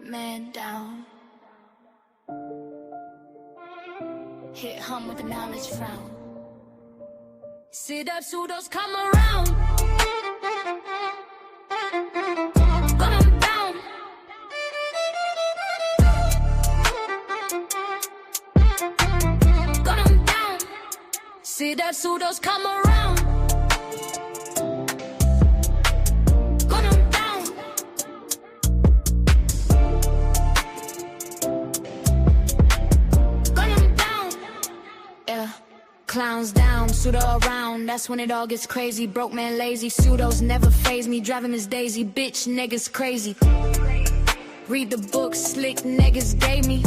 Man down. Hit hum with the knowledge frown. See that pseudos come around. Gun 'em down. Gun 'em down. See that pseudos come around. Gun 'em down. Gun 'em down. Yeah. Clowns down, pseudo around, that's when it all gets crazy. Broke man lazy, pseudos never faze me. Driving Miss Daisy, bitch niggas crazy. Read the book, slick niggas gave me.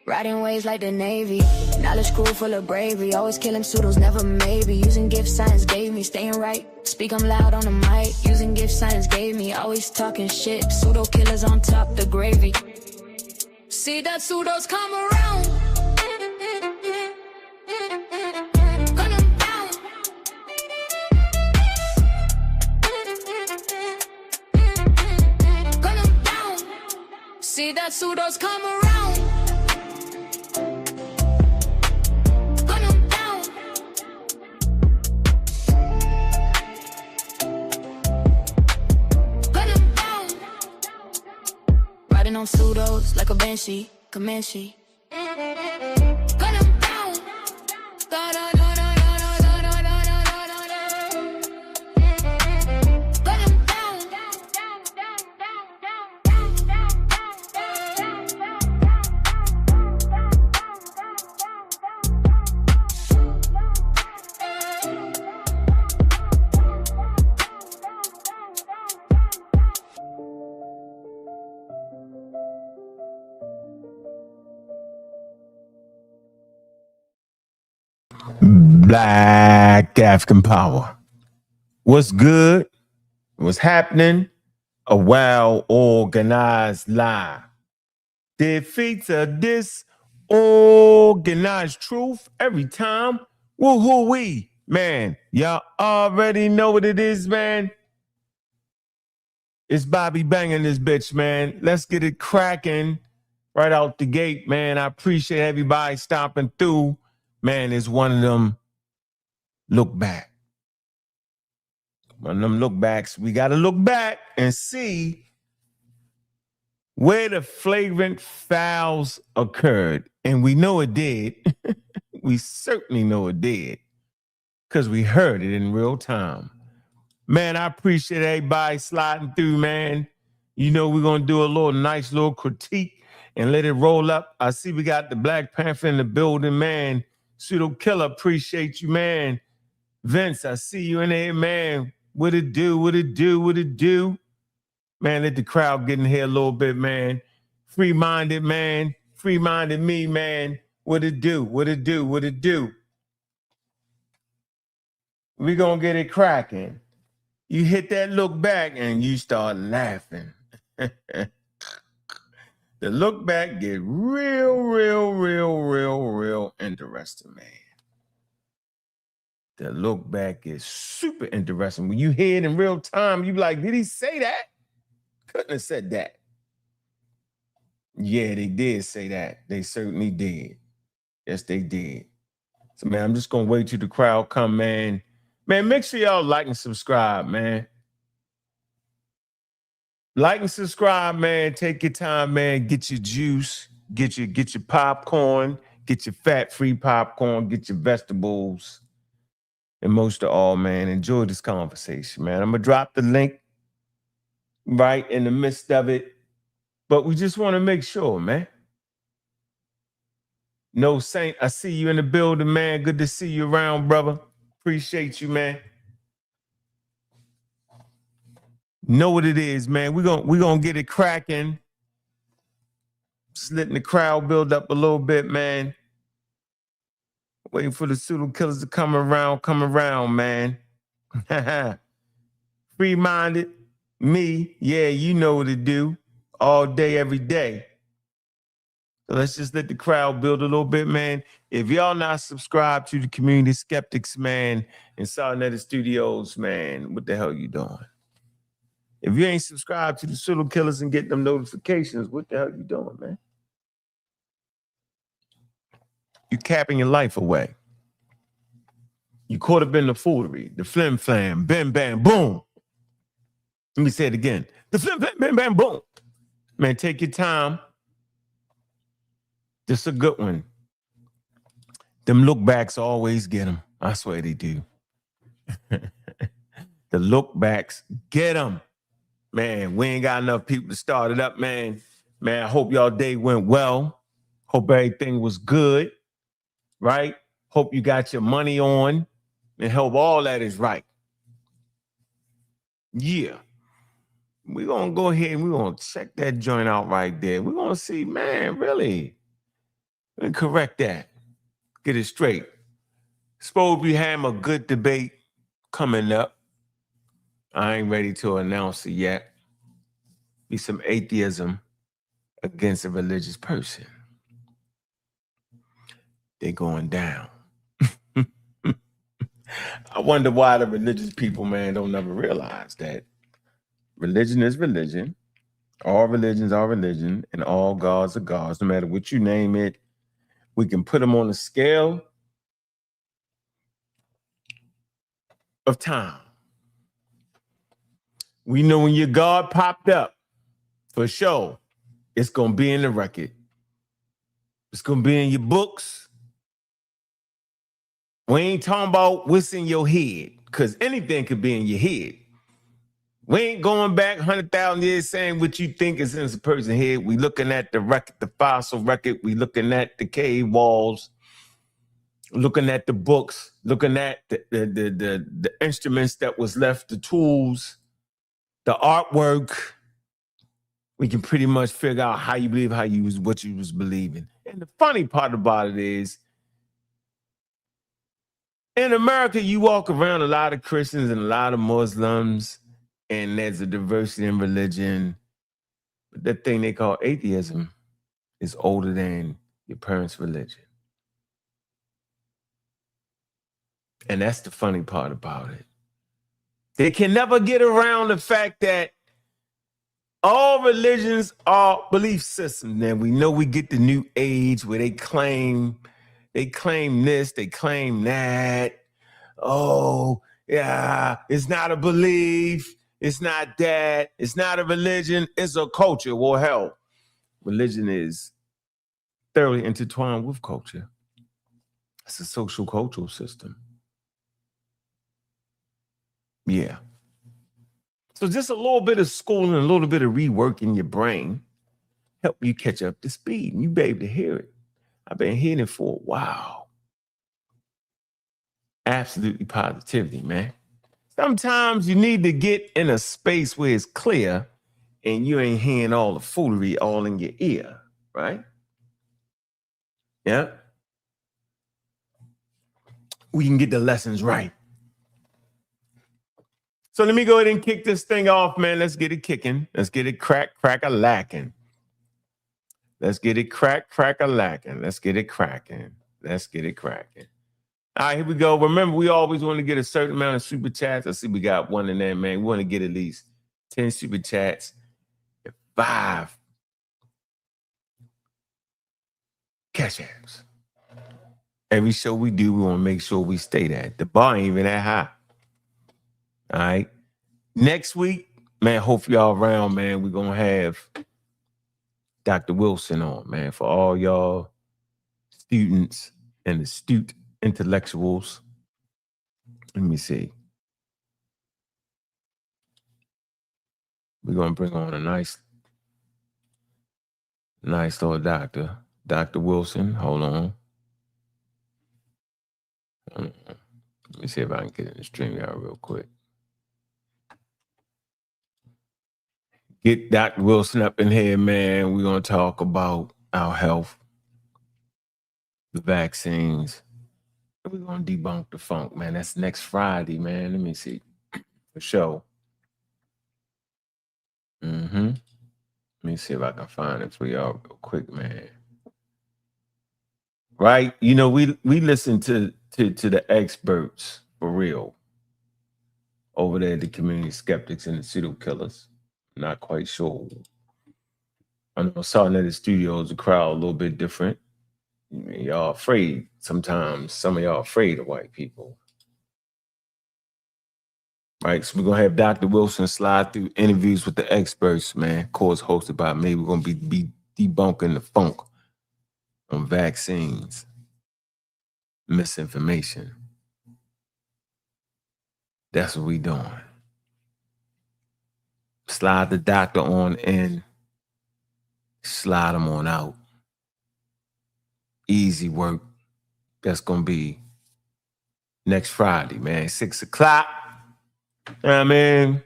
Riding waves like the Navy. Knowledge school full of bravery. Always killing pseudos, never maybe. Using gift science gave me. Staying right, speak 'em loud on the mic. Using gift science gave me. Always talking shit. Pseudo killers on top, the gravy. See that pseudos come around. Gun 'em down. Gun 'em down. See that pseudos come around. Gun 'em down. Gun 'em down. Riding on pseudos like a banshee, Comanche. Gun 'em down. Gun 'em down. Black African power. What's good? What's happening? A well-organized lie defeats a disorganized truth every time. Woo-hoo-wee, man. Y'all already know what it is, man. It's Bobby banging this bitch, man. Let's get it cracking right out the gate, man. I appreciate everybody stopping through. Man, it's one of them look back. One of them look backs. We got to look back and see where the flagrant fouls occurred. And we know it did. We certainly know it did because we heard it in real time. Man, I appreciate everybody sliding through, man. You know, we're going to do a nice little critique and let it roll up. I see we got the Black Panther in the building, man. Pseudo Killer, appreciate you, man. Vince, I see you in there, man. What it do, what it do, what it do? Man, let the crowd get in here a little bit, man. Free-minded, man. Free-minded me, man. What it do, what it do, what it do? We gonna get it cracking. You hit that look back and you start laughing. The look back get real interesting, man. The look back is super interesting. When you hear it in real time, you be like, did he say that? Couldn't have said that. Yeah, they did say that. They certainly did. Yes, they did. So, man, I'm just going to wait till the crowd come, man. Man, make sure y'all like and subscribe, man. Like and subscribe, man. Take your time, man. Get your juice. Get your popcorn. Get your fat-free popcorn. Get your vegetables. And most of all, man, enjoy this conversation, man. I'm going to drop the link right in the midst of it. But we just want to make sure, man. No Saint, I see you in the building, man. Good to see you around, brother. Appreciate you, man. Know what it is, man. We're gonna get it cracking. Just letting the crowd build up a little bit, man. Waiting for the pseudo killers to come around, man. Free-minded, me, yeah, you know what to do. All day, every day. So let's just let the crowd build a little bit, man. If y'all not subscribed to the Community Skeptics, man, and sa.neter Studios, man, what the hell you doing? If you ain't subscribed to the Pseudo Killers and get them notifications, what the hell you doing, man? You capping your life away. You caught up in the foolery, the flim flam, bam, bam, boom. Let me say it again. The flim flam, bam, bam, boom. Man, take your time. This is a good one. Them look backs always get them. I swear they do. The look backs get them. Man, we ain't got enough people to start it up, man. Man, I hope y'all day went well. Hope everything was good, right? Hope you got your money on and hope all that is right. Yeah. We're going to go ahead and we're going to check that joint out right there. We're going to see, man, really. Let me correct that. Get it straight. Suppose we have a good debate coming up. I ain't ready to announce it yet. Be some atheism against a religious person. They're going down. I wonder why the religious people, man, don't never realize that religion is religion. All religions are religion, and all gods are gods. No matter what you name it, we can put them on a scale of time. We know when your God popped up, for sure, it's going to be in the record. It's going to be in your books. We ain't talking about what's in your head, because anything could be in your head. We ain't going back 100,000 years saying what you think is in a person's head. We looking at the record, the fossil record. We looking at the cave walls, looking at the books, looking at the instruments that was left, the tools, the artwork. We can pretty much figure out how you believe, what you was believing. And the funny part about it is, in America, you walk around a lot of Christians and a lot of Muslims, and there's a diversity in religion. But that thing they call atheism is older than your parents' religion. And that's the funny part about it. They can never get around the fact that all religions are belief systems. And we know we get the new age where they claim this, they claim that. Oh, yeah, it's not a belief. It's not that. It's not a religion. It's a culture. Well, hell, religion is thoroughly intertwined with culture. It's a social cultural system. Yeah. So just a little bit of schooling, a little bit of reworking your brain help you catch up to speed, and you be able to hear it. I've been hearing it for a while. Absolutely positivity, man. Sometimes you need to get in a space where it's clear and you ain't hearing all the foolery all in your ear, right? Yeah. We can get the lessons right. So let me go ahead and kick this thing off, man. Let's get it kicking. Let's get it crack-a-lacking. Let's get it crack-a-lacking. Let's get it cracking. Let's get it cracking. All right, here we go. Remember, we always want to get a certain amount of super chats. I see we got one in there, man. We want to get at least 10 super chats and 5 cash apps. Every show we do, we want to make sure we stay that. The bar ain't even that high. All right. Next week, man, hope y'all around, man. We're going to have Dr. Wilson on, man, for all y'all students and astute intellectuals. Let me see. We're going to bring on a nice little doctor. Dr. Wilson, hold on. Let me see if I can get in the stream out real quick. Get Dr. Wilson up in here, man. We're going to talk about our health, the vaccines. We're going to debunk the funk, man. That's next Friday, man. Let me see. For sure. Let me see if I can find it for y'all real quick, man. right? You know, we listen to the experts for real over there, the community skeptics and the pseudo killers. Not quite sure. I know sa.neter Studios, the crowd a little bit different. Y'all afraid sometimes. Some of y'all afraid of white people. Right, so we're gonna have Dr. Wilson slide through interviews with the experts, man. Of course, hosted by me. We're gonna be debunking the funk on vaccines, misinformation. That's what we doing. Slide the doctor on in, slide him on out. Easy work. That's gonna be next Friday, man, 6 o'clock. You know what I mean?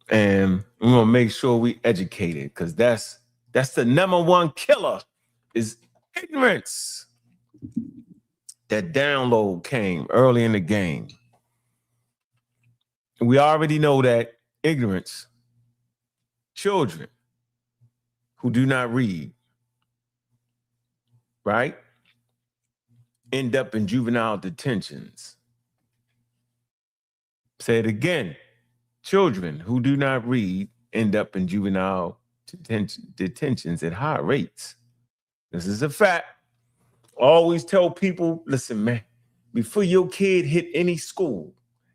And we're gonna make sure we educated, because that's the number one killer is ignorance. That download came early in the game. And we already know that ignorance, children who do not read, right, end up in juvenile detentions. Say it again. Children who do not read end up in juvenile detentions at high rates. This is a fact. Always tell people, listen, man, before your kid hit any school,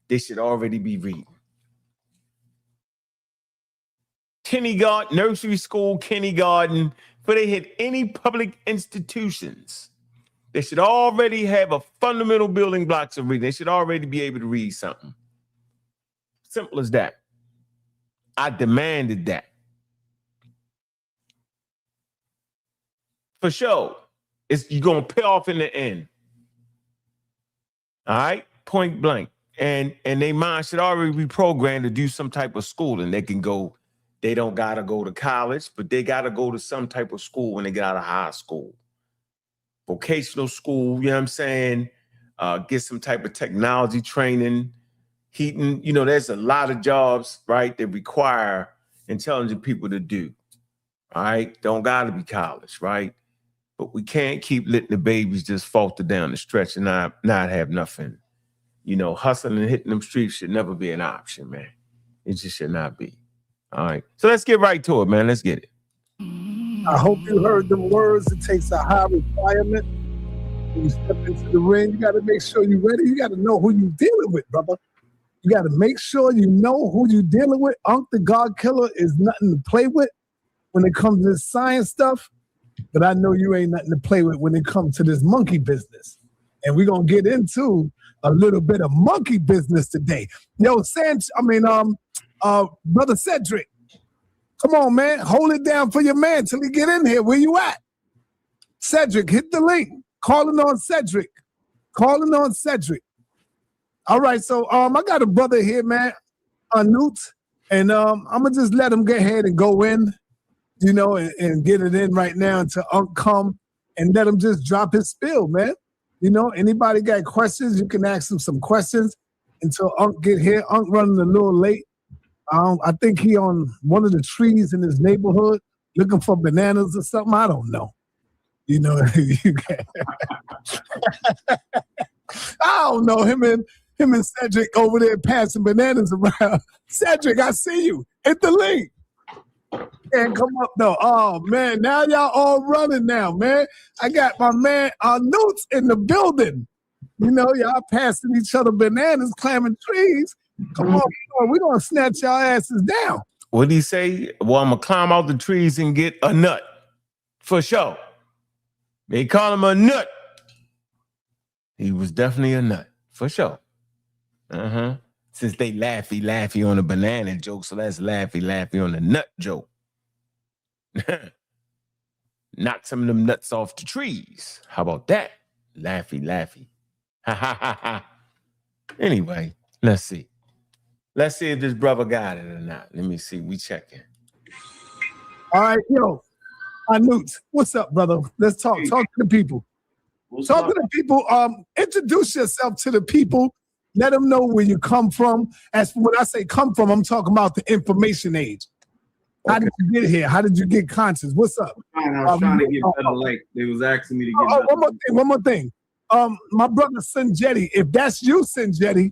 they should already be reading. Kindergarten, nursery school, kindergarten, before they hit any public institutions, they should already have a fundamental building blocks of reading. They should already be able to read something. Simple as that. I demanded that. For sure. You're going to pay off in the end. All right? Point blank. And their mind should already be programmed to do some type of schooling. They can go, they don't got to go to college, but they got to go to some type of school when they get out of high school. Vocational school, you know what I'm saying? Get some type of technology training, heating. You know, there's a lot of jobs, right, that require intelligent people to do. All right? Don't got to be college, right? But we can't keep letting the babies just falter down the stretch and not have nothing. You know, hustling and hitting them streets should never be an option, man. It just should not be. All right. So let's get right to it, man. Let's get it. I hope you heard them words. It takes a high requirement. When you step into the ring, you got to make sure you're ready. You got to know who you're dealing with, brother. You got to make sure you know who you're dealing with. Unc the God Killer is nothing to play with when it comes to this science stuff. But I know you ain't nothing to play with when it comes to this monkey business. And we're going to get into a little bit of monkey business today. Yo, Brother Cedric, come on, man. Hold it down for your man till he get in here. Where you at? Cedric, hit the link. Calling on Cedric. Calling on Cedric. All right, so I got a brother here, man, NOOT, and I'm going to just let him go ahead and go in, you know, and get it in right now until Unc come and let him just drop his spill, man. You know, anybody got questions, you can ask him some questions until Unc get here. Unc running a little late. I think he on one of the trees in his neighborhood looking for bananas or something. I don't know. You know, I don't know. Him and Cedric over there passing bananas around. Cedric, I see you. Hit the link. Can't come up though. Oh man, now y'all all running now, man. I got my man NOOTs in the building. You know, y'all passing each other bananas, climbing trees. Come on, we're gonna snatch y'all asses down. What did he say? Well, I'm gonna climb out the trees and get a nut. For sure. They call him a nut. He was definitely a nut. For sure. Uh-huh. Since they laughy on the banana joke, so let's laughy on the nut joke. Knock some of them nuts off the trees. How about that? Laughy. Ha ha ha ha. Anyway, let's see. Let's see if this brother got it or not. Let me see. We checking. All right, yo. NOOT, what's up, brother? Let's talk. Talk to the people. Talk to the people. Introduce yourself to the people. Let them know where you come from. As for when I say come from, I'm talking about the information age. How did you get here? How did you get conscious? What's up? I was trying to get better light. They was asking me to get better. One more thing. My brother Sinjetti, if that's you, Sinjetti,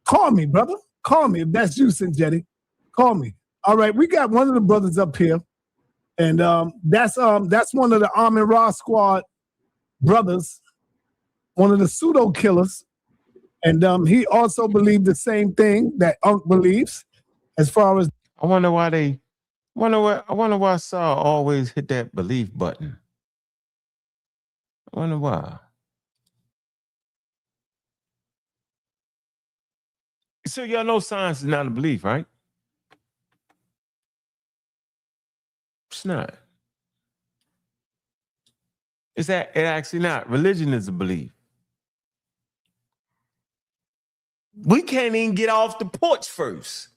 call me, brother. Call me if that's you, Sinjetti. Call me. All right, we got one of the brothers up here, and that's one of the Amin Ra Squad brothers, one of the pseudo killers, and he also believed the same thing that Unc believes, as far as. I wonder why Saul always hit that belief button. I wonder why. So y'all know science is not a belief, right? It's not. It's actually not. Religion is a belief. We can't even get off the porch first.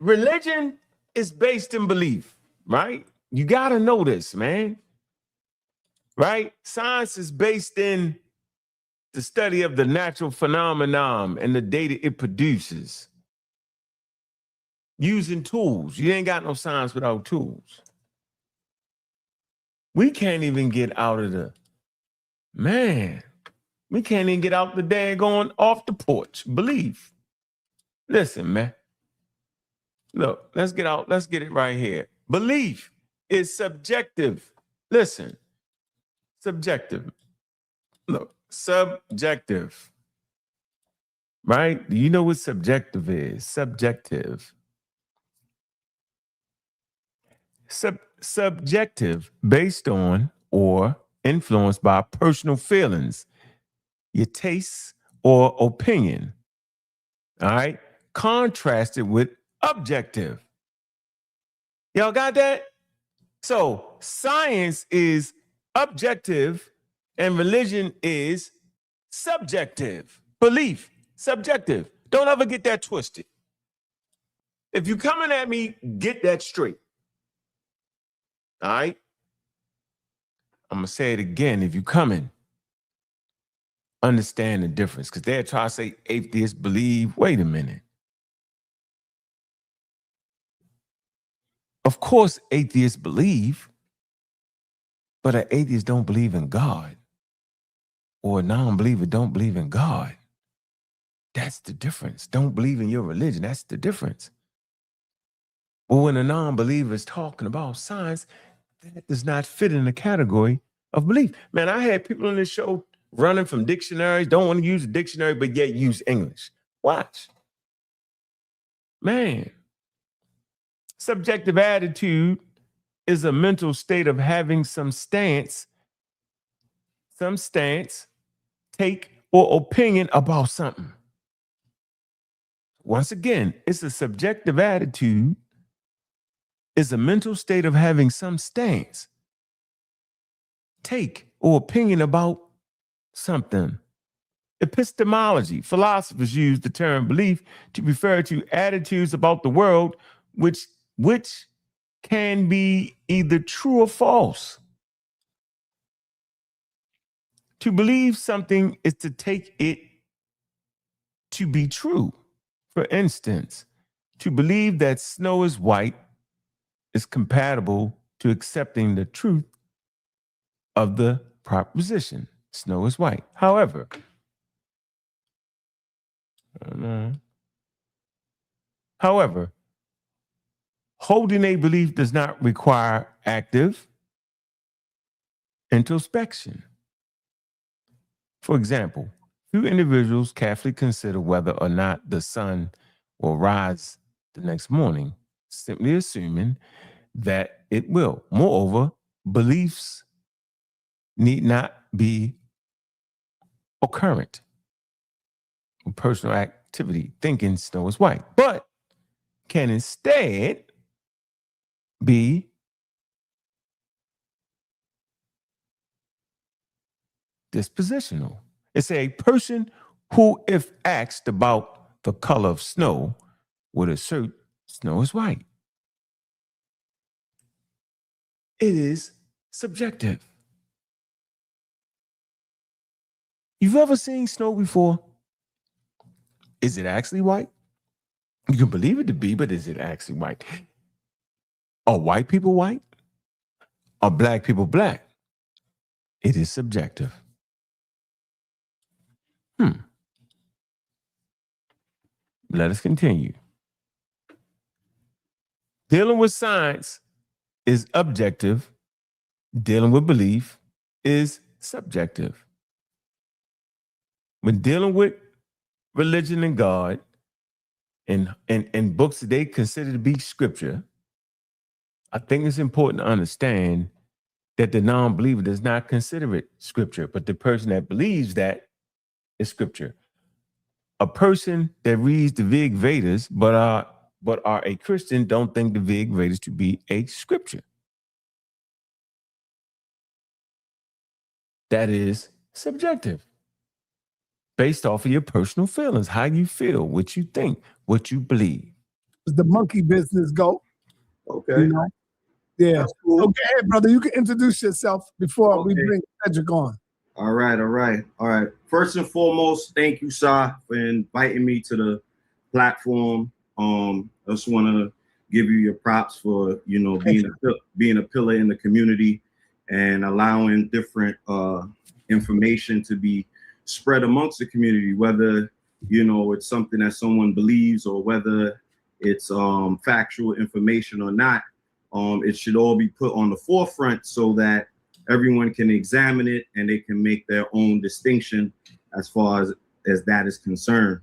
Religion is based in belief, right? You got to know this, man. Right? Science is based in the study of the natural phenomenon and the data it produces. Using tools. You ain't got no science without tools. We can't even get out of we can't even get out the daggone off the porch. Belief. Listen, man. Look, let's get it right here. Belief is subjective. Listen. Subjective. Look, subjective. Right? Do you know what subjective is? Subjective. Subjective, based on or influenced by personal feelings, your tastes or opinion. All right? Contrasted with objective. Y'all got that? So science is objective and religion is subjective. Belief, subjective. Don't ever get that twisted. If you're coming at me, get that straight. All right? I'm going to say it again. If you're coming, understand the difference. Because they're trying to say atheists believe. Wait a minute. Of course, atheists believe, but an atheist don't believe in God. Or a non-believer don't believe in God. That's the difference. Don't believe in your religion. That's the difference. But when a non-believer is talking about science, that does not fit in the category of belief. Man, I had people on this show running from dictionaries, don't want to use a dictionary, but yet use English. Watch. Man. Subjective attitude is a mental state of having some stance, take, or opinion about something. Once again, it's a subjective attitude, is a mental state of having some stance, take, or opinion about something. Epistemology, philosophers use the term belief to refer to attitudes about the world which can be either true or false. To believe something is to take it to be true. For instance, to believe that snow is white is compatible to accepting the truth of the proposition. Snow is white. However, holding a belief does not require active introspection. For example, few individuals carefully consider whether or not the sun will rise the next morning, simply assuming that it will. Moreover, beliefs need not be occurrent. Personal activity, thinking snow is white, but can instead be dispositional. It's a person who, if asked about the color of snow, would assert snow is white. It is subjective. You've ever seen snow before? Is it actually white? You can believe it to be, but is it actually white? Are white people white? Are black people black? It is subjective. Let us continue. Dealing with science is objective. Dealing with belief is subjective. When dealing with religion and God and books that they consider to be scripture, I think it's important to understand that the non-believer does not consider it scripture, but the person that believes that is scripture. A person that reads the Vig Vedas but are a Christian don't think the Vig Vedas to be a scripture. That is subjective, based off of your personal feelings, how you feel, what you think, what you believe. The monkey business go. Okay. You know? Yeah. That's cool. Okay, brother, you can introduce yourself before we bring Cedric on. All right. First and foremost, thank you, Sa, for inviting me to the platform. I just want to give you your props for, you know, being a pillar in the community and allowing different information to be spread amongst the community, whether, you know, it's something that someone believes or whether it's factual information or not. It should all be put on the forefront so that everyone can examine it and they can make their own distinction as far as that is concerned.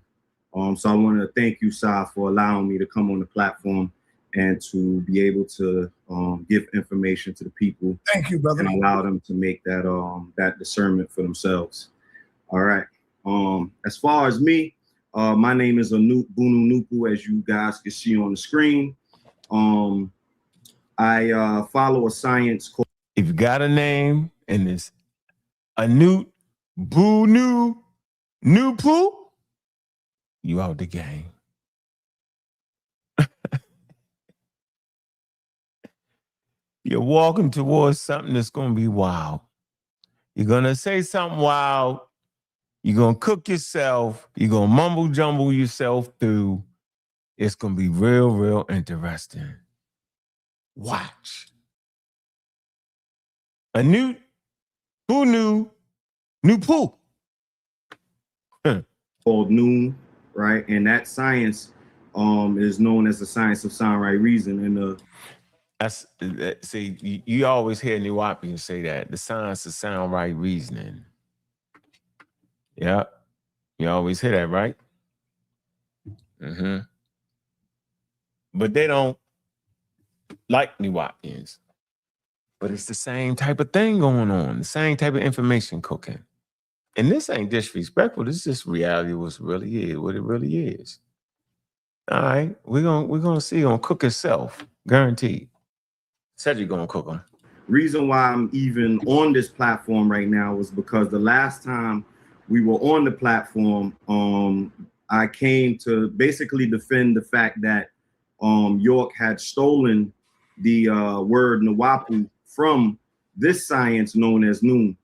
So I want to thank you, Sa, for allowing me to come on the platform and to be able to give information to the people. Thank you, brother. And allow them to make that that discernment for themselves. All right. As far as me, my name is NOOT Bunu Nupu, as you guys can see on the screen. I follow a science called. If you got a name and it's NOOT Bunu Nupu, you out the game. You're walking towards something that's going to be wild. You're going to say something wild. You're going to cook yourself. You're going to mumble jumble yourself through. It's going to be real, real interesting. Watch. NOOT Bunu Nupu. Called NOOT, right? And that science is known as the science of sound right reason. And see, you always hear Nuwapians say that, the science of sound right reasoning. Yeah, you always hear that, right? But they don't like Nuwapians. But it's the same type of thing going on, the same type of information cooking. And this ain't disrespectful. This is just reality what it really is. All right, we're gonna see. Gonna cook itself, guaranteed. Said you're gonna cook them. Reason why I'm even on this platform right now was because the last time we were on the platform, I came to basically defend the fact that York had stolen the word Nawapu from this science known as Noon.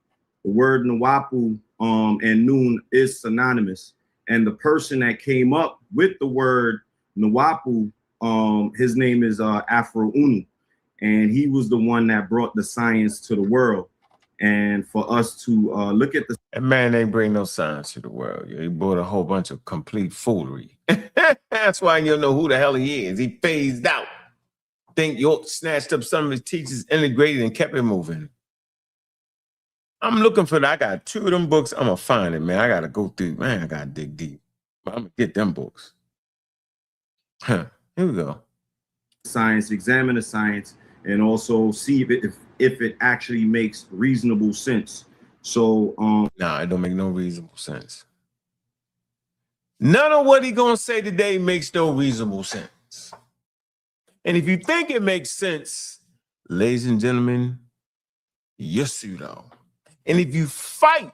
The word Nawapu and Noon is synonymous. And the person that came up with the word Nawapu, his name is Afro Unu. And he was the one that brought the science to the world. And for us to look at that man ain't bring no science to the world. He brought a whole bunch of complete foolery. That's why you don't know who the hell he is. He phased out. Think York snatched up some of his teachers, integrated, and kept it moving. I'm looking for that. I got 2 of them books. I'm going to find it, man. I got to go through. Man, I got to dig deep. I'm going to get them books. Here we go. Science, examine the science, and also see if it actually makes reasonable sense. So, nah, it don't make no reasonable sense. None of what he going to say today makes no reasonable sense. And if you think it makes sense, ladies and gentlemen, you're pseudo. And if you fight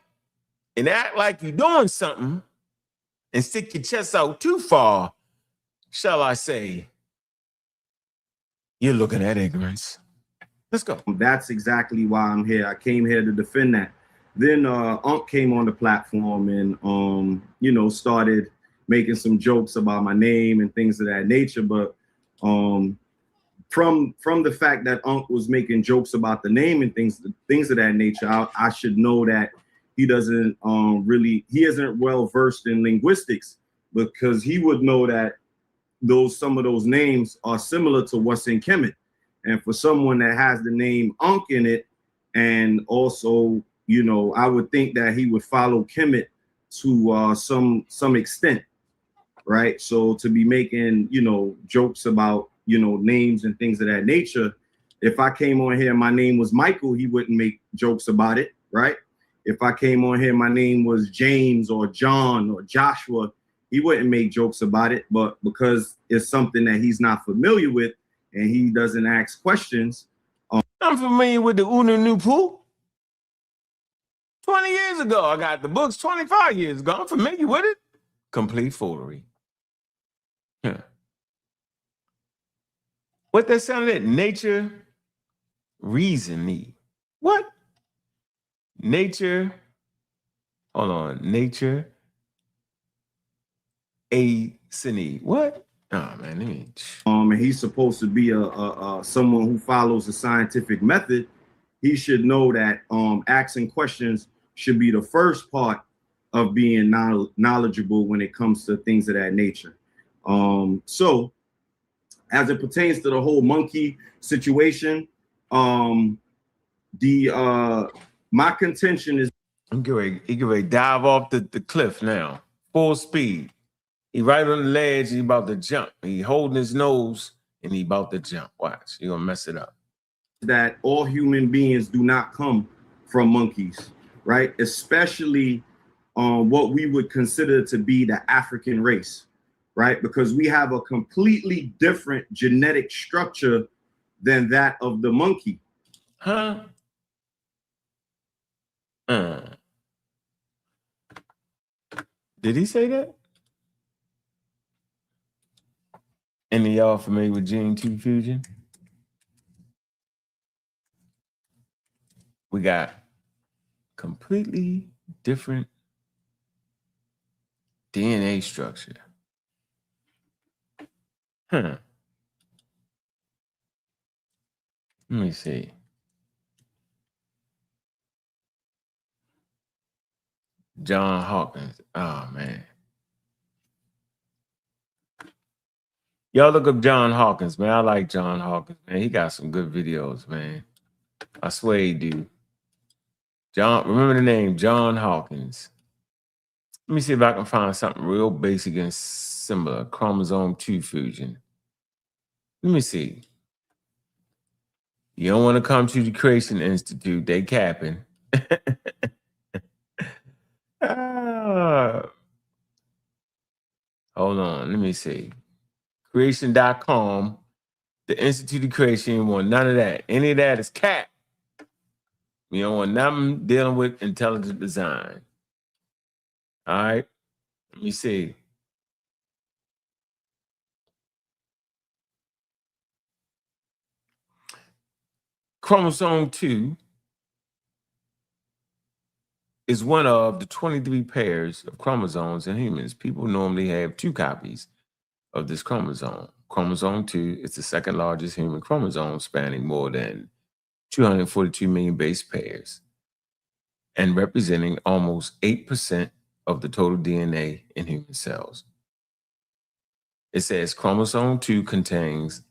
and act like you're doing something and stick your chest out too far, shall I say, you're looking at ignorance. Let's go. That's exactly why I'm here. I came here to defend that. Then ANKH came on the platform and, you know, started making some jokes about my name and things of that nature. But from the fact that Unc was making jokes about the name and things of that nature, I should know that he doesn't he isn't well versed in linguistics, because he would know that some of those names are similar to what's in Kemet. And for someone that has the name Unc in it, and also, you know, I would think that he would follow Kemet to some extent, right? So to be making, you know, jokes about, you know, names and things of that nature, if I came on here and my name was Michael, he wouldn't make jokes about it, right? If I came on here, my name was James or John or Joshua, he wouldn't make jokes about it. But because it's something that he's not familiar with and he doesn't ask questions. I'm familiar with the Unanupu. 20 years ago, I got the books. 25 years ago, I'm familiar with it. Complete foolery. Yeah. What that sounded like? Nature, reasoning. What? Nature, hold on. Nature, a-cine. What? Oh man, let me. And he's supposed to be someone who follows the scientific method. He should know that asking questions should be the first part of being knowledgeable when it comes to things of that nature. So as it pertains to the whole monkey situation, my contention is he get ready to dive off the cliff now, full speed. He right on the ledge, he about to jump. He holding his nose and he about to jump. Watch, he gonna mess it up. That all human beings do not come from monkeys, right? Especially what we would consider to be the African race, right? Because we have a completely different genetic structure than that of the monkey. Huh? Did he say that? Any of y'all familiar with Gene 2 fusion? We got completely different DNA structure. Let me see. John Hawkins. Oh, man. Y'all look up John Hawkins, man. I like John Hawkins, man. He got some good videos, man. I swear he do. Remember the name, John Hawkins. Let me see if I can find something real basic and similar. Chromosome 2 fusion. Let me see. You don't want to come to the Creation Institute. They capping. Hold on. Let me see. Creation.com. The Institute of Creation, you want none of that. Any of that is cap. You don't want nothing dealing with intelligent design. All right. Let me see. Chromosome 2 is one of the 23 pairs of chromosomes in humans. People normally have 2 copies of this chromosome. Chromosome 2 is the second largest human chromosome, spanning more than 242 million base pairs and representing almost 8% of the total DNA in human cells. It says chromosome 2 contains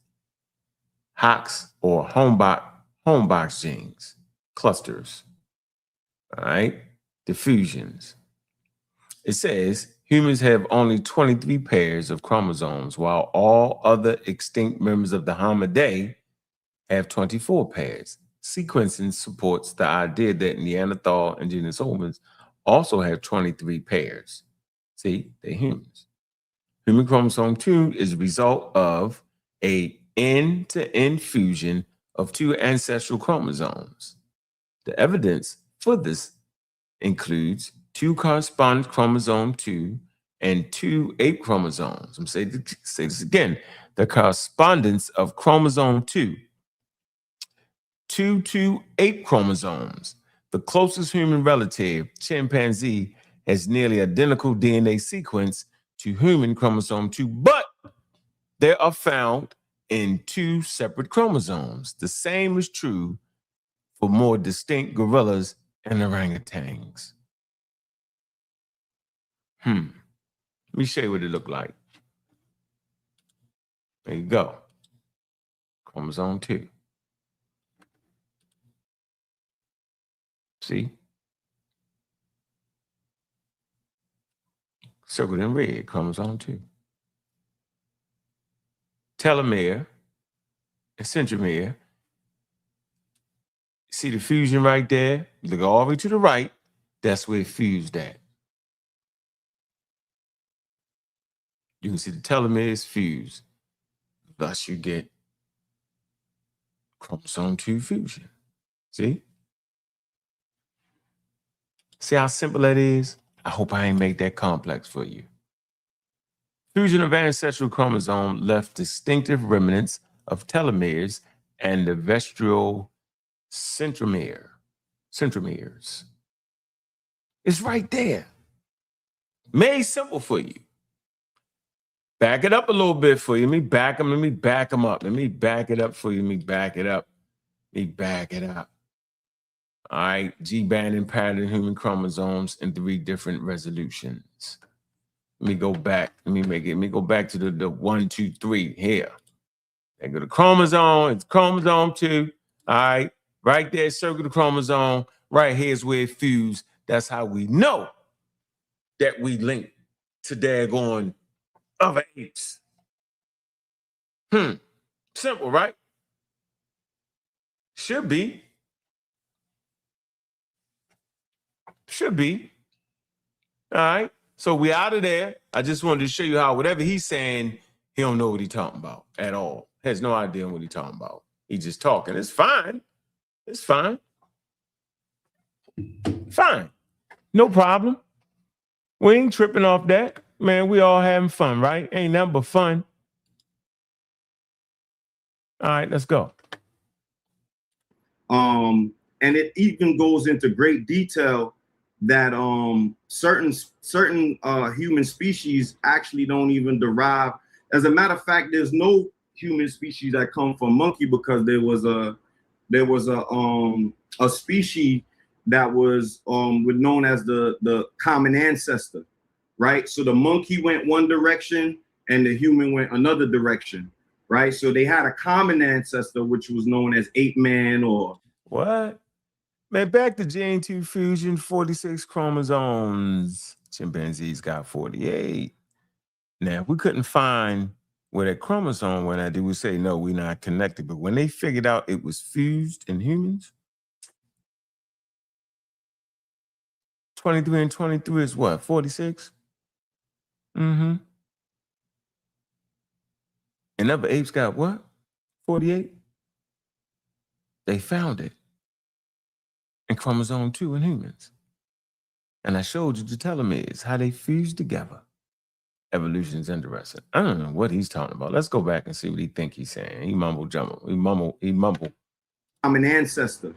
HOX or homebox genes, clusters, all right, diffusions. It says humans have only 23 pairs of chromosomes, while all other extinct members of the Hominidae have 24 pairs. Sequencing supports the idea that Neanderthal and Denisovans also have 23 pairs. See, they're humans. Human chromosome 2 is a result of a end-to-end fusion of 2 ancestral chromosomes. The evidence for this includes 2 correspondent chromosome 2 and 2 ape chromosomes. I'm saying this again. The correspondence of chromosome 2 to 8 chromosomes. The closest human relative, chimpanzee, has nearly identical DNA sequence to human chromosome 2, but they are found in 2 separate chromosomes. The same is true for more distinct gorillas and orangutans. Let me show you what it looked like. There you go. Chromosome 2. See? Circled in red, chromosome 2. Telomere and centromere. See the fusion right there? Look all the way to the right. That's where it fused at. You can see the telomere is fused. Thus, you get chromosome 2 fusion. See? See how simple that is? I hope I ain't make that complex for you. Fusion of ancestral chromosome left distinctive remnants of telomeres and the vestigial centromeres. It's right there. Made simple for you. Back it up a little bit for you. Let me back them up. Let me back it up for you. Let me back it up. All right, G-band and pattern human chromosomes in 3 different resolutions. Let me go back. Let me go back to the 1, 2, 3 here. There go the chromosome. It's chromosome 2. All right, right there, circle the chromosome. Right here is where it fused. That's how we know that we link to daggone other apes. Simple, right? Should be. All right. So we out of there. I just wanted to show you how whatever he's saying, he don't know what he's talking about at all. Has no idea what he's talking about. He's just talking. It's fine. Fine. No problem. We ain't tripping off that. Man, we all having fun, right? Ain't nothing but fun. All right, let's go. And it even goes into great detail that certain human species actually don't even derive. As a matter of fact, there's no human species that come from monkey, because there was a species that was known as the common ancestor, right? So the monkey went one direction and the human went another direction, right? So they had a common ancestor, which was known as ape man or what? Man, back to gene 2 fusion, 46 chromosomes. Chimpanzees got 48. Now, if we couldn't find where that chromosome went at, they would say, no, we're not connected. But when they figured out it was fused in humans, 23 and 23 is what, 46? And other apes got what? 48? They found it in chromosome 2 in humans. And I showed you the telomeres, how they fuse together. Evolution is interesting. I don't know what he's talking about. Let's go back and see what he think he's saying. He mumble jumble. He mumble. I'm an ancestor.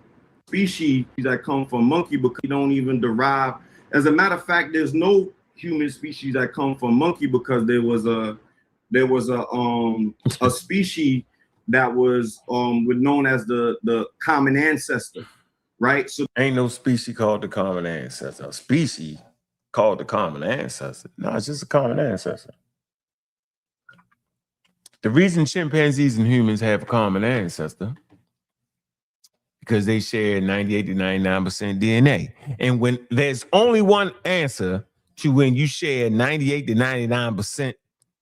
Species that come from monkey, because they don't even derive. As a matter of fact, there's no human species that come from monkey, because there was a species that was known as the common ancestor, right? So ain't no species called the common ancestor. A species called the common ancestor. No, it's just a common ancestor. The reason chimpanzees and humans have a common ancestor, because they share 98 to 99% DNA. And when there's only one answer to when you share 98 to 99%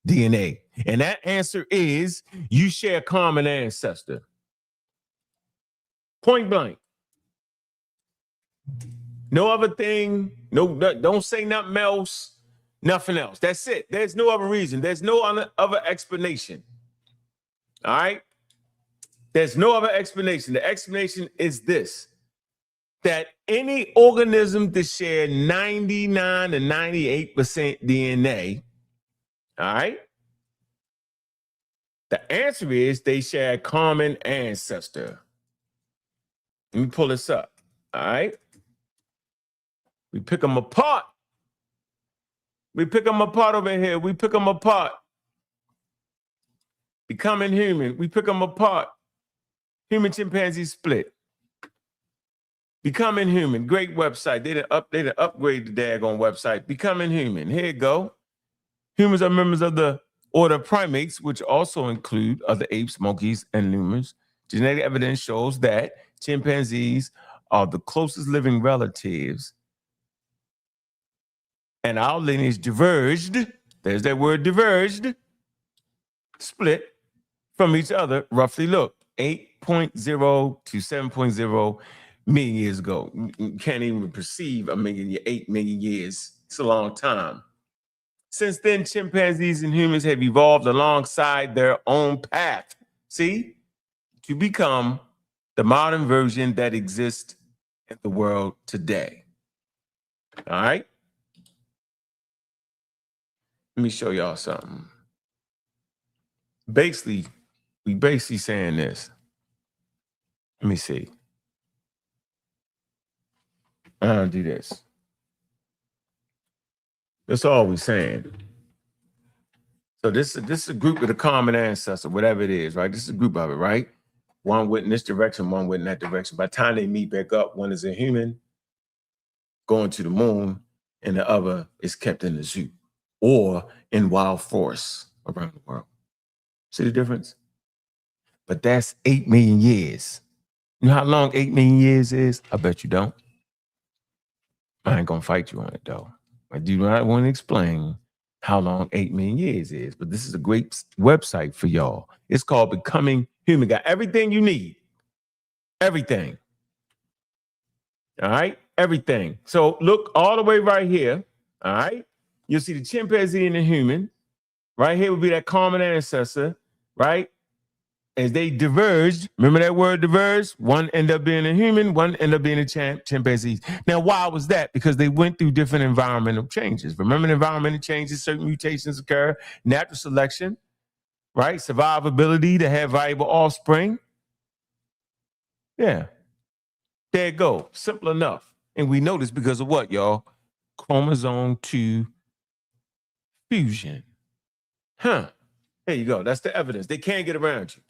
DNA, and that answer is you share a common ancestor. Point blank. No other thing, no, don't say nothing else, nothing else. That's it. There's no other reason. There's no other explanation. All right? There's no other explanation. The explanation is this, that any organism that share 99 to 98% DNA, all right? The answer is they share a common ancestor. Let me pull this up, all right? We pick them apart. We pick them apart over here. We pick them apart. Becoming human. We pick them apart. Human chimpanzee split. Becoming Human. Great website. They didn't upgrade the daggone website. Becoming Human. Here you go. Humans are members of the order primates, which also include other apes, monkeys, and lemurs. Genetic evidence shows that chimpanzees are the closest living relatives. And our lineage diverged. There's that word diverged. Split from each other, roughly, look, 8.0 to 7.0 million years ago. You can't even perceive 8 million years. It's a long time. Since then, chimpanzees and humans have evolved alongside their own path, see, to become the modern version that exists in the world today. All right? Let me show y'all something. We basically saying this. Let me see. I'll do this. That's all we're saying. So this is a group with a common ancestor, whatever it is, right? This is a group of it, right? One went in this direction, one went in that direction. By the time they meet back up, one is a human going to the moon, and the other is kept in the zoo or in wild forests around the world. See the difference? But that's 8 million years. You know how long 8 million years is? I bet you don't. I ain't gonna fight you on it though. I do not want to explain how long 8 million years is, but this is a great website for y'all. It's called Becoming Human. Got everything you need. Everything. All right? Everything. So look all the way right here. All right? You'll see the chimpanzee and the human. Right here would be that common ancestor, right? As they diverged, remember that word diverged? One ended up being a human, one ended up being a chimpanzee. Now, why was that? Because they went through different environmental changes. Remember, the environmental changes, certain mutations occur, natural selection, right? Survivability to have viable offspring. Yeah. There you go. Simple enough. And we know this because of what, y'all? Chromosome 2 fusion. Huh. There you go. That's the evidence. They can't get around you.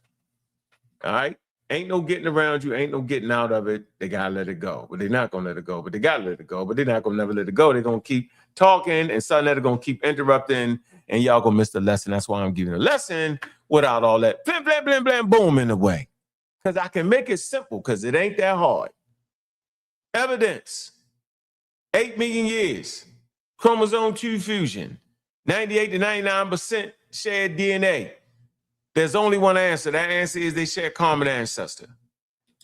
All right? Ain't no getting around you. Ain't no getting out of it. They got to let it go. But they're not going to let it go. But they got to let it go. But they're not going to never let it go. They're going to keep talking, and sa.neter going to keep interrupting, and y'all going to miss the lesson. That's why I'm giving a lesson without all that blam, blam, blam, blam, boom in the way. Because I can make it simple because it ain't that hard. Evidence. 8 million years. Chromosome 2 fusion. 98 to 99% shared DNA. There's only one answer. That answer is they share common ancestor.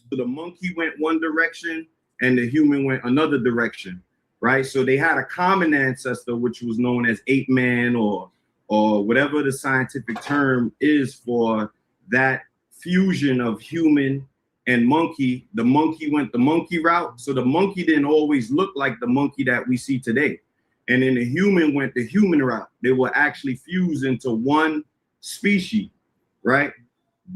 So the monkey went one direction and the human went another direction, right? So they had a common ancestor, which was known as ape man or whatever the scientific term is for that fusion of human and monkey. The monkey went the monkey route. So the monkey didn't always look like the monkey that we see today. And then the human went the human route. They were actually fused into one species. Right.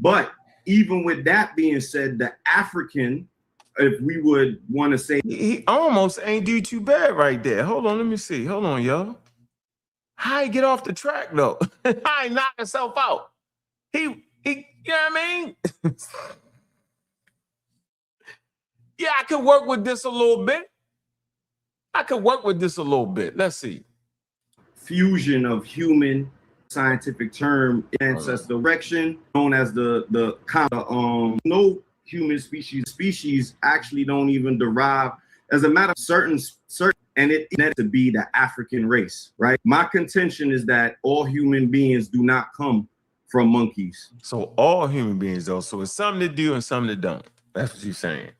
But even with that being said, the African, if we would want to say, he almost ain't do too bad right there. Hold on, let me see. Hold on, y'all. How he get off the track though? How he knock himself out? He, you know what I mean? Yeah, I could work with this a little bit. Let's see. Fusion of human. Scientific term ancestor direction known as the no human species actually don't even derive as a matter of certain and it to be the African race, right? My contention is that all human beings do not come from monkeys. So all human beings though, so it's something to do and something that don't. That's what you're saying.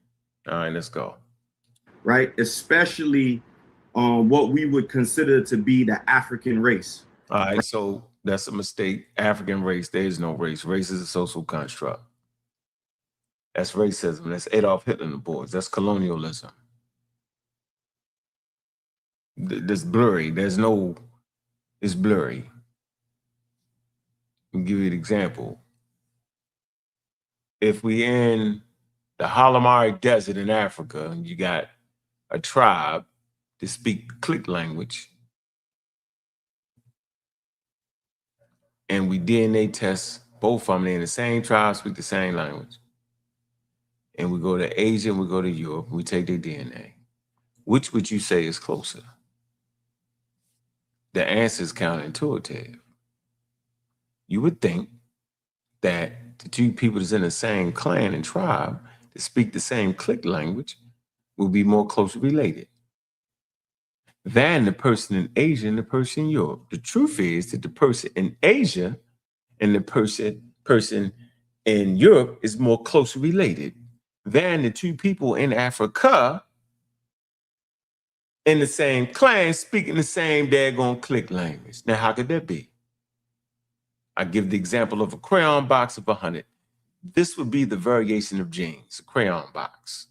All right, let's go. Right, especially what we would consider to be the African race. All right, so that's a mistake. African race, there is no race. Race is a social construct. That's racism. That's Adolf Hitler and the boys. That's colonialism. That's blurry. It's blurry. I'll give you an example. If we in the Halamari Desert in Africa, and you got a tribe to speak the click language, and we DNA test both of them. They're in the same tribe, speak the same language. And we go to Asia and we go to Europe, we take their DNA. Which would you say is closer? The answer is counterintuitive. You would think that the two people that's in the same clan and tribe that speak the same click language will be more closely related than the person in Asia and the person in Europe. The truth is that the person in Asia and the person in Europe is more closely related than the two people in Africa in the same clan speaking the same daggone click language. Now, how could that be? I give the example of a crayon box of 100. This would be the variation of genes, a crayon box.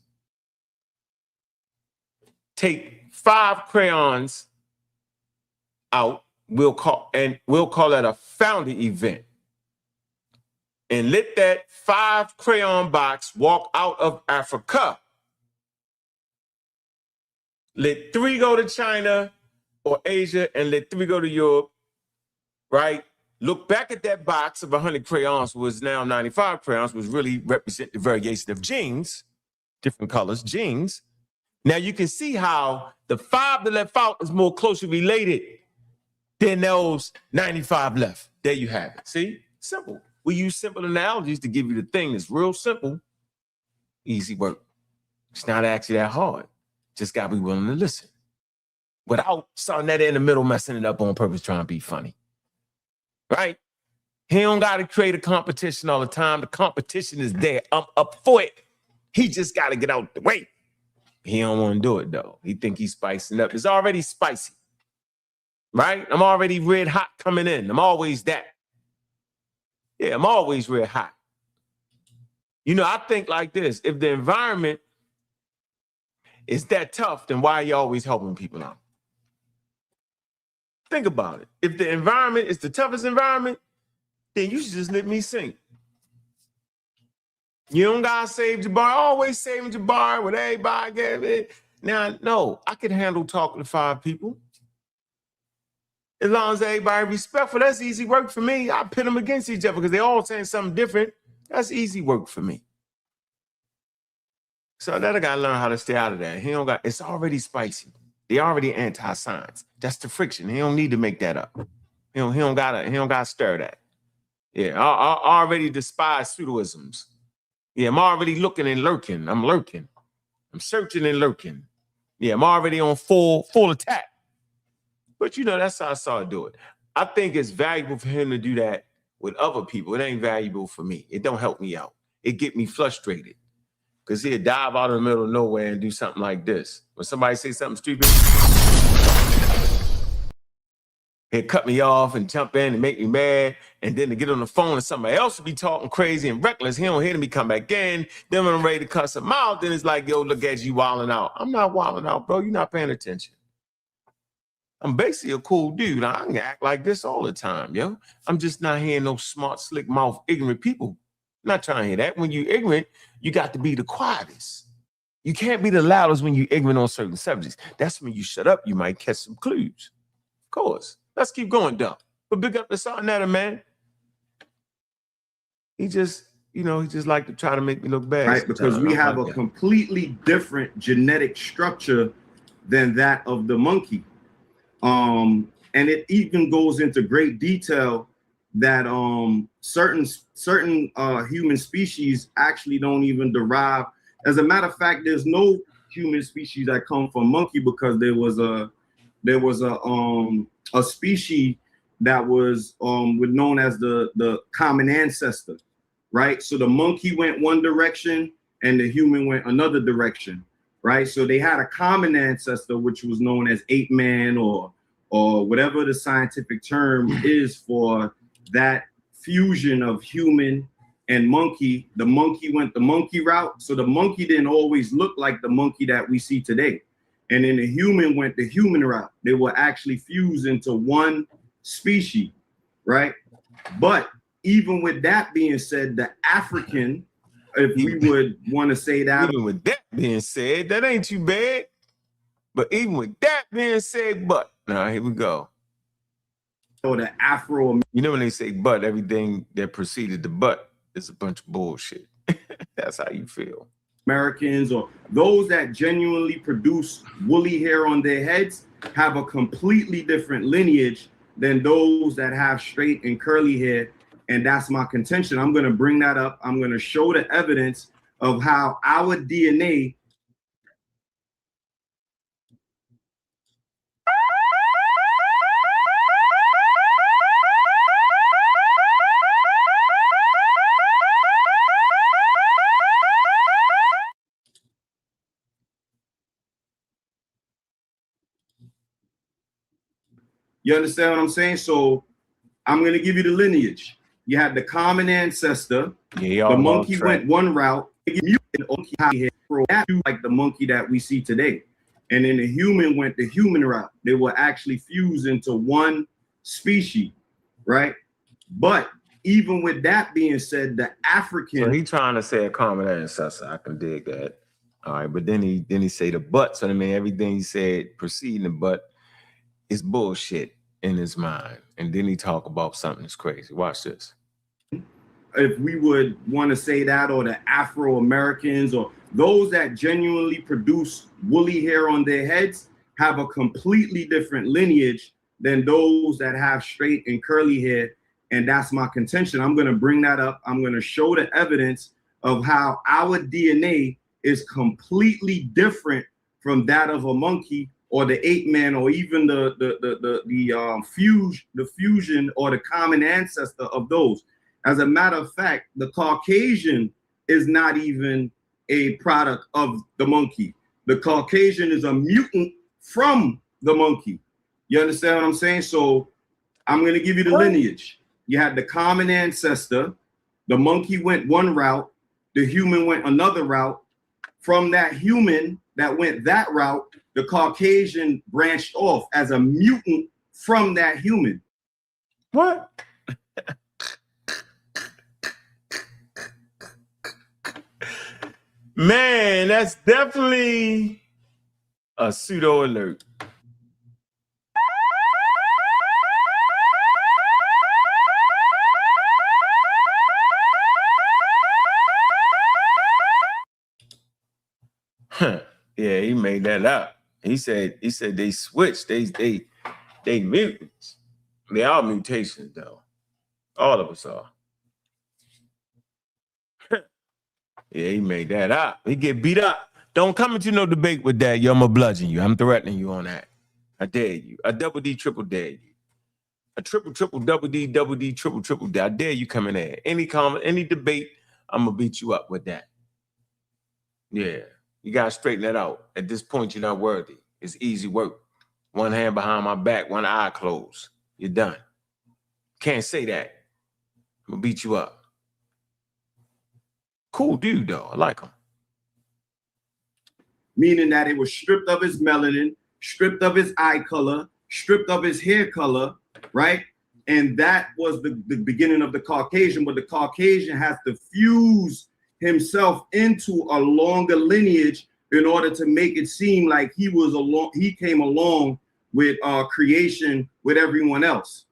Take 5 crayons out, we'll call that a founder event. And let that 5 crayon box walk out of Africa. Let 3 go to China or Asia and let 3 go to Europe, right? Look back at that box of 100 crayons, was now 95 crayons, which really represent the variation of genes, different colors, genes. Now you can see how the 5 that left out is more closely related than those 95 left. There you have it. See? Simple. We use simple analogies to give you the thing that's real simple, easy work. It's not actually that hard. Just got to be willing to listen without sa.neter in the middle messing it up on purpose, trying to be funny. Right? He don't got to create a competition all the time. The competition is there. I'm up for it. He just got to get out the way. He don't want to do it, though. He think he's spicing up. It's already spicy. Right? I'm already red hot coming in. I'm always that. Yeah, I'm always red hot. You know, I think like this. If the environment is that tough, then why are you always helping people out? Think about it. If the environment is the toughest environment, then you should just let me sink. You don't gotta save Jabbar. Always saving Jabbar with everybody. Get it. Now, no, I can handle talking to 5 people. As long as everybody respectful, that's easy work for me. I pit them against each other because they all saying something different. That's easy work for me. So that I gotta learn how to stay out of that. He don't got. It's already spicy. They already anti-science. That's the friction. He don't need to make that up. He don't gotta stir that. Yeah, I already despise pseudoisms. Yeah, I'm already looking and lurking. I'm lurking. I'm searching and lurking. Yeah, I'm already on full attack. But you know, that's how I saw it do it. I think it's valuable for him to do that with other people. It ain't valuable for me. It don't help me out. It get me frustrated. Because he'll dive out in the middle of nowhere and do something like this. When somebody say something stupid, he'll cut me off and jump in and make me mad. And then to get on the phone and somebody else will be talking crazy and reckless. He don't hear me come back in. Then when I'm ready to cuss him out, then it's like, yo, look at you wilding out. I'm not wilding out, bro. You're not paying attention. I'm basically a cool dude. I can act like this all the time, yo. I'm just not hearing no smart, slick mouth, ignorant people. I'm not trying to hear that. When you're ignorant, you got to be the quietest. You can't be the loudest when you're ignorant on certain subjects. That's when you shut up. You might catch some clues. Of course. Let's keep going, though. But big up to sa.neter, man. He just like to try to make me look bad. Right, because we have a completely different genetic structure than that of the monkey. And it even goes into great detail that certain human species actually don't even derive. As a matter of fact, there's no human species that come from monkey, because there was a species that was known as the common ancestor, right? So the monkey went one direction and the human went another direction, right? So they had a common ancestor, which was known as ape man or whatever the scientific term is for that fusion of human and monkey. The monkey went the monkey route. So the monkey didn't always look like the monkey that we see today. And then the human went the human route. They were actually fused into one species, right? But even with that being said, the African, if we would want to say that. Even with that being said, that ain't too bad. But even with that being said, but now here we go. or the Afro. You know when they say but, everything that preceded the but is a bunch of bullshit. That's how you feel. Americans or those that genuinely produce woolly hair on their heads have a completely different lineage than those that have straight and curly hair. And that's my contention. I'm going to bring that up. I'm going to show the evidence of how our DNA You understand what I'm saying? So I'm going to give you the lineage. You had the common ancestor. Yeah, the monkey went one route. Like the monkey that we see today. And then the human went the human route. They were actually fused into one species, right? But even with that being said, the African. So he trying to say a common ancestor. I can dig that. All right, but then he say the but. So I mean, everything he said preceding the but is bullshit in his mind. And then he talk about something that's crazy. Watch this. If we would want to say that, or the Afro-Americans, or those that genuinely produce woolly hair on their heads have a completely different lineage than those that have straight and curly hair. And that's my contention. I'm going to bring that up. I'm going to show the evidence of how our DNA is completely different from that of a monkey or the ape man, or even the fusion or the common ancestor of those. As a matter of fact, the Caucasian is not even a product of the monkey. The Caucasian is a mutant from the monkey. You understand what I'm saying? So I'm going to give you the lineage. You had the common ancestor. The monkey went one route. The human went another route. From that human that went that route, the Caucasian branched off as a mutant from that human. What? Man, that's definitely a pseudo alert. Huh. Yeah, he made that up. He said they switched. They mutants. They are mutations though. All of us are. Yeah, he made that up. He get beat up. Don't come into no debate with that. Yo, I'm gonna bludgeon you. I'm threatening you on that. I dare you. A double D, triple dare you. A triple, double D, triple dare. I dare you come in there. Any comment, any debate, I'm gonna beat you up with that. Yeah, you gotta straighten that out. At this point, you're not worthy. It's easy work. One hand behind my back, one eye closed. You're done. Can't say that. I'm gonna beat you up. Cool dude, though. I like him. Meaning that it was stripped of his melanin, stripped of his eye color, stripped of his hair color, right? And that was the beginning of the Caucasian, but the Caucasian has to fuse himself into a longer lineage in order to make it seem like he came along with creation with everyone else,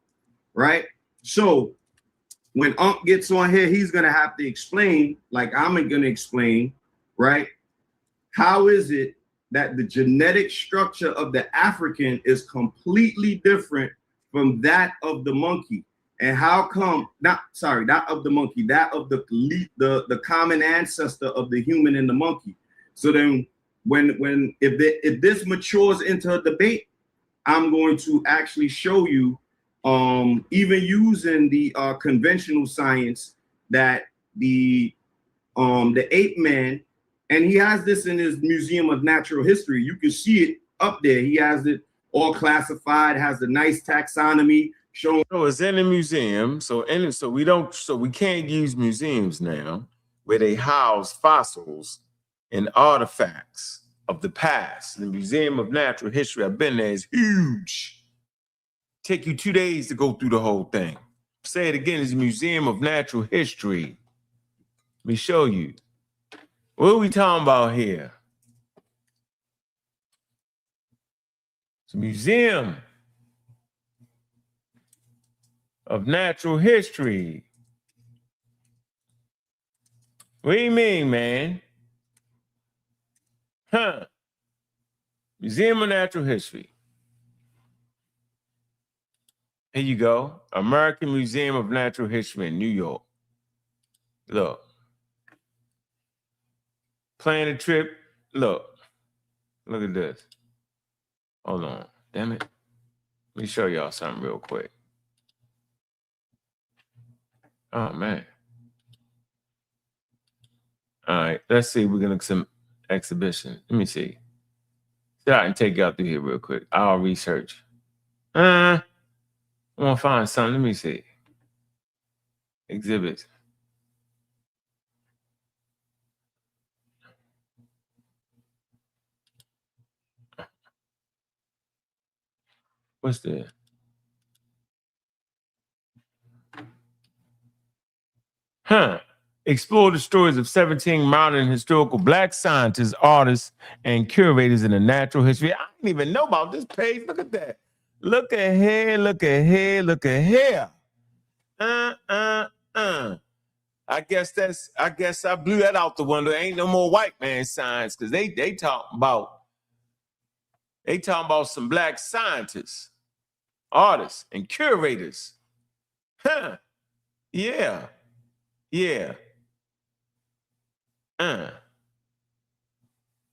right? So when Unc gets on here, he's gonna have to explain, like I'm gonna explain, right? How is it that the genetic structure of the African is completely different from that of the monkey? And how come, not of the monkey, that of the common ancestor of the human and the monkey? So then if this matures into a debate, I'm going to actually show you, even using the conventional science, that the ape man, and he has this in his Museum of Natural History. You can see it up there. He has it all classified, has a nice taxonomy showing. So it's in the museum. So we can't use museums now where they house fossils and artifacts of the past. The Museum of Natural History, I've been there, is huge. Take you 2 days to go through the whole thing. Say it again, it's the Museum of Natural History. Let me show you. What are we talking about here? It's a museum. of Natural History. What do you mean, man? Huh? Museum of Natural History. Here you go. American Museum of Natural History in New York. Look. Plan a trip. Look. Look at this. Hold on. Damn it. Let me show y'all something real quick. Oh, man. All right. Let's see. We're going to some exhibition. Let me see. See, I can take y'all through here real quick. I'll research. I want to find something. Let me see. Exhibits. What's this? Explore the stories of 17 modern historical Black scientists, artists, and curators in the natural history. I didn't even know about this page. Look at that. Look at here, look at here, look at here. I guess I blew that out the window. Ain't no more white man science, because they talking about some Black scientists, artists, and curators. Yeah.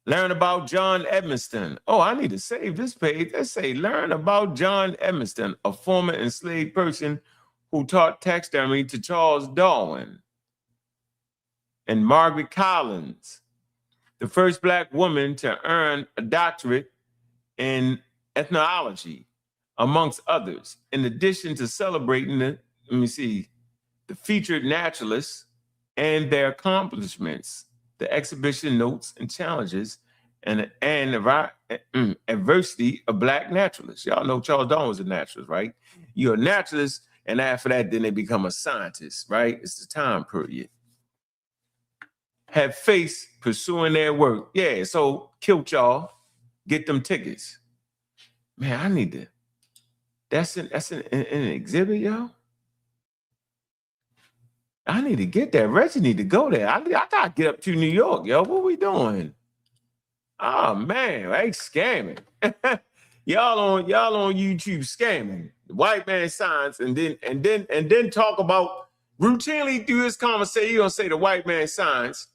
Learn about John Edmiston. Oh, I need to save this page. Let's say, learn about John Edmiston, a former enslaved person who taught taxidermy to Charles Darwin. And Margaret Collins, the first Black woman to earn a doctorate in ethnology, amongst others. In addition to celebrating the featured naturalists and their accomplishments, the exhibition notes and challenges and adversity of Black naturalists. Y'all know Charles Darwin was a naturalist, right? You're a naturalist, and after that, then they become a scientist, right? It's the time period. Have faced pursuing their work. Yeah, so kilt y'all, get them tickets. Man, I need to. That's an exhibit, y'all. I need to get that. Reggie need to go there. I gotta get up to New York, yo. What we doing? Oh man, they scamming. y'all on YouTube scamming. The white man science, and then talk about routinely through this conversation. You gonna say the white man science,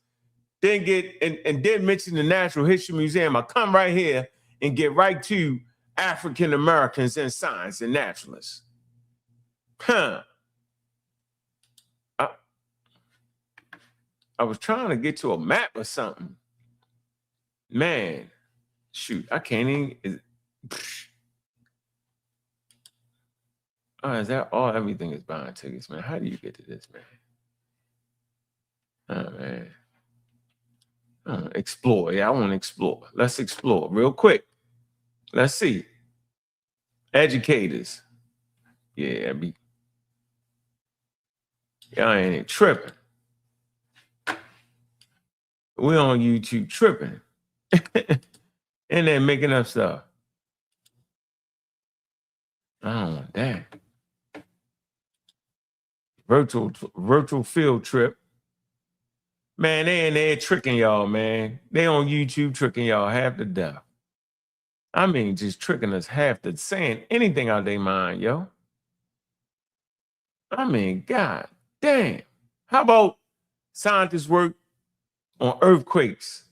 then get and then mention the Natural History Museum. I come right here and get right to African Americans in science and naturalists. I was trying to get to a map or something. Man, shoot, I can't even. Is that all? Everything is buying tickets, man. How do you get to this, man? Oh, man. Explore. Yeah, I want to explore. Let's explore real quick. Let's see. Educators. Yeah, y'all ain't tripping. We're on YouTube tripping. And then making up stuff. I don't want that. Virtual field trip. Man, they in there tricking y'all, man. They on YouTube tricking y'all half to death. I mean, just tricking us half to saying anything out of their mind, yo. I mean, God damn. How about scientists work on earthquakes,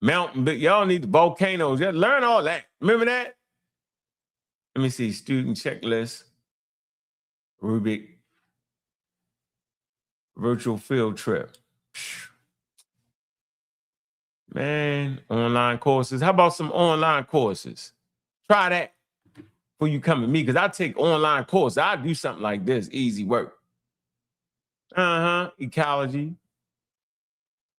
mountain, but y'all need the volcanoes. Yeah, learn all that. Remember that? Let me see. Student checklist. Rubik. Virtual field trip. Man, online courses. How about some online courses? Try that before you come to me, because I take online courses. I do something like this. Easy work. Ecology.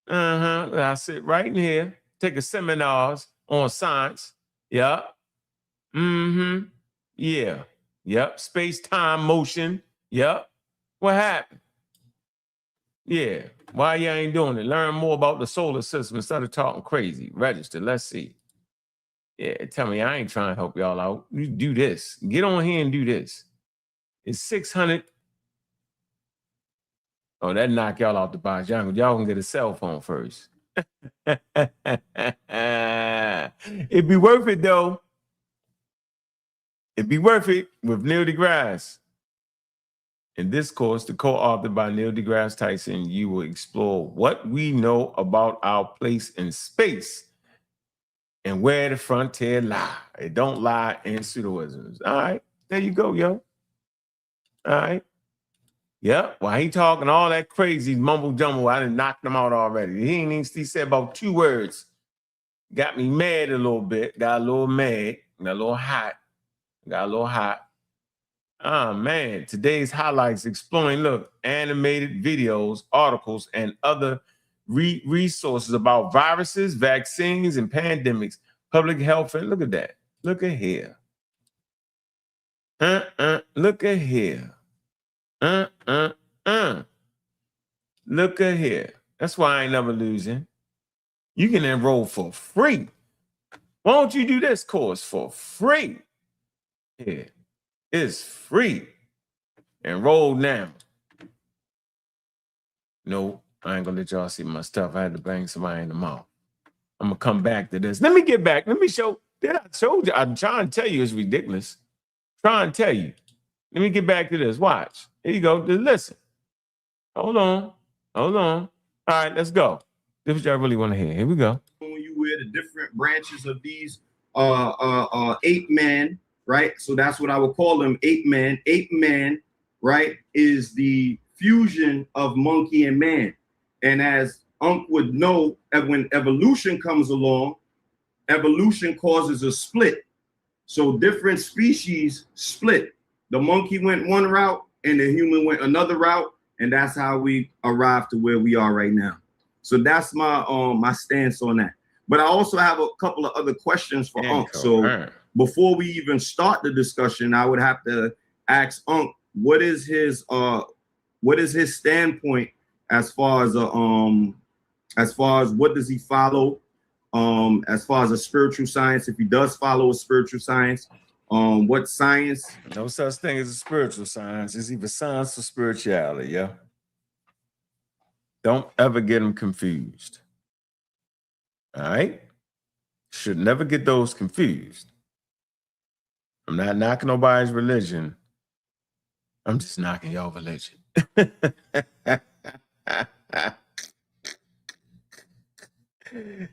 I sit right in here, take a seminars on science. Yeah. Yeah. Yep. Space, time, motion. Yep. What happened? Yeah. Why you ain't doing it? Learn more about the solar system instead of talking crazy. Register. Let's see. Yeah. Tell me I ain't trying to help y'all out. You do this. Get on here and do this. is 600. Oh, that knock y'all off the box. Y'all can get a cell phone first. It'd be worth it, though. It'd be worth it with Neil deGrasse. In this course, the co-authored by Neil deGrasse Tyson, you will explore what we know about our place in space and where the frontier lie. It don't lie in pseudoisms. All right, there you go, yo. All right. Yep. While he talking all that crazy mumble jumble, I done knocked him out already. He said about 2 words. Got me mad a little bit. Got a little mad. Got a little hot. Oh, man. Today's highlights exploring, animated videos, articles, and other resources about viruses, vaccines, and pandemics, public health. And look at that. Look at here. Look at here. Look at here. That's why I ain't never losing. You can enroll for free. Why don't you do this course for free? Yeah, it's free. Enroll now. No, I ain't gonna let y'all see my stuff. I had to bang somebody in the mouth. I'm gonna come back to this. Let me get back. Let me show. Did I told you? I'm trying to tell you it's ridiculous. Trying to tell you. Let me get back to this. Watch. Here you go. Just listen. Hold on. All right, let's go. This is what y'all really want to hear. Here we go. When you wear the different branches of these ape men, right? So that's what I would call them, ape men. Ape man, right, is the fusion of monkey and man. And as Unc would know, when evolution comes along, evolution causes a split. So different species split. The monkey went one route and the human went another route. And that's how we arrived to where we are right now. So that's my my stance on that. But I also have a couple of other questions for Unc. So before we even start the discussion, I would have to ask Unc, what is his standpoint as far as what does he follow as far as a spiritual science, if he does follow a spiritual science, what science? No such thing as a spiritual science. It's either science or spirituality, yeah. Don't ever get them confused. All right? Should never get those confused. I'm not knocking nobody's religion. I'm just knocking your religion.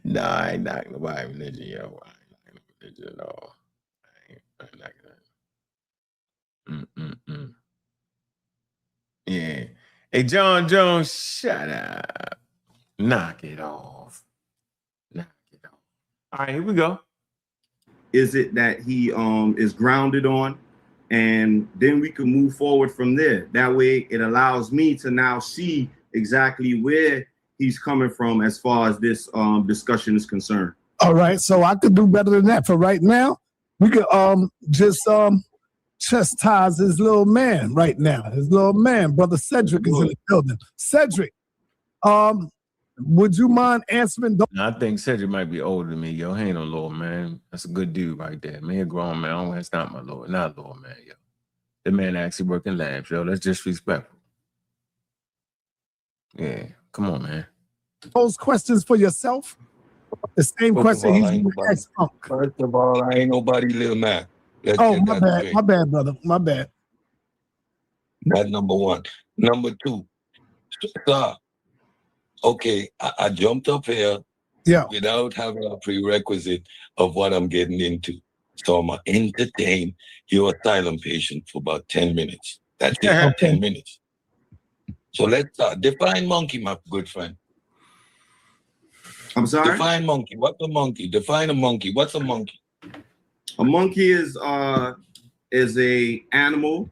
No, I ain't knocking nobody's religion, yo. I ain't knocking religion at all. I ain't knocking that. Yeah. Hey, John Jones, shut up. Knock it off. All right, here we go. Is it that he is grounded on? And then we can move forward from there. That way it allows me to now see exactly where he's coming from as far as this discussion is concerned. All right, so I could do better than that. For right now, we could just chastise his little man right now. His little man, brother Cedric, is in the building. Cedric, would you mind answering? I think Cedric might be older than me, yo. He ain't no little man. That's a good dude right there. Man, he a grown man. That's not my lord. Not a little man, yo. The man actually working labs, yo. That's disrespectful. Yeah, come on, man. Those questions for yourself. The same question he's going to ask Unc. First of all, I ain't nobody little man. My bad, brother. My bad. That's number one. Number two, sir, okay, I jumped up here without having a prerequisite of what I'm getting into. So I'm going to entertain your asylum patient for about 10 minutes. That's it, okay. 10 minutes. So let's start. Define monkey, my good friend. I'm sorry? Define monkey. What's a monkey? Define a monkey. What's a monkey? A monkey is a animal,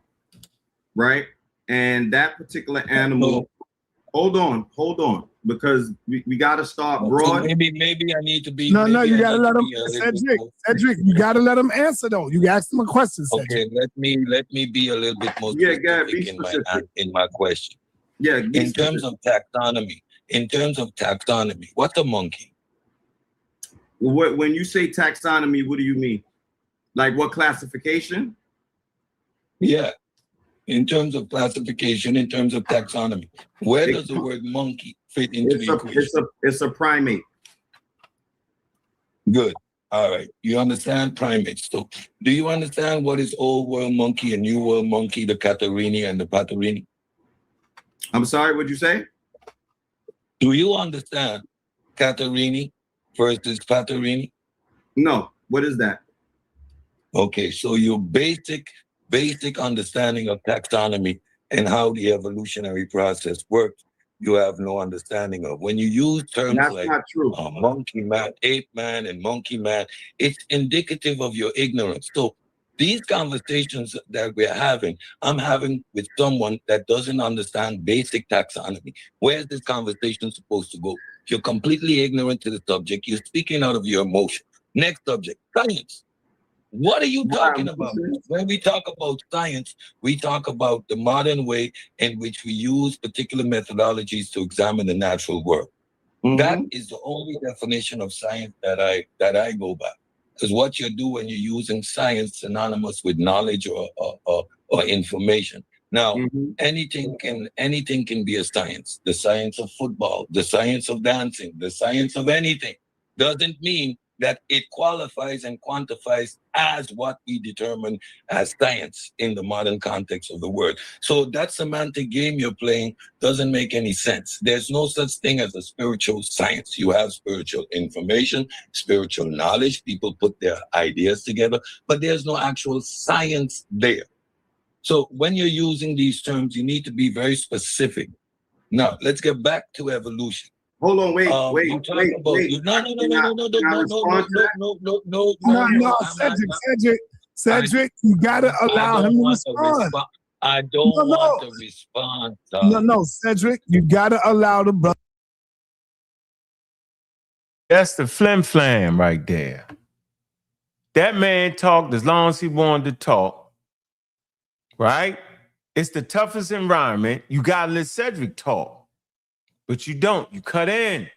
right? And that particular animal. Hold on, because we got to start broad. So maybe I need to be. No, you got to let him. Cedric, you got to let him answer though. You asked him a question. Cedric. Okay, let me be a little bit more specific in my question. Yeah. In terms of taxonomy, what's a monkey? When you say taxonomy, what do you mean? Like what classification? Yeah. in terms of classification, in terms of taxonomy, where does the word monkey fit into the equation? It's a primate. Good. All right. You understand primates. So do you understand what is old world monkey and new world monkey, the Catarrhini and the Patarini? I'm sorry, what'd you say? Do you understand Catarrhini versus Patarini? No. What is that? Okay, so your basic understanding of taxonomy and how the evolutionary process works, you have no understanding of. When you use terms That's like not true. Monkey man, ape man, and monkey man, it's indicative of your ignorance. So these conversations that we're having, I'm having with someone that doesn't understand basic taxonomy. Where's this conversation supposed to go? You're completely ignorant to the subject. You're speaking out of your emotion. Next subject, science. What are you talking about? When we talk about science, we talk about the modern way in which we use particular methodologies to examine the natural world. That is the only definition of science that I go by. Because what you do when you're using science synonymous with knowledge or information. Now, anything can be a science. The science of football, the science of dancing, the science of anything doesn't mean that it qualifies and quantifies as what we determine as science in the modern context of the word. So that semantic game you're playing doesn't make any sense. There's no such thing as a spiritual science. You have spiritual information, spiritual knowledge. People put their ideas together, but there's no actual science there. So when you're using these terms, you need to be very specific. Now, let's get back to evolution. Hold on, wait. No, Cedric, you gotta allow him to respond. I don't want to respond. No, Cedric, you gotta allow the brother. That's the flim flam right there. That man talked as long as he wanted to talk, right? It's the toughest environment. You gotta let Cedric talk. But you don't. You cut in.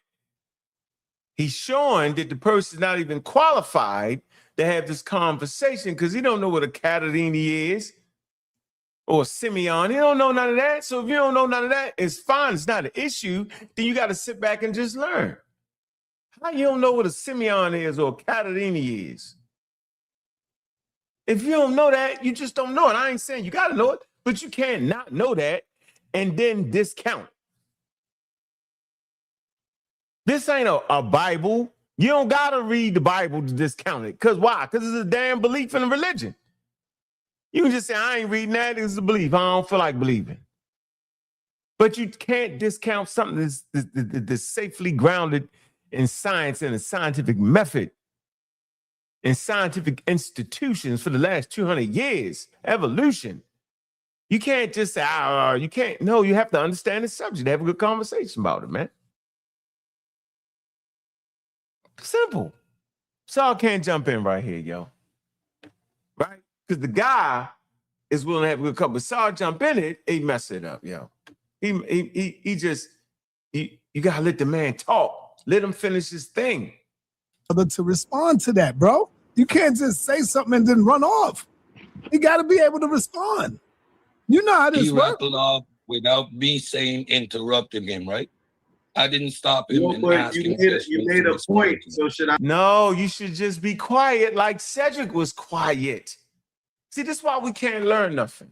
He's showing that the person's not even qualified to have this conversation because he don't know what a Catarrhini is or a Simeon. He don't know none of that. So if you don't know none of that, it's fine. It's not an issue. Then you got to sit back and just learn. How you don't know what a Simeon is or a Catarrhini is? If you don't know that, you just don't know it. I ain't saying you got to know it, but you can't not know that and then discount it. This ain't a Bible. You don't got to read the Bible to discount it. Because why? Because it's a damn belief in a religion. You can just say, I ain't reading that. It's a belief. I don't feel like believing. But you can't discount something that's safely grounded in science and a scientific method in scientific institutions for the last 200 years. Evolution. You can't just say, you can't. No, you have to understand the subject. Have a good conversation about it, man. Simple. Saul can't jump in right here, yo. Right? Because the guy is willing to have a good couple. But Saul jump in it, he mess it up, yo. He just, you gotta let the man talk. Let him finish his thing. To respond to that, bro. You can't just say something and then run off. You gotta be able to respond. You know how this works. He rattled off without me saying interrupting him, right? I didn't stop him and ask him. You made a point, so should I? No, you should just be quiet like Cedric was quiet. See, this is why we can't learn nothing.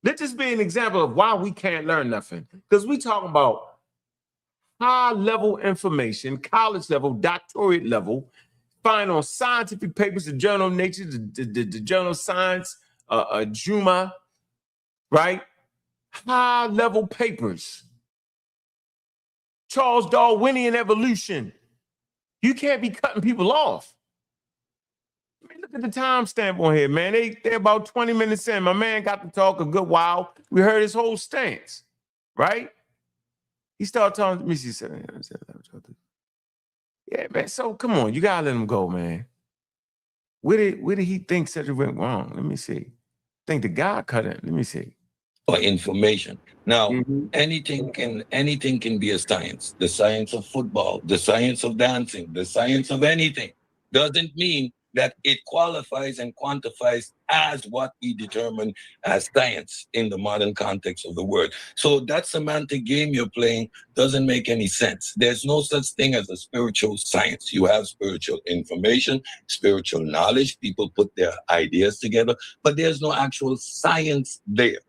Let this be an example of why we can't learn nothing. Because we talking about high-level information, college level, doctorate level, find on scientific papers, the Journal of Nature, the Journal of Science, JUMA, right? High-level papers. Charles Darwinian evolution. You can't be cutting people off. I mean, look at the timestamp on here, man. They're about 20 minutes in. My man got to talk a good while. We heard his whole stance, right? He started talking to me. He said, yeah, man. So come on, you gotta let him go, man. Where did he think Cedric went wrong? Let me see. I think the guy cut it. Let me see. Or information. Now, anything can be a science. The science of football, the science of dancing, the science of anything doesn't mean that it qualifies and quantifies as what we determine as science in the modern context of the word. So that semantic game you're playing doesn't make any sense. There's no such thing as a spiritual science. You have spiritual information, spiritual knowledge. People put their ideas together, but there's no actual science there.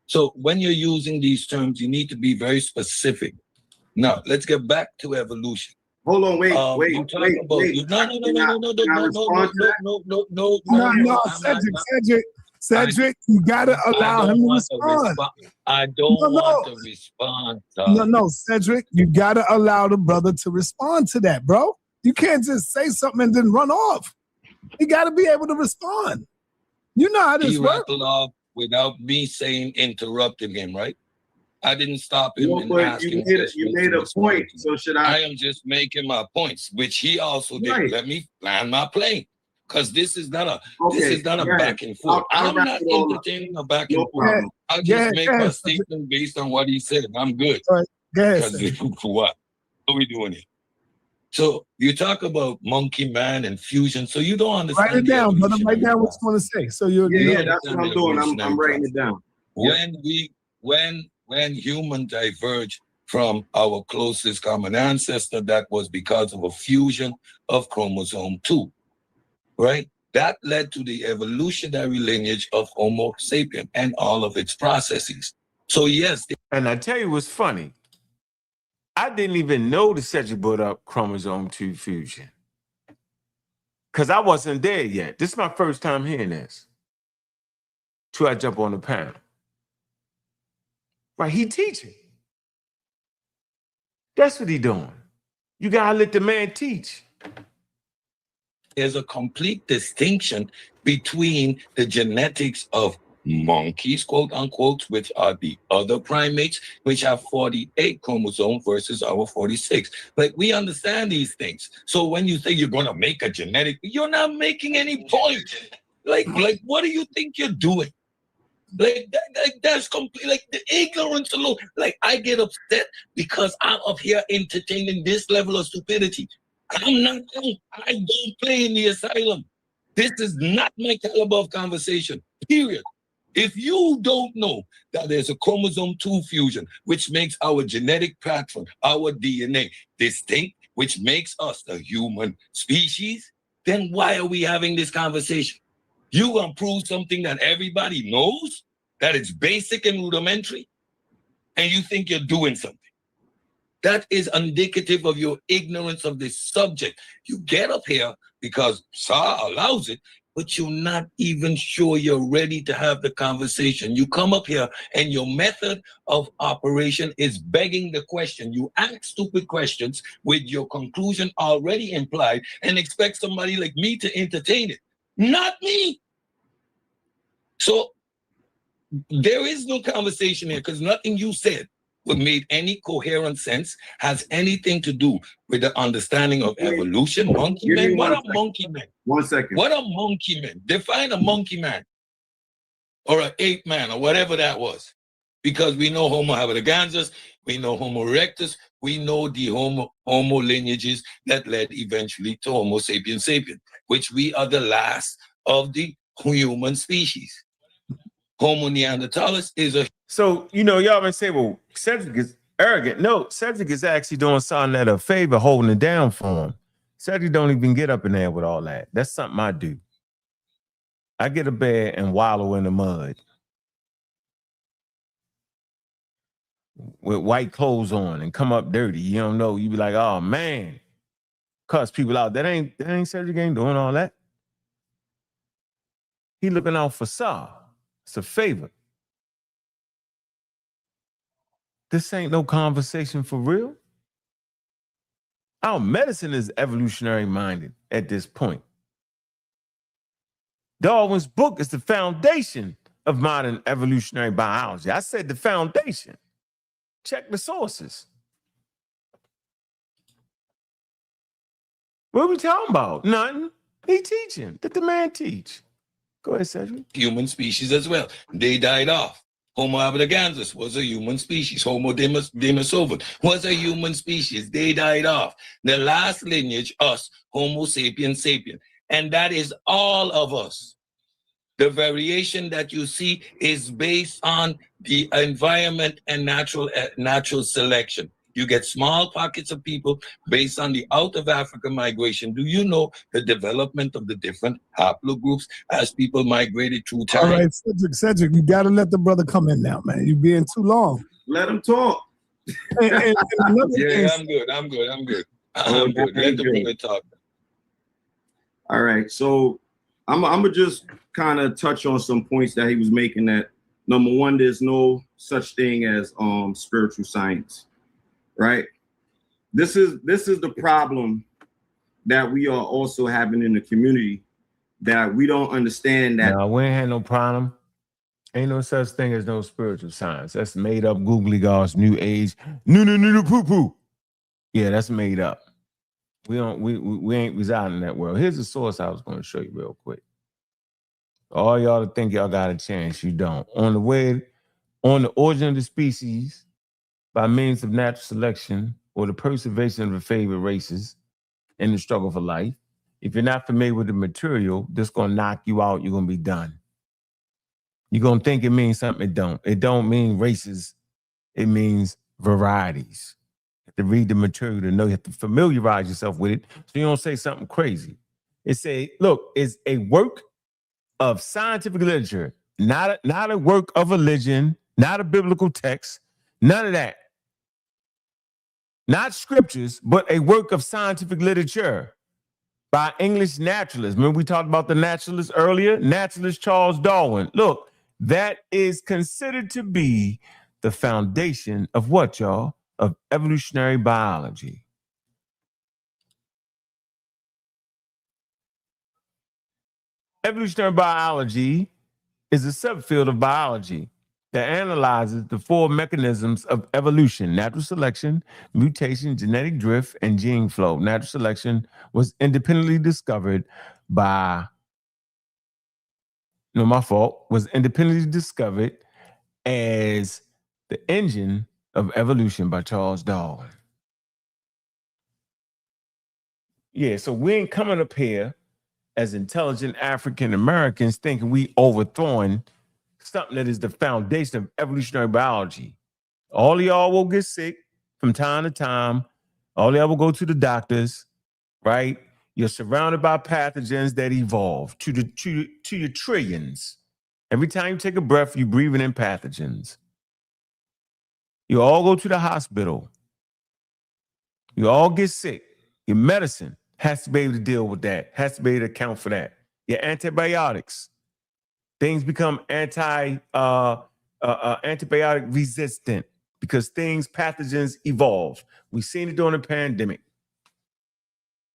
So when you're using these terms, you need to be very specific. Now, let's get back to evolution. Hold on, wait. No, Cedric, you gotta allow him to respond. I don't want to respond. No, Cedric, you gotta allow the brother to respond to that, bro. You can't just say something and then run off. You gotta be able to respond. You know how this works. Off without me saying interrupting him, right? I didn't stop him and asking you made a point, so should I? I am just making my points, which he also did. Right. Let me land my plane, because this is not a back and forth. I'm not entertaining a back and forth. I'll just make a statement based on what he said. I'm good. For what? What are we doing here? So you talk about monkey man and fusion, so you don't understand. Write it down, but write down what you want to say. So you're that's what I'm doing. I'm writing it down. When humans diverged from our closest common ancestor, that was because of a fusion of chromosome 2, right? That led to the evolutionary lineage of Homo sapien and all of its processes. So yes. And I tell you what's funny. I didn't even know the Cedric brought up chromosome 2 fusion, because I wasn't there yet. This is my first time hearing this. Till I jump on the panel. Right, he teaching. That's what he doing. You gotta let the man teach. There's a complete distinction between the genetics of monkeys, quote unquote, which are the other primates, which have 48 chromosomes versus our 46. Like, we understand these things. So when you say you're gonna make a genetic, you're not making any point. Like what do you think you're doing? That's complete, like the ignorance alone. Like, I get upset because I'm up here entertaining this level of stupidity. I don't play in the asylum. This is not my caliber of conversation, period. If you don't know that there's a chromosome 2 fusion, which makes our genetic pattern, our DNA distinct, which makes us the human species, then why are we having this conversation? You gonna prove something that everybody knows, that it's basic and rudimentary, and you think you're doing something. That is indicative of your ignorance of this subject. You get up here because Sa allows it, but you're not even sure you're ready to have the conversation. You come up here and your method of operation is begging the question. You ask stupid questions with your conclusion already implied and expect somebody like me to entertain it. Not me. So there is no conversation here, because nothing you said would make any coherent sense, has anything to do with the understanding of evolution. Monkey man? What a monkey man? 1 second. What a monkey man? Define a monkey man or an ape man or whatever that was. Because we know Homo habiliganzus, we know Homo erectus, we know the Homo lineages that led eventually to Homo sapiens sapien, which we are the last of the human species. Homo neanderthalis is a... So, y'all been saying, well, Cedric is arrogant. No, Cedric is actually doing sa.neter a favor, holding it down for him. Cedric don't even get up in there with all that. That's something I do. I get a bed and wallow in the mud with white clothes on and come up dirty. You don't know. You be like, oh man, cuss people out. That ain't Cedric ain't doing all that. He looking out for Sa. It's a favor. This ain't no conversation for real. Our medicine is evolutionary minded at this point. Darwin's book is the foundation of modern evolutionary biology. I said the foundation. Check the sources. What are we talking about? Nothing. He teaching. Let the man teach. Go ahead, Cedric. Human species as well. They died off. Homo habiliganzus was a human species. Homo denisovans was a human species. They died off. The last lineage, us, Homo sapiens sapien. And that is all of us. The variation that you see is based on the environment and natural selection. You get small pockets of people based on the out of Africa migration. Do you know the development of the different haplogroups as people migrated through time? All right, Cedric, you got to let the brother come in now, man. You're being too long. Let him talk. And yeah, I'm good. I'm good. Let the brother talk. All right, so I'm gonna just kind of touch on some points that he was making. That number one, there's no such thing as spiritual science, right? This is the problem that we are also having in the community, that we don't understand that. No, we ain't had no problem. Ain't no such thing as no spiritual science. That's made up googly gosh, new age, no poo poo. Yeah, that's made up. We ain't residing in that world. Here's the source I was going to show you real quick. All y'all to think y'all got a chance, you don't. On the origin of the species by means of natural selection or the preservation of the favored races in the struggle for life. If you're not familiar with the material, this gonna knock you out. You're gonna be done. You're gonna think it means something. It don't. It don't mean races. It means varieties. You have to read the material to know. You have to familiarize yourself with it so you don't say something crazy. It's a work of scientific literature, not a work of religion, not a biblical text, none of that. Not scriptures, but a work of scientific literature by English naturalists. Remember we talked about the naturalist earlier? Naturalist Charles Darwin. Look, that is considered to be the foundation of what, y'all? Of evolutionary biology. Evolutionary biology is a subfield of biology that analyzes the four mechanisms of evolution: natural selection, mutation, genetic drift, and gene flow. Natural selection was independently discovered by, was independently discovered as the engine of evolution by Charles Darwin. Yeah, so we ain't coming up here as intelligent African Americans thinking we overthrowing something that is the foundation of evolutionary biology. All of y'all will get sick from time to time. All of y'all will go to the doctors, right? You're surrounded by pathogens that evolve to your trillions. Every time you take a breath, you're breathing in pathogens. You all go to the hospital. You all get sick. Your medicine has to be able to deal with that, has to be able to account for that. Your antibiotics. Things become antibiotic resistant because pathogens evolve. We've seen it during the pandemic,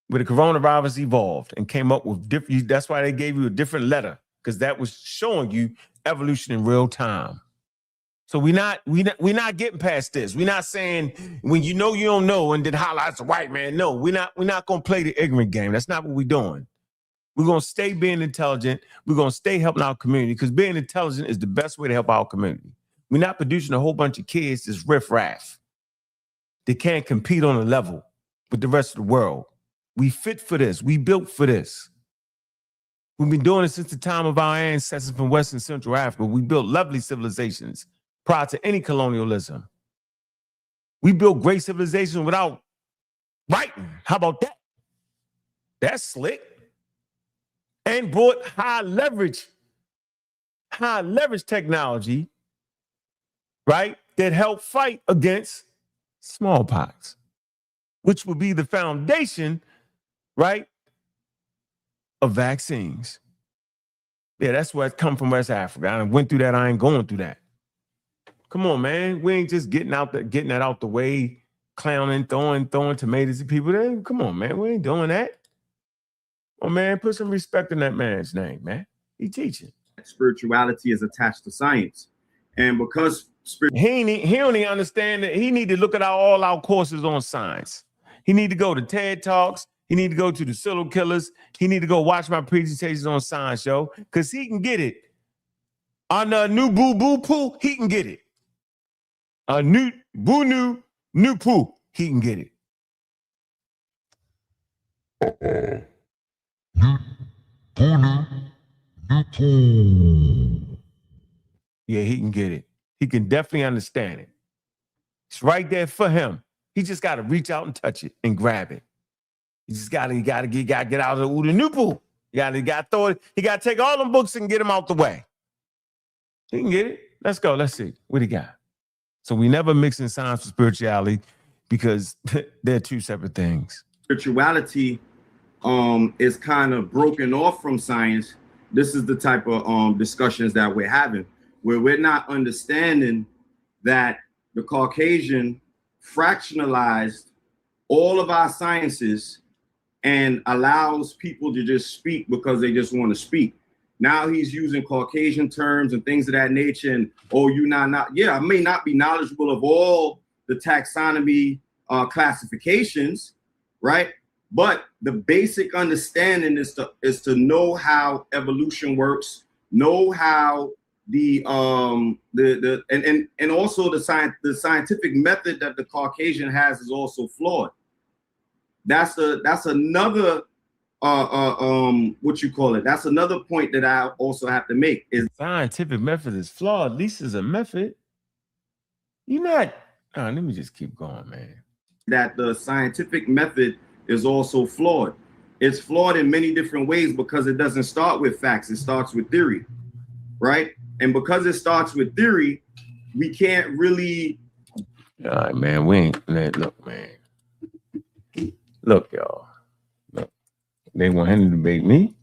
where the coronavirus evolved and came up with different. That's why they gave you a different letter, because that was showing you evolution in real time. So we're not getting past this. We're not saying when you know you don't know and then holla as a white man. No, we're not gonna play the ignorant game. That's not what we're doing. We're going to stay being intelligent. We're going to stay helping our community, because being intelligent is the best way to help our community. We're not producing a whole bunch of kids that's riff-raff. They can't compete on a level with the rest of the world. We fit for this. We built for this. We've been doing it since the time of our ancestors from West and Central Africa. We built lovely civilizations prior to any colonialism. We built great civilizations without writing. How about that? That's slick. And brought high leverage technology, right, that helped fight against smallpox, which would be the foundation, right, of vaccines. Yeah, that's where it come from, West Africa. I went through that. I ain't going through that. Come on, man. We ain't just getting that out the way, clowning, throwing tomatoes at people. Come on, man. We ain't doing that. Oh, man, put some respect in that man's name, man. He teaching. Spirituality is attached to science. And because he don't even understand that he need to look at all our courses on science. He need to go to TED Talks. He need to go to the serial killers. He need to go watch my presentations on science show, because he can get it. On the new boo boo poo, he can get it. A new boo new poo, he can get it. Yeah, he can get it. He can definitely understand it. It's right there for him. He just got to reach out and touch it and grab it. He just got to get out of the OODA Noople. He got to throw it. He got to take all them books and get them out the way. He can get it. Let's go. Let's see. What he got? So we never mix in science with spirituality because they're two separate things. Spirituality is kind of broken off from science. This is the type of discussions that we're having, where we're not understanding that the Caucasian fractionalized all of our sciences and allows people to just speak because they just want to speak. Now he's using Caucasian terms and things of that nature. And, oh, you not. Yeah, I may not be knowledgeable of all the taxonomy classifications, right? But the basic understanding is to know how evolution works, know how and also the scientific method that the Caucasian has is also flawed. That's another what you call it. That's another point that I also have to make is scientific method is flawed. At least it's a method. You're not. Oh, let me just keep going, man. That the scientific method is also flawed. It's flawed in many different ways because it doesn't start with facts. It starts with theory, right? And because it starts with theory, we can't really. All right, man. We ain't. Look, man. Look, y'all. Look. They want him to debate me.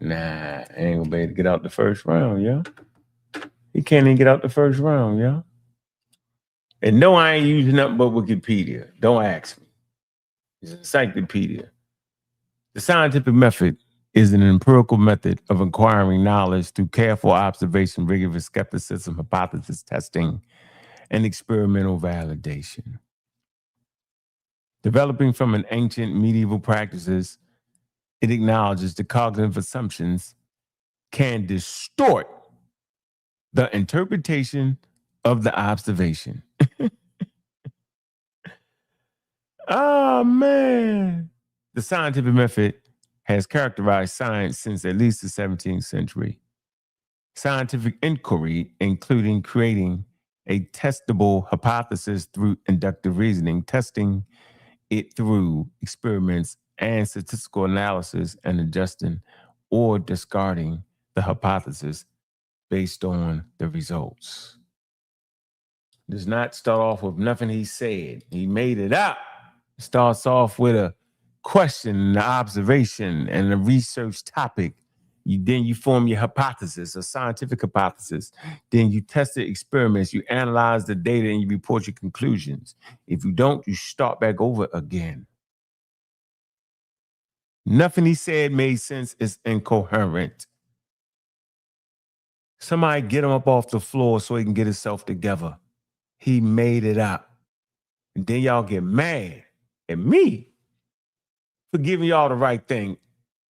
Nah, I ain't gonna be able to get out the first round, yo. He can't even get out the first round, yo. And no, I ain't using nothing but Wikipedia. Don't ask me. It's an encyclopedia. The scientific method is an empirical method of acquiring knowledge through careful observation, rigorous skepticism, hypothesis testing, and experimental validation. Developing from an ancient medieval practices, it acknowledges the cognitive assumptions can distort the interpretation of the observation. Oh, man. The scientific method has characterized science since at least the 17th century. Scientific inquiry, including creating a testable hypothesis through inductive reasoning, testing it through experiments and statistical analysis, and adjusting or discarding the hypothesis based on the results. Does not start off with nothing he said. He made it up. It starts off with a question, an observation, and a research topic. Then you form your hypothesis, a scientific hypothesis. Then you test the experiments, you analyze the data, and you report your conclusions. If you don't, you start back over again. Nothing he said made sense. It's incoherent. Somebody get him up off the floor so he can get himself together. He made it up. And then y'all get mad at me for giving y'all the right thing.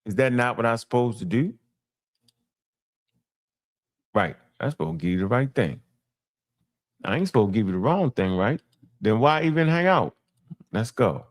Is that not what I'm supposed to do? Right. I'm supposed to give you the right thing. I ain't supposed to give you the wrong thing, right? Then why even hang out? Let's go.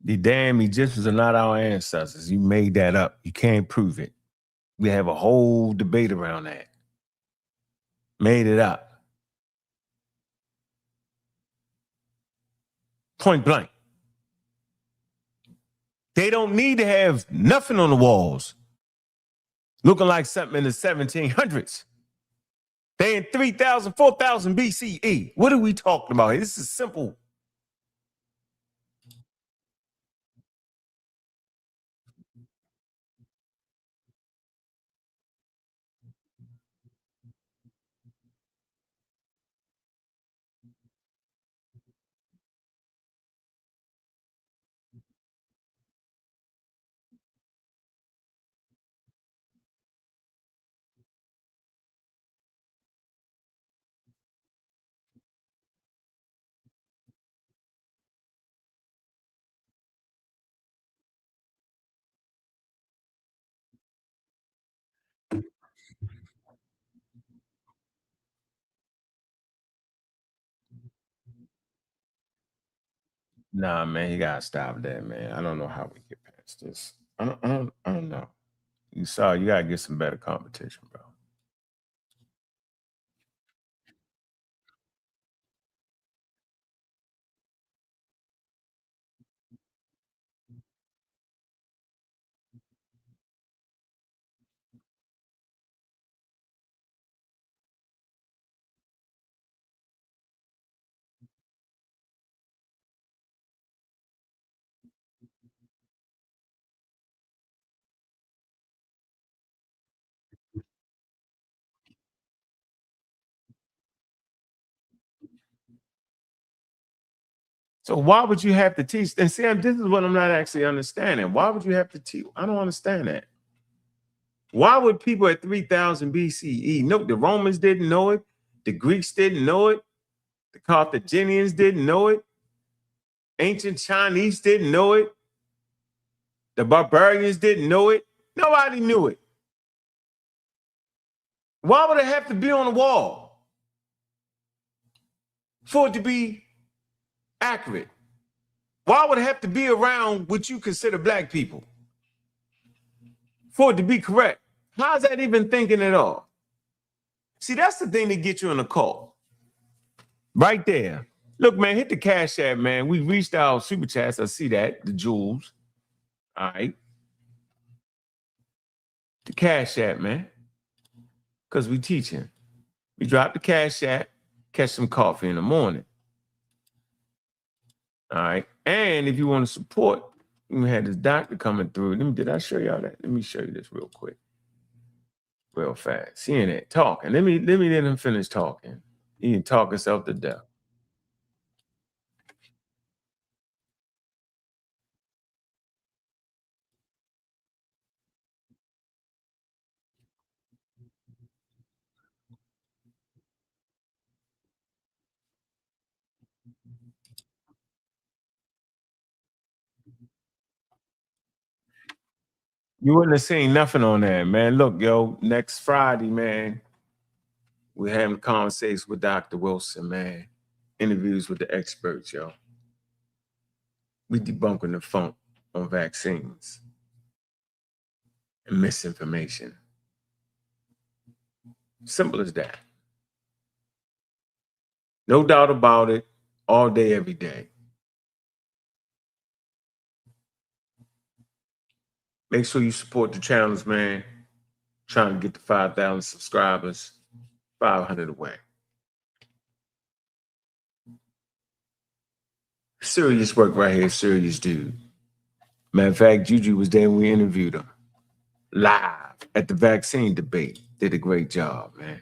The damn Egyptians are not our ancestors. You made that up. You can't prove it. We have a whole debate around that. Made it up. Point blank. They don't need to have nothing on the walls looking like something in the 1700s. They in 3,000, 4,000 BCE. What are we talking about here? This is simple. Nah, man, you gotta stop that, man. I don't know how we get past this. I don't know. You gotta get some better competition, bro. So why would you have to teach? And Sam, this is what I'm not actually understanding. Why would you have to teach? I don't understand that. Why would people at 3000 BCE know? The Romans didn't know it. The Greeks didn't know it. The Carthaginians didn't know it. Ancient Chinese didn't know it. The barbarians didn't know it. Nobody knew it. Why would it have to be on the wall for it to be accurate? Why would it have to be around what you consider black people for it to be correct? How's that even thinking at all? See, that's the thing that gets you in a cult. Right there. Look, man, hit the Cash App, man. We reached our super chats. I see that, the jewels. All right. The Cash App, man. Because we teaching. We drop the Cash App, catch some coffee in the morning. All right. And if you want to support, we had this doctor coming through. Did I show y'all that? Let me show you this real quick. Real fast. Seeing it, talking. Let him finish talking. He can talk himself to death. You wouldn't have seen nothing on that, man. Look, yo, next Friday, man, we're having conversations with Dr. Wilson, man. Interviews with the experts, yo. We debunking the funk on vaccines and misinformation. Simple as that. No doubt about it, all day, every day. Make sure you support the channels, man. Trying to get to 5,000 subscribers, 500 away. Serious work right here, serious dude. Matter of fact, Juju was there when we interviewed him. Live at the vaccine debate. Did a great job, man.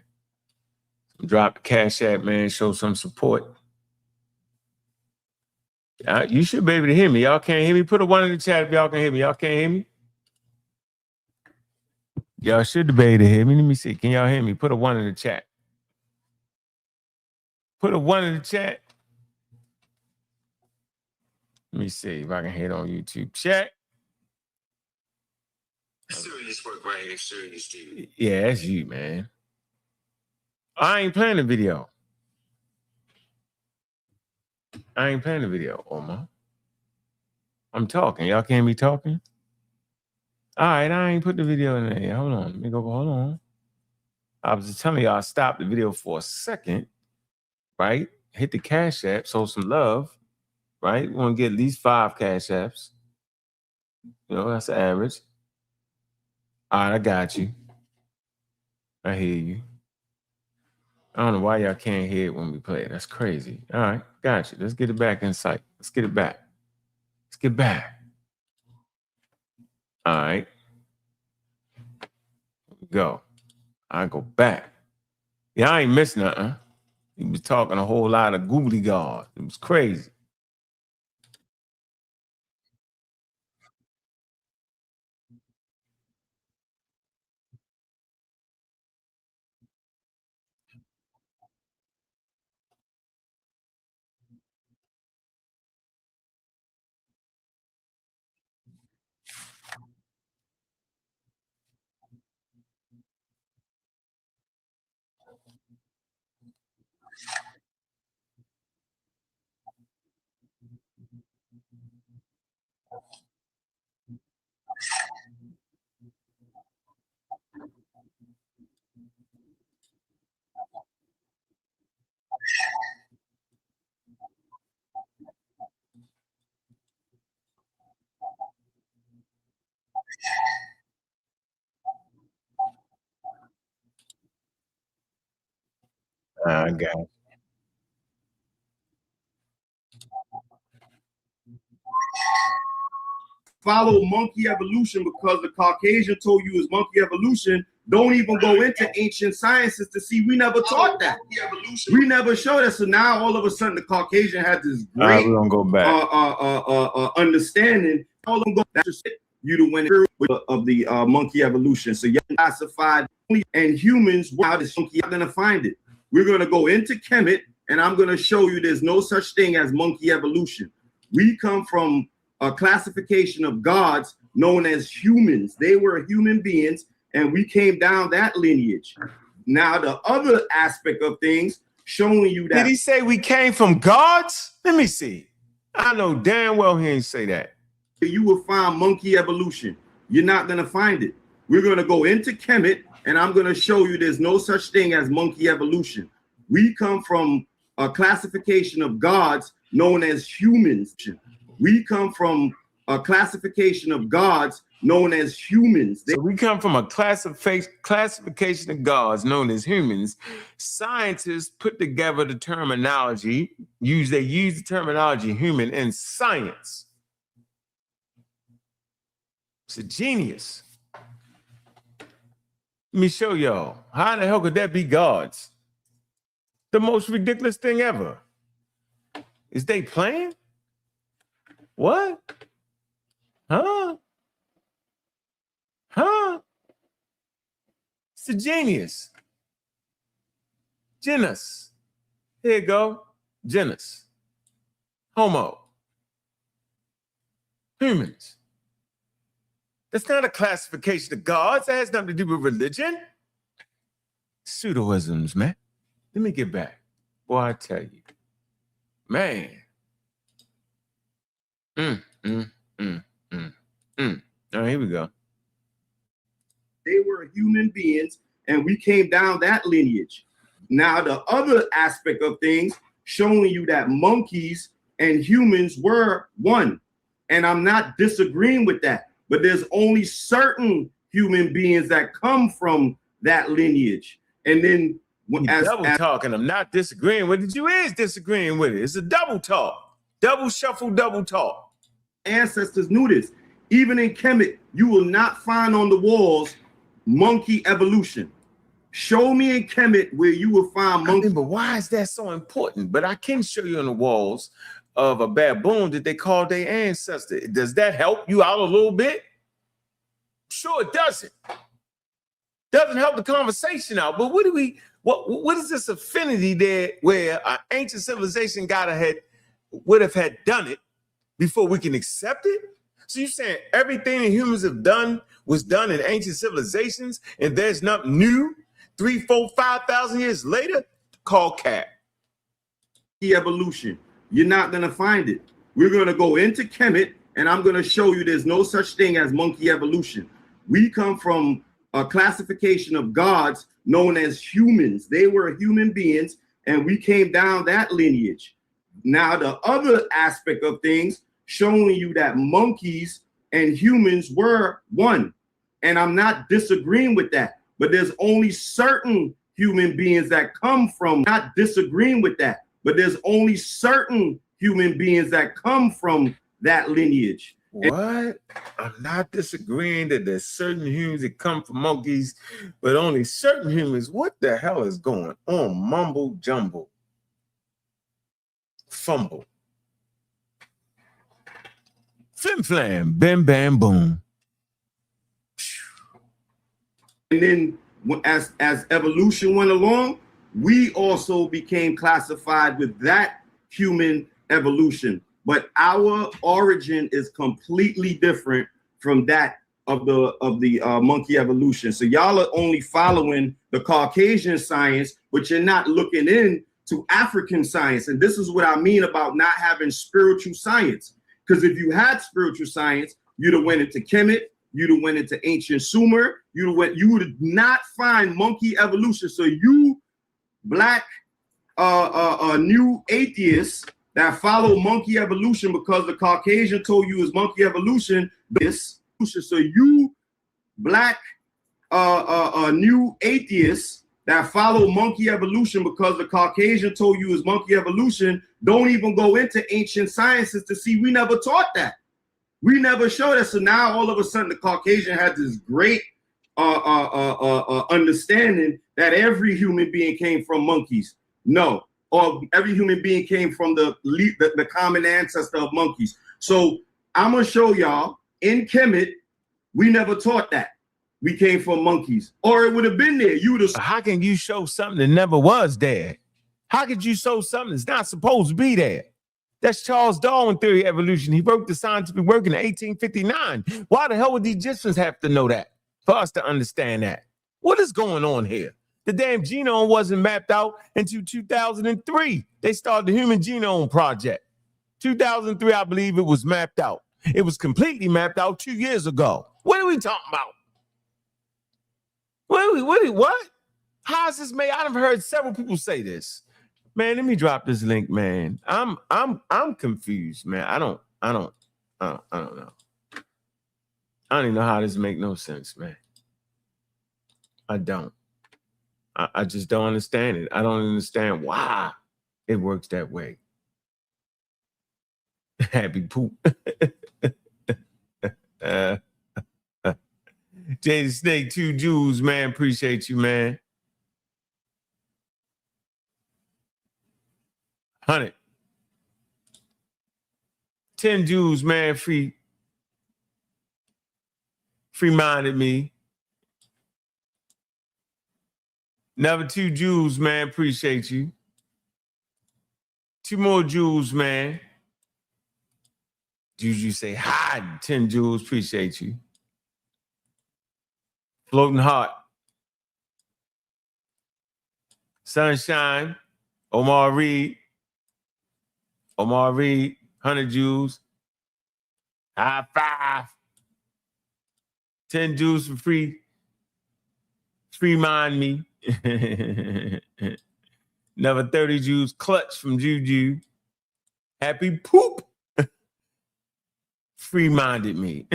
Drop the Cash App, man. Show some support. You should be able to hear me. Y'all can't hear me? Put a 1 in the chat if y'all can hear me. Y'all can't hear me? Y'all should be able to hear me. Let me see. Can y'all hear me? Put a 1 in the chat. Put a 1 in the chat. Let me see if I can hit on YouTube chat. Serious work right here, serious dude. Yeah, that's you, man. I ain't playing the video. Omar. I'm talking. Y'all can't be talking? All right, I ain't put the video in there. Hold on. Let me go. Hold on. I was just telling y'all I stopped the video for a second, right? Hit the Cash App, show some love. right? We want to get at least 5 Cash Apps. You know, that's the average. All right, I got you. I hear you. I don't know why y'all can't hear it when we play it. That's crazy. All right, got you. Let's get it back in sight. Let's get it back. Let's get back. All right. Go. I go back. Yeah, I ain't missing nothing. He was talking a whole lot of googly god. It was crazy. I got it. Follow monkey evolution because the Caucasian told you it's monkey evolution. Don't even go into ancient sciences to see. We never taught that. We never showed that. So now all of a sudden the Caucasian had this great we're gonna go back. understanding. All of them go back to you to win of the monkey evolution. So you classified and humans. How this monkey? I'm gonna find it. We're gonna go into Kemet, and I'm gonna show you there's no such thing as monkey evolution. We come from a classification of gods known as humans. They were human beings, and we came down that lineage. Now, the other aspect of things showing you that. Did he say we came from gods? Let me see. I know damn well he ain't say that. You will find monkey evolution. You're not going to find it. We're going to go into Kemet, and I'm going to show you there's no such thing as monkey evolution. We come from a classification of gods known as humans. We come from a classification of gods known as humans. So we come from a classification of gods known as humans. Scientists put together the terminology, they use the terminology human in science. It's a genius. Let me show y'all. How the hell could that be gods? The most ridiculous thing ever. Is they playing? What? Huh? It's a genius. Genus. Here you go. Genus. Homo. Humans. That's not a classification of gods. That has nothing to do with religion. Pseudoisms, man. Let me get back. Boy, I tell you. Man. All right, here we go. They were human beings, and we came down that lineage. Now, the other aspect of things showing you that monkeys and humans were one. And I'm not disagreeing with that, but there's only certain human beings that come from that lineage. And then as double talking, I'm not disagreeing with it. You is disagreeing with it. It's a double talk, double shuffle, double talk. Ancestors knew this. Even in Kemet, you will not find on the walls monkey evolution. Show me in Kemet where you will find monkey. But why is that so important? But I can show you on the walls of a baboon that they call their ancestor. Does that help you out a little bit? Sure, it doesn't. Doesn't help the conversation out. But what is this affinity there where an ancient civilization would have had done it before we can accept it? So you're saying everything that humans have done was done in ancient civilizations, and there's nothing new 3, 4, 5,000 years later? Call cap. Evolution. You're not going to find it. We're going to go into Kemet, and I'm going to show you there's no such thing as monkey evolution. We come from a classification of gods known as humans. They were human beings, and we came down that lineage. Now, the other aspect of things showing you that monkeys and humans were one. And I'm not disagreeing with that, but there's only certain human beings that come from, not disagreeing with that, but there's only certain human beings that come from that lineage. What? I'm not disagreeing that there's certain humans that come from monkeys, but only certain humans. What the hell is going on? Mumble jumble. Fumble. Flim flam. Bam bam boom. And then as evolution went along, we also became classified with that human evolution. But our origin is completely different from that of the monkey evolution. So y'all are only following the Caucasian science, but you're not looking into African science. And this is what I mean about not having spiritual science. Because if you had spiritual science, you'd have went into Kemet, you'd have went into ancient Sumer, you would not find monkey evolution. So you black new atheists that follow monkey evolution because the Caucasian told you is monkey evolution, so you black new atheists that follow monkey evolution because the Caucasian told you is monkey evolution, don't even go into ancient sciences to see we never taught that. We never showed that. So now all of a sudden the Caucasian has this great understanding that every human being came from monkeys. No, or every human being came from the common ancestor of monkeys. So I'm gonna show y'all in Kemet, we never taught that. We came from monkeys, or it would have been there. You would have. How can you show something that never was there? How could you show something that's not supposed to be there? That's Charles Darwin theory of evolution. He wrote the scientific work in 1859. Why the hell would the Egyptians have to know that for us to understand that? What is going on here? The damn genome wasn't mapped out until 2003. They started the Human Genome Project. 2003, I believe it was mapped out. It was completely mapped out 2 years ago. What are we talking about? What? How is this made? I've heard several people say this. Man, let me drop this link, man. I'm confused, man. I don't know. I don't even know how this make no sense, man. I don't. I just don't understand it. I don't understand why it works that way. Happy poop. Jay the Snake, 2 Jews, man. Appreciate you, man. 100. 10 Jews, man. Free-minded me. Another 2 Jews, man. Appreciate you. 2 more Jews, man. Juju say hi. 10 Jews. Appreciate you. Floating Heart. Sunshine. Omar Reed. 100 Jews. High five. 10 Jews for free. Mind me. Another 30 Jews. Clutch from Juju. Happy poop. Free-minded me.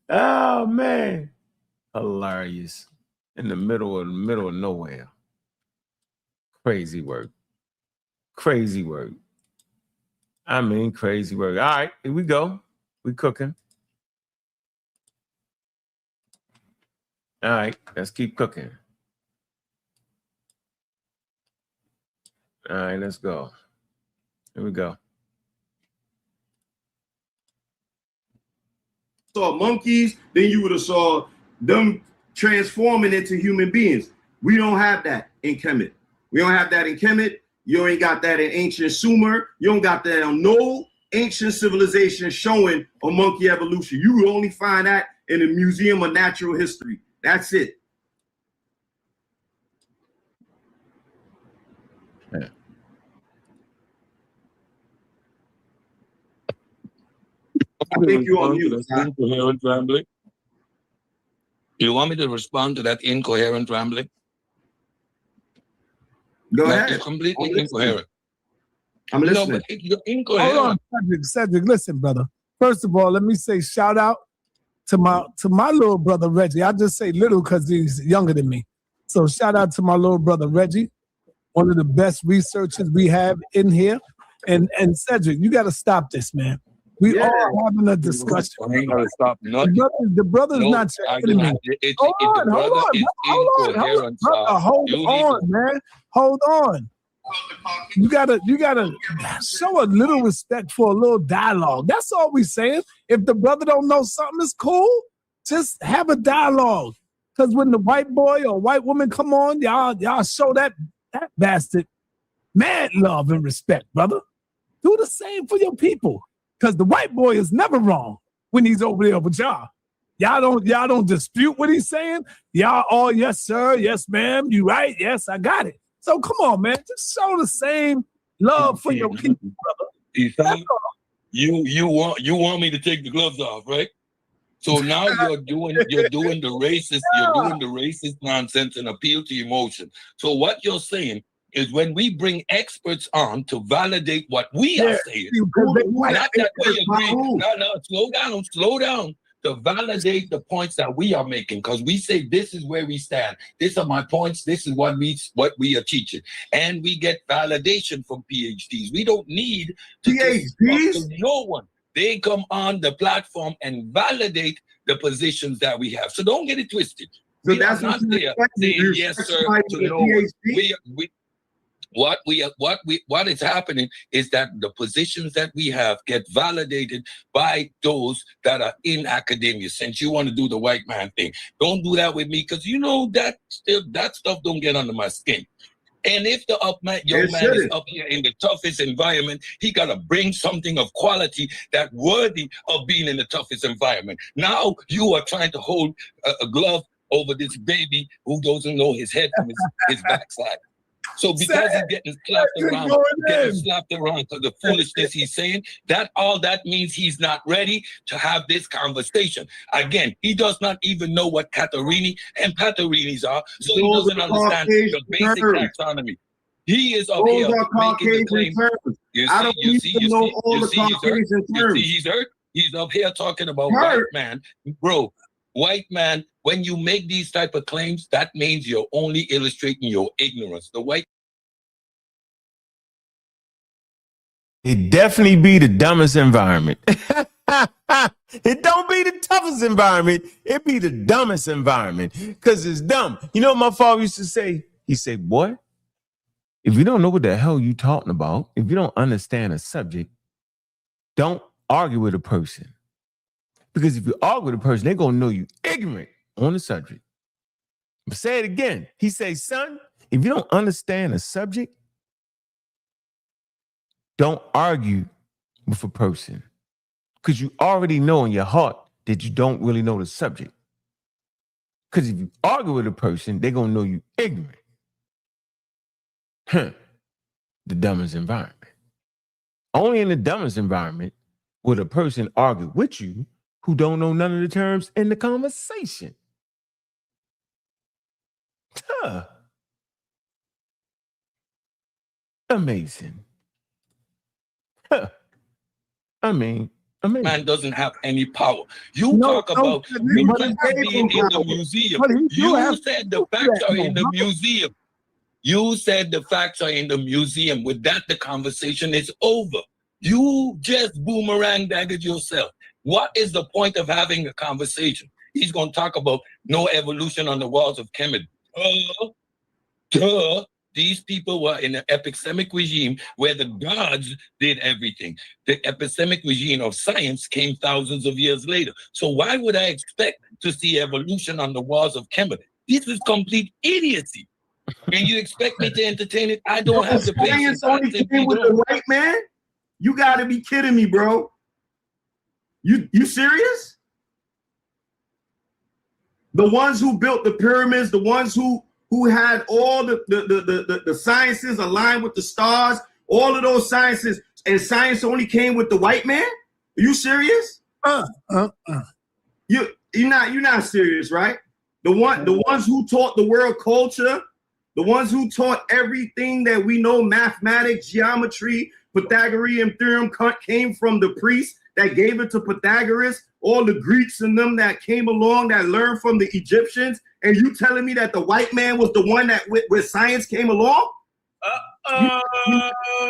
Oh, man. Hilarious. In the middle of nowhere. Crazy work. Crazy work. I mean, crazy work. All right, here we go. We cooking. All right, let's keep cooking. All right, let's go. Here we go. Saw monkeys, then you would have saw them transforming into human beings. We don't have that in Kemet. We don't have that in Kemet. You ain't got that in ancient Sumer. You don't got that on no ancient civilization showing a monkey evolution. You will only find that in the Museum of Natural History. That's it. Yeah. I think you're on mute. Incoherent rambling. You want me to respond to that incoherent rambling? Go ahead. It's completely incoherent. I'm listening. No, but you're incoherent. Hold on, Cedric, listen, brother. First of all, let me say shout out to my little brother Reggie. I just say little because he's younger than me. So shout out to my little brother Reggie, one of the best researchers we have in here. And Cedric, you got to stop this, man. We all having a discussion. I ain't gonna stop nothing. The brother's not your enemy. Hold on, man. Hold on. You gotta show a little respect for a little dialogue. That's all we saying. If the brother don't know something is cool, just have a dialogue. Because when the white boy or white woman come on, y'all show that bastard mad love and respect, brother. Do the same for your people. Because the white boy is never wrong when he's over there with y'all. Y'all don't dispute what he's saying. Y'all all, yes, sir, yes, ma'am, you right, yes, I got it. So come on, man, just show the same love for your people, brother. You want me to take the gloves off, right? So now you're doing the racist nonsense and appeal to emotion. So what you're saying is when we bring experts on to validate what we are saying, not that we agree. No, slow down. To validate the points that we are making, because we say this is where we stand. These are my points. This is what we are teaching, and we get validation from PhDs. We don't need to PhDs. No one. They come on the platform and validate the positions that we have. So don't get it twisted. So that's not there saying yes, sir, to no one. What is happening is that the positions that we have get validated by those that are in academia. Since you want to do the white man thing, don't do that with me, because you know that stuff don't get under my skin. And if the young man is up here in the toughest environment, he got to bring something of quality that worthy of being in the toughest environment. Now you are trying to hold a glove over this baby who doesn't know his head from his backside. So because he's getting slapped around for the foolishness he's saying, all that means he's not ready to have this conversation. Again, he does not even know what Catarini and Patarinis are, so he doesn't understand the basic taxonomy. He is up here making the claim. You see, he's hurt. He's up here talking about white man. Bro, white man, when you make these type of claims, that means you're only illustrating your ignorance. It definitely be the dumbest environment. It don't be the toughest environment. It be the dumbest environment because it's dumb. You know what my father used to say? He said, boy, if you don't know what the hell you talking about, if you don't understand a subject, don't argue with a person. Because if you argue with a person, they're going to know you ignorant on the subject. But say it again. He says, son, if you don't understand a subject, don't argue with a person. Because you already know in your heart that you don't really know the subject. Because if you argue with a person, they're going to know you ignorant. The dumbest environment. Only in the dumbest environment would a person argue with you who don't know none of the terms in the conversation. Amazing. I mean, amazing. Man doesn't have any power. You talk about being in the museum. You said the facts are in the museum. You said the facts are in the museum. With that, the conversation is over. You just boomerang dagged yourself. What is the point of having a conversation? He's going to talk about no evolution on the walls of Kemet. These people were in an epistemic regime where the gods did everything. The epistemic regime of science came thousands of years later. So why would I expect to see evolution on the walls of Kemet? This is complete idiocy. And you expect me to entertain it? I don't have the patience. Science only came with the white man? You got to be kidding me, bro. You serious? The ones who built the pyramids, the ones who had all the sciences aligned with the stars, all of those sciences, and science only came with the white man? Are you serious? You're not serious, right? The ones who taught the world culture The ones who taught everything that we know, mathematics, geometry, Pythagorean theorem, came from the priests that gave it to Pythagoras, all the Greeks and them that came along that learned from the Egyptians, and you telling me that the white man was the one that where science came along?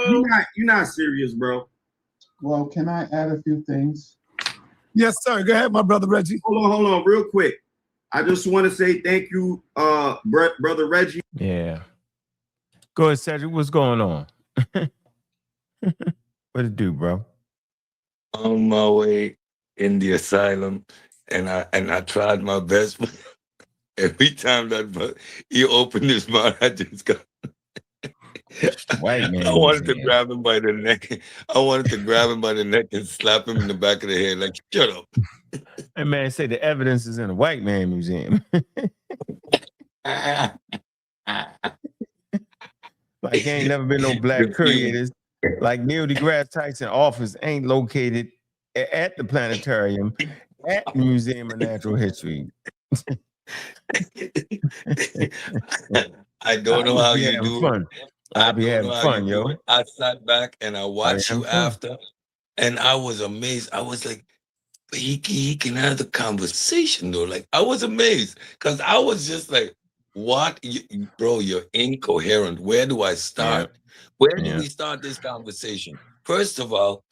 You're not serious, bro. Well, can I add a few things? Yes, sir. Go ahead, my brother Reggie. Hold on, real quick. I just want to say thank you, brother Reggie. Yeah. Go ahead, Cedric. What's going on? What it do, bro? On my way in the asylum, and I tried my best. But every time that he opened his mouth, I just got. White man. I wanted to grab him by the neck. I wanted to grab him by the neck and slap him in the back of the head, like, shut up. That man say the evidence is in a white man museum. Like ain't never been no black curators. Like Neil deGrasse Tyson office ain't located at the planetarium at the Museum of Natural History. I don't know how you do fun. I'll be having fun, yo. I sat back and I watched you after, and I was amazed. I was like, he can have the conversation though. Like I was amazed because I was just like, what, bro? You're incoherent. Where do I start? Where do we start this conversation? First of all,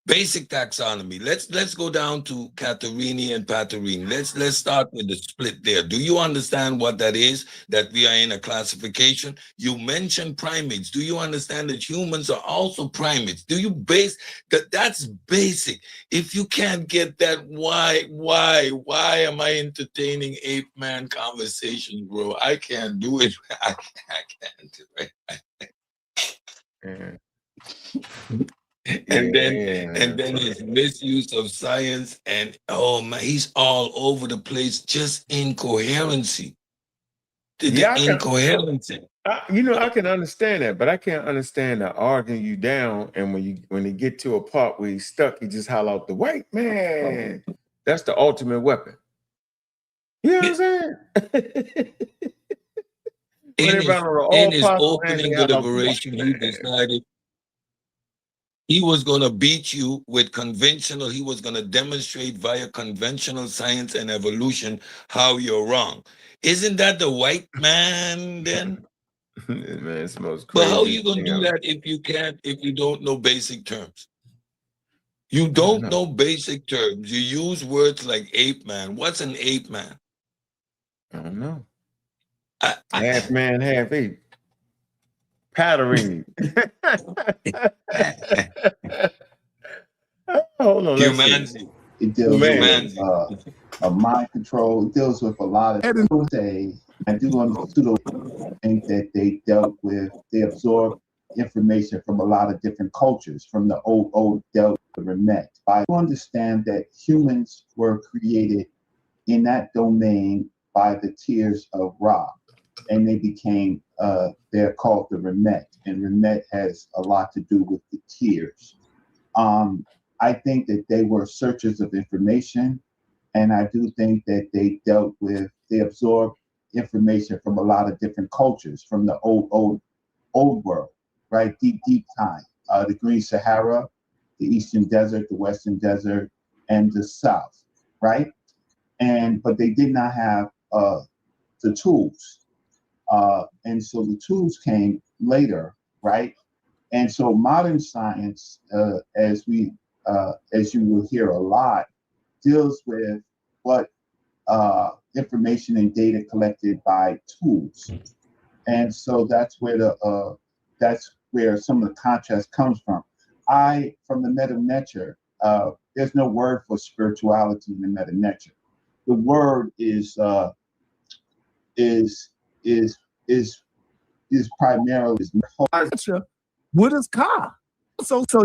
basic taxonomy. Let's go down to Caterini and Paterini. Let's start with the split there. Do you understand what that is? That we are in a classification. You mentioned primates. Do you understand that humans are also primates? Do you that's basic? If you can't get that, why am I entertaining ape man conversation, bro? I can't do it. I can't do it. And then his misuse of science, and oh man, he's all over the place. Just incoherency. Incoherency. I can understand that, but I can't understand the arguing you down. And when they get to a part where he's stuck, he just holler out the white man. That's the ultimate weapon. You know what I'm saying? In his opening deliberation, he decided he was going to beat you with conventional. He was going to demonstrate via conventional science and evolution how you're wrong. Isn't that the white man then? Man, it smells crazy. But how are you going to do that if you don't know basic terms? You don't know basic terms. You use words like ape man. What's an ape man? I don't know. Half man, half ape. Pattering. Hold on. Humanity. It deals with mind control. It deals with a lot of things. I do understand think that they absorb information from a lot of different cultures, from the old Delta Remet. I understand that humans were created in that domain by the tears of Ra, and they became they're called the Remet, and Remet has a lot to do with the tears. I think that they were searchers of information, and I do think that they absorbed information from a lot of different cultures, from the old world, right? Deep time. The Green Sahara, the Eastern Desert, the Western Desert, and the South, right? But they did not have the tools. And so the tools came later, right? And so modern science, as you will hear a lot, deals with what information and data collected by tools. And so that's where some of the contrast comes from. From the meta-nature, there's no word for spirituality in the meta-nature. The word is primarily what is Ka? So for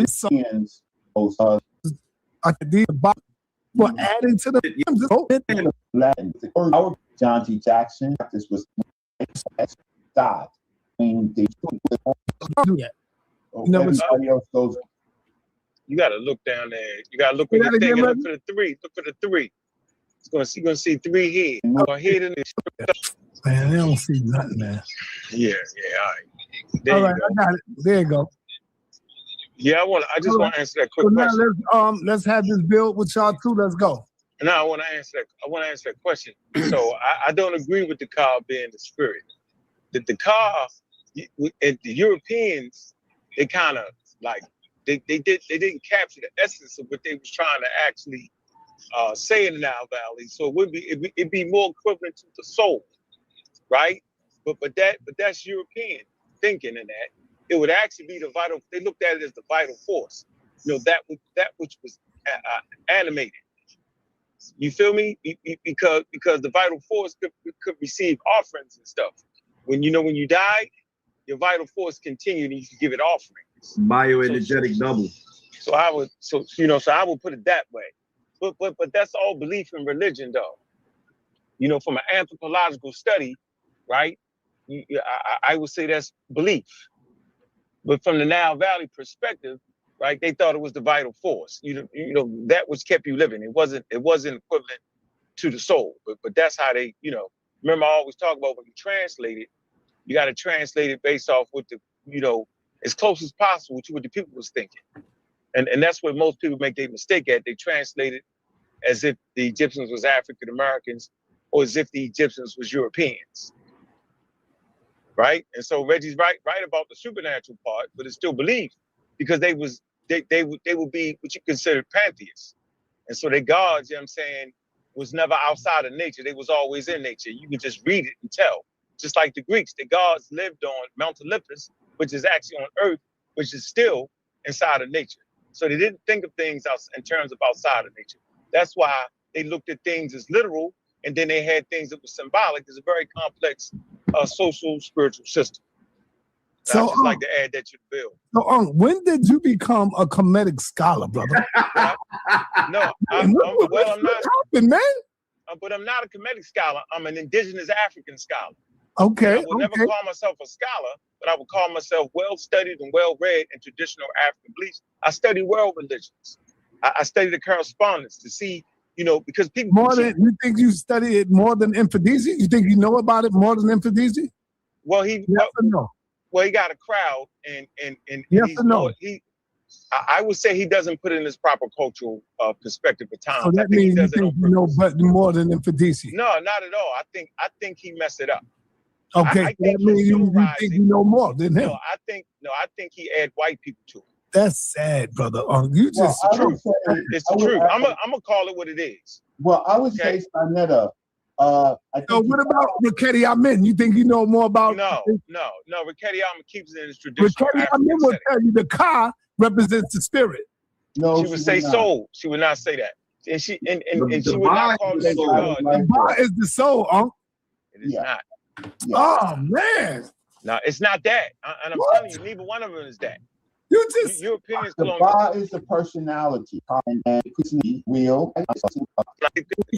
adding to the Latin. Our John G. Jackson, this was God. And they do that. Everybody else goes. You gotta look down there. You gotta look for the thing and look for the three. Look for the three. You're gonna see three here. Man, they don't see nothing, man. Yeah, all right. There All you right, go. I got it. There you go. Yeah, I just want to answer that quick question. Now let's have this build with y'all too. Let's go. No, I want to answer that question. So I don't agree with the car being the spirit. The car, and the Europeans, they kind of like they didn't capture the essence of what they was trying to actually say in the Nile Valley. So it'd be more equivalent to the soul, right? But that's European thinking in that. It would actually be the vital. They looked at it as the vital force. You know, that which was animated. You feel me? Because the vital force could receive offerings and stuff. When you die, your vital force continued and you can give it offerings. Bioenergetic double. So I would put it that way. But that's all belief in religion, though. You know, from an anthropological study, right? I would say that's belief. But from the Nile Valley perspective, right, they thought it was the vital force. You know that which kept you living. It wasn't equivalent to the soul. But that's how they, remember I always talk about when you translate it, you got to translate it based off what as close as possible to what the people was thinking. And that's where most people make their mistake at. They translate it as if the Egyptians was African Americans or as if the Egyptians was Europeans. Right? And so Reggie's right about the supernatural part, but it's still belief because they would be what you consider pantheists. And so their gods, you know what I'm saying, was never outside of nature. They was always in nature. You can just read it and tell. Just like the Greeks, the gods lived on Mount Olympus, which is actually on Earth, which is still inside of nature. So they didn't think of things in terms of outside of nature. That's why they looked at things as literal, and then they had things that were symbolic. It's a very complex social spiritual system. So I just like to add that to the bill. So, when did you become a Kemetic scholar, brother? I'm not. Man? But I'm not a Kemetic scholar. I'm an indigenous African scholar. Okay. I would never call myself a scholar, but I would call myself well-studied and well-read in traditional African beliefs. I study world religions. I study the correspondence to see, because people you think you study it more than Infidisi? You think you know about it more than Infidisi? Well, yes or no? Well, he got a crowd, and yes or no? I would say he doesn't put in his proper cultural perspective of time. So that means you think you know but more than Infidisi? No, not at all. I think he messed it up. Okay, I that means you think you know more than him. I think he add white people to it. That's sad, brother. It's the truth. It's the truth. I'm gonna call it what it is. Well, I would say sa.neter. So what about Rickety Amin? You think you know more about? No. Rickety Amin keeps it in his traditional. Rickety Amin will tell you the ka represents the spirit. No, she would say soul. She would not say that, and she would not call it God. The ba is the soul, Unc. It is not. Yeah. Oh man. No, it's not that. And I'm telling you, neither one of them is that. Your opinions the ba is the personality, and real.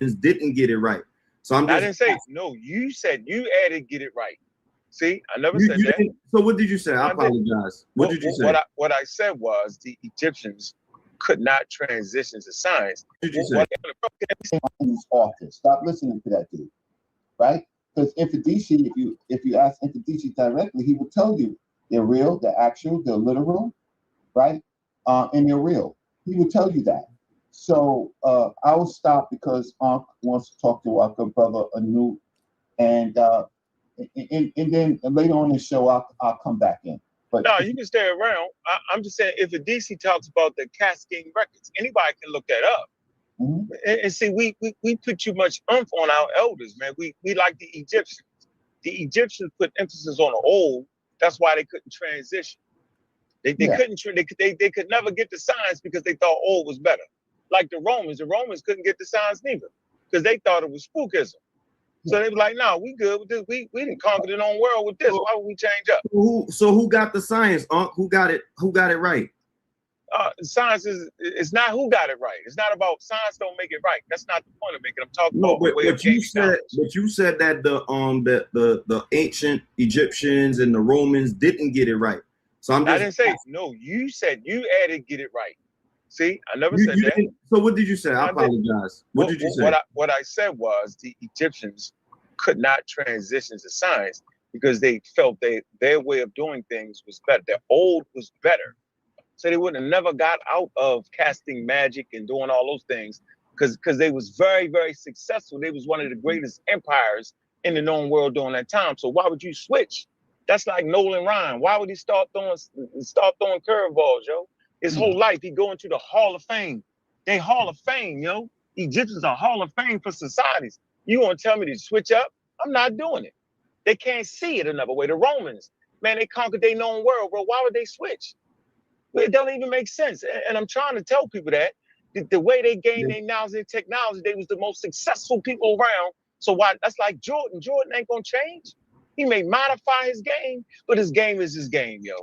Just didn't get it right. So I didn't say no. You said you added get it right. See, I never said that. So what did you say? I apologize. What did you say? What I said was the Egyptians could not transition to science. What did you say? Stop listening to that dude, right? Because Infidisi, if you ask Infidisi directly, he will tell you they're real, they're actual, they're literal, right? And they're real. He will tell you that. So I will stop because Unc wants to talk to our good brother NOOT, and then later on in the show I'll come back in. But no, you can stay around. I'm just saying if a DC talks about the Cascade records, anybody can look that up. Mm-hmm. And see, we put too much oomph on our elders, man. We like the Egyptians. The Egyptians put emphasis on the old. That's why they couldn't transition. They couldn't. They could never get the science because they thought old was better. Like the Romans couldn't get the science neither because they thought it was spookism. So they were like, "No, we good with this. We didn't conquer the known world with this. Why would we change up?" Who got the science? Who got it? Who got it right? Science it's not who got it right. It's not about science. Don't make it right. That's not the point of making. I'm talking about the way of you said that the ancient Egyptians and the Romans didn't get it right. So I didn't say no. You said you added get it right. See, I never said that. So what did you say? I apologize. What did you say? What I said was the Egyptians could not transition to science because they felt their way of doing things was better. Their old was better. So they would have never got out of casting magic and doing all those things because they was very, very successful. They was one of the greatest empires in the known world during that time. So why would you switch? That's like Nolan Ryan. Why would he start throwing curveballs, yo? His whole life, he go into the Hall of Fame. They Hall of Fame, yo. Egyptians are Hall of Fame for societies. You want to tell me to switch up? I'm not doing it. They can't see it another way. The Romans, man, they conquered their known world, bro. Why would they switch? It doesn't even make sense. And I'm trying to tell people that the way they gained their knowledge and technology, they was the most successful people around. So why? That's like Jordan. Jordan ain't gonna change. He may modify his game, but his game is his game, yo.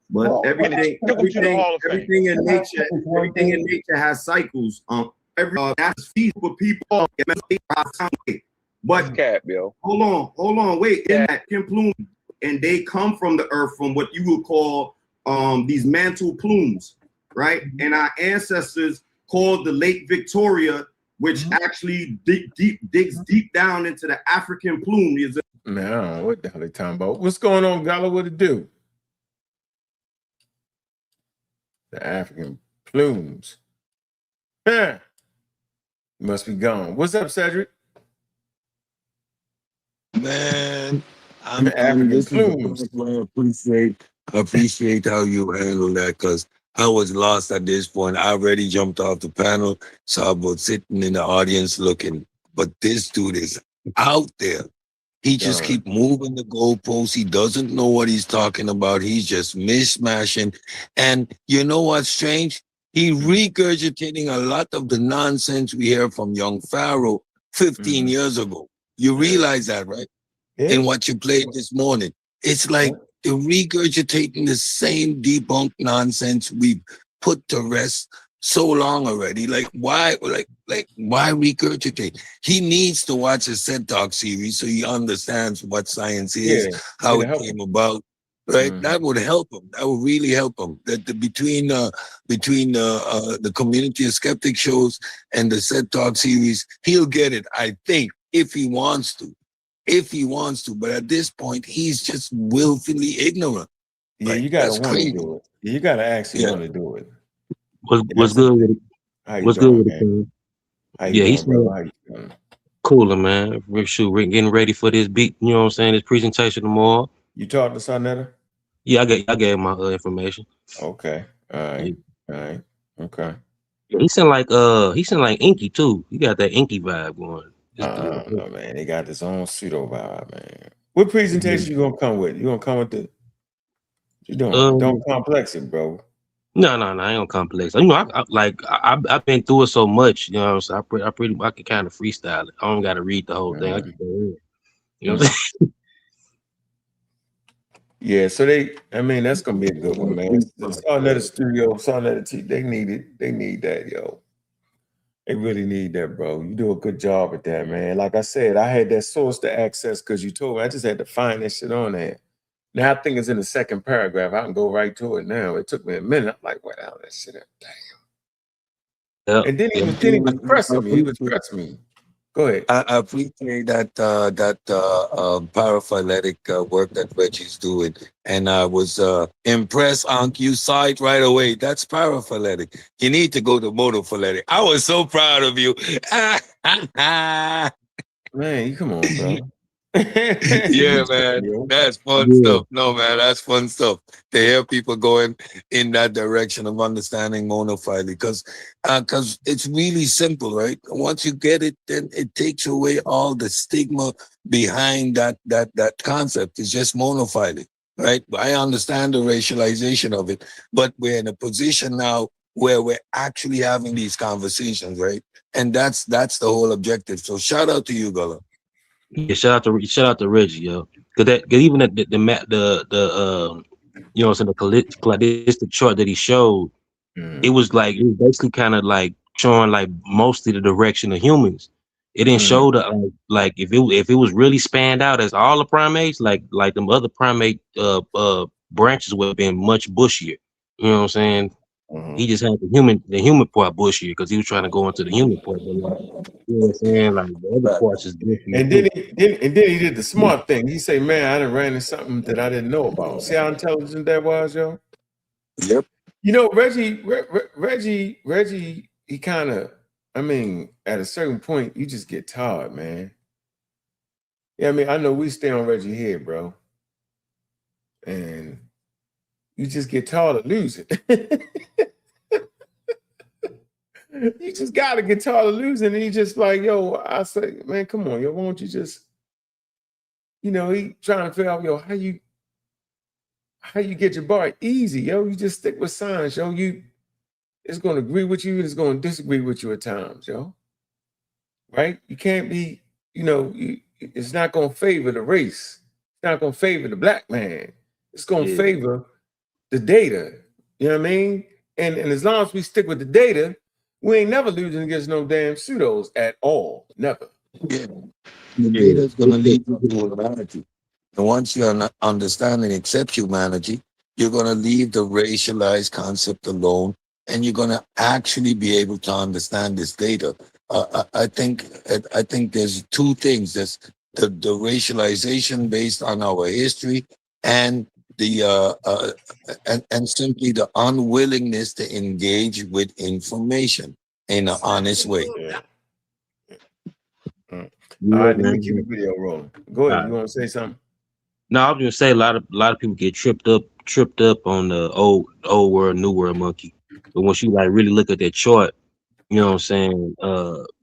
But everything in nature has cycles. That's feasible for people. But cap, yo. Hold on, wait. In that plume, and they come from the earth from what you would call these mantle plumes, right? And our ancestors called the Lake Victoria, which actually digs deep down into the African plume. No, what the hell they talking about? What's going on, Gala? What it do? The African plumes. Huh. Must be gone. What's up, Cedric? Man, I'm African plumes. I appreciate how you handle that, because I was lost at this point. I already jumped off the panel, so I was sitting in the audience looking. But this dude is out there. He just keep moving the goalposts. He doesn't know what he's talking about. He's just mishmashing. And you know what's strange? He regurgitating a lot of the nonsense we hear from young Pharaoh 15 years ago. You realize that, right? Yeah. In what you played this morning. It's like they're regurgitating the same debunked nonsense we've put to rest so long already. Like why regurgitate? He needs to watch a SED Talk series so he understands what science is, how it came about. Right? That would help him. That would really help him. That between the Community of Skeptics shows and the SED Talk series, he'll get it, I think, if he wants to. But at this point, he's just willfully ignorant. Yeah, you gotta want to do it. You gotta actually want to do it. What's good with it? What's good with it? Yeah, he's cooler, man. Shoot, we're getting ready for this beat. You know what I'm saying? This presentation tomorrow. You talked to sa.neter? Yeah, I gave my information. Okay. All right. Okay. Yeah, he sound like Inky too. He got that Inky vibe going. No, man. They got this own pseudo vibe, man. What presentation you gonna come with? You gonna come with the? You don't complex it, bro. No, I ain't gonna complex. You know, I've been through it so much. You know, so I can kind of freestyle it. I don't got to read the whole thing. I can go in. You know what I'm saying? Yeah, so that's gonna be a good one, man. sa.neter studio, sa.neter they need it. They need that, yo. They really need that, bro. You do a good job at that, man. Like I said, I had that source to access because you told me. I just had to find that shit on there. Now I think it's in the second paragraph. I can go right to it now. It took me a minute. I'm like, what the hell that shit up? Damn. Yep. And then he was pressing me. He was pressing me. Go ahead. I appreciate that paraphyletic work that Reggie's doing, and I was impressed on you side right away. That's paraphyletic. You need to go to monophyletic. I was so proud of you. Man, come on, bro. Yeah, man, that's fun stuff. No, man, that's fun stuff to hear people going in that direction of understanding monophyly, because it's really simple, right? Once you get it, then it takes away all the stigma behind that concept. It's just monophyly, right? I understand the racialization of it, but we're in a position now where we're actually having these conversations, right? And that's the whole objective. So shout out to you, Gullah. Yeah, shout out to Reggie, yo. Cause even the you know, so the cladistic chart that he showed, it was basically kind of like showing like mostly the direction of humans. It didn't show the like if it was really spanned out as all the primates, like them other primate branches would have been much bushier. You know what I'm saying? He just had the human part bullshit because he was trying to go into the human part. But like, you know what I'm saying? Like the other parts is different. And then he did the smart thing. He said, "Man, I done ran into something that I didn't know about." See how intelligent that was, yo. Yep. You know, Reggie, he kind of, I mean, at a certain point, you just get tired, man. Yeah, I mean, I know we stay on Reggie here, bro. And you just get tired of losing. You just got to get tired of losing. And he just like, yo, I say, man, come on, yo, why don't you just, you know, he trying to figure out, yo, how you get your bar easy, yo. You just stick with science, yo. It's going to agree with you, it's going to disagree with you at times, yo. Right? You can't be, you know, it's not going to favor the race. It's not going to favor the black man. It's going to favor the data. You know what I mean? And as long as we stick with the data, we ain't never losing against no damn pseudos at all. Never. Yeah. The data is going to lead you to humanity. And once you understand and accept humanity, you're going to leave the racialized concept alone, and you're going to actually be able to understand this data. I think there's two things. There's the racialization based on our history, and and simply the unwillingness to engage with information in an honest way. All right, let me keep the video rolling. Go ahead. You want to say something? No, I was gonna say a lot of people get tripped up on the old world, new world monkey. But once you like really look at that chart, you know what I'm saying?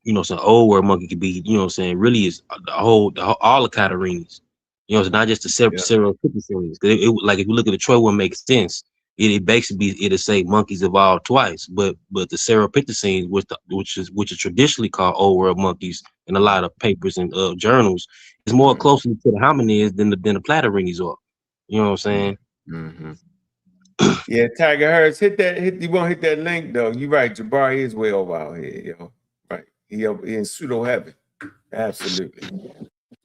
You know, some old world monkey could be, you know what I'm saying, really is all the catarines. You know, it's not just the seropythecines. It like if you look at the chart, what makes sense. It basically it'll say monkeys evolved twice, but the seropythecines, which is traditionally called old world monkeys in a lot of papers and journals, is more closely to the hominids than the platyrines are. You know what I'm saying? Mm-hmm. Yeah, Tiger Hertz, you won't hit that link though. You're right, Jabari is way over out here, yo. Right. He in pseudo heaven. Absolutely.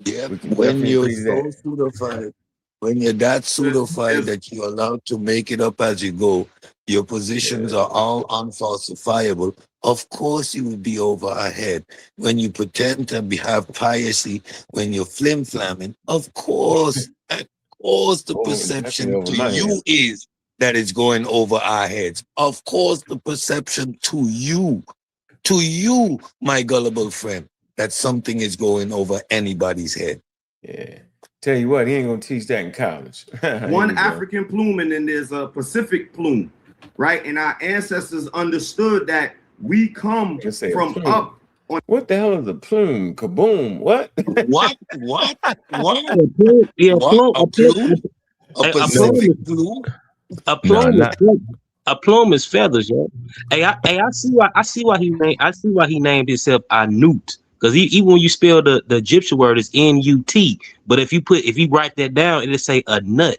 Yeah, when you're so pseudofied, when you're that pseudofied that you're allowed to make it up as you go, your positions are all unfalsifiable. Of course, you will be over our head. When you pretend to have piracy, when you're flim-flamming, of course, the perception to you is that it's going over our heads. Of course, the perception to you, my gullible friend, that something is going over anybody's head. Yeah. Tell you what, he ain't gonna teach that in college. One African plume and then there's a Pacific plume, right? And our ancestors understood that we come from up on. What the hell is a plume? Kaboom! What? What? Yeah, a plume? A Pacific plume? A plume is feathers, yo. Hey, I see why he named himself a NOOT. Because even when you spell the Egyptian word is N-U-T, but if you write that down, it'll say a nut.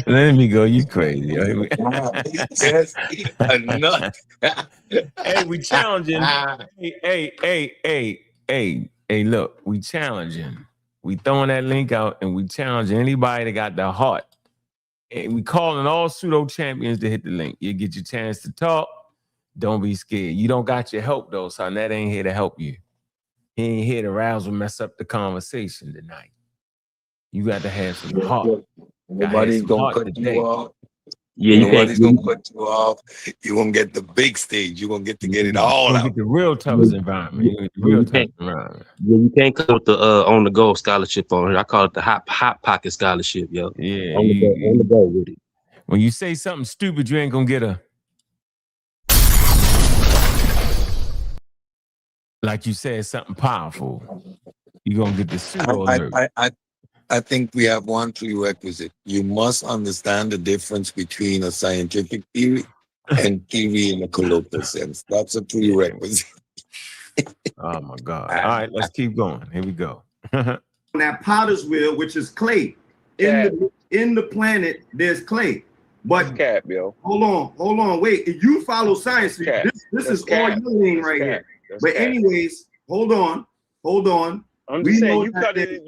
Let me go. You crazy? Yes, a nut. Hey, we challenging. Hey, look, we challenging. We throwing that link out, and we challenging anybody that got the heart. And we calling all pseudo champions to hit the link. You get your chance to talk. Don't be scared. You don't got your help though, son. That ain't here to help you. He ain't here to razzle mess up the conversation tonight. You got to have some heart. Nobody's gonna cut you off. Yeah, nobody's gonna cut you off. You won't get the big stage. You won't get to get it all out. Get the real toughest environment. You can't come with the on the go scholarship on it. I call it the hot pocket scholarship, yo. Yeah, on the go with it. When you say something stupid, you ain't gonna get a. Like you said, something powerful. You're gonna get the pseudo alert. I think we have one prerequisite. You must understand the difference between a scientific theory and theory in a colloquial sense. That's a prerequisite. Oh my God. All right, let's keep going. Here we go. That potter's wheel, which is clay. In the planet, there's clay. But cap, yo. Hold on, wait. If you follow science, this is all your lane right here. But anyways, hold on. I'm just saying you cut in and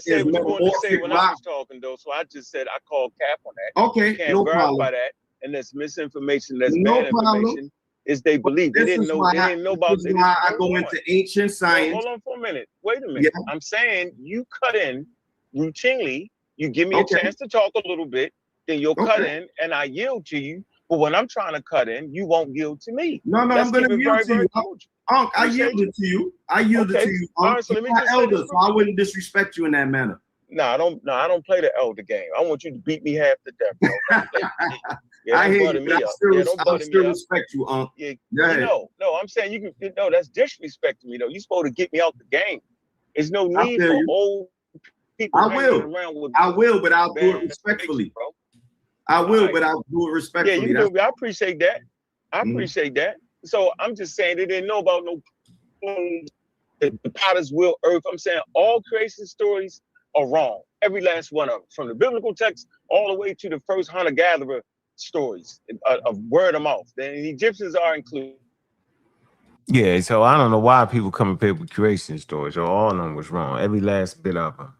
said what you wanted to say when I was talking though. So I just said I called cap on that. Okay, no problem. By that. and that's misinformation, that's bad information, is they believe. They didn't know. They didn't know about. This is why I go into ancient science. Hold on for a minute. Wait a minute. Yeah. I'm saying you cut in routinely. You give me a chance to talk a little bit, then you'll cut in, and I yield to you. But when I'm trying to cut in, you won't yield to me. No, I'm going to yield to you. I yielded to you. I yielded to you. All right, so let me just elder, so I wouldn't disrespect you in that manner. No, I don't play the elder game. I want you to beat me half to death, bro. I hear you. I still respect you, Unc. Yeah, no, I'm saying you can. No, that's disrespect to me, though. You're supposed to get me out the game. There's no need for old people. I will, but I'll do it respectfully, bro. I will, but I'll do it respectfully. Yeah, you do. I appreciate that. I appreciate that. So I'm just saying they didn't know about the potter's wheel, earth. I'm saying all creation stories are wrong. Every last one of them, from the biblical text all the way to the first hunter-gatherer stories of word of mouth. The Egyptians are included. Yeah, so I don't know why people come up here with creation stories, or all of them was wrong. Every last bit of them.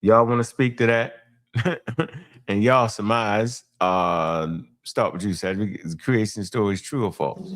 Y'all want to speak to that? And y'all surmise, start with you, Cedric. Is creation stories true or false?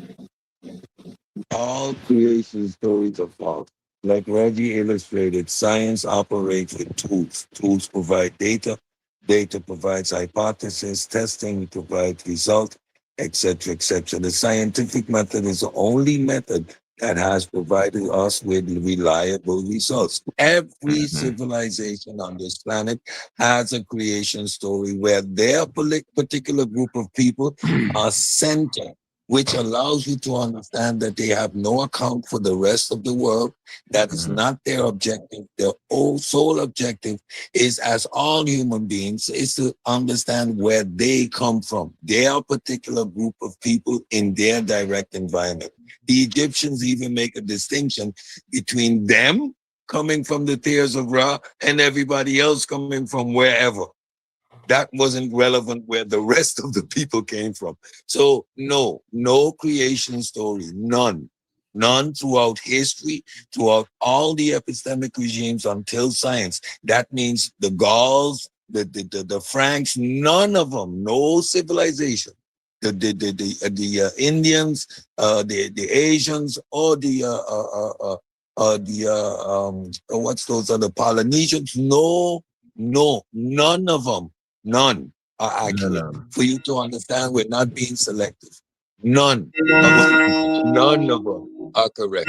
All creation stories are false. Like Reggie illustrated, science operates with tools. Tools provide data. Data provides hypothesis. Testing provides result, etc., etc. The scientific method is the only method that has provided us with reliable results. Every civilization on this planet has a creation story where their particular group of people are centered, which allows you to understand that they have no account for the rest of the world. That is not their objective. Their sole objective is, as all human beings, is to understand where they come from, their particular group of people in their direct environment. The Egyptians even make a distinction between them coming from the tears of Ra and everybody else coming from wherever. That wasn't relevant where the rest of the people came from. So no creation story, none throughout history, throughout all the epistemic regimes until science. That means the Gauls, the Franks, none of them, no civilization. The Indians, the Asians, or what's those other Polynesians? No, none of them. None are accurate. For you to understand, we're not being selective. None of them are correct.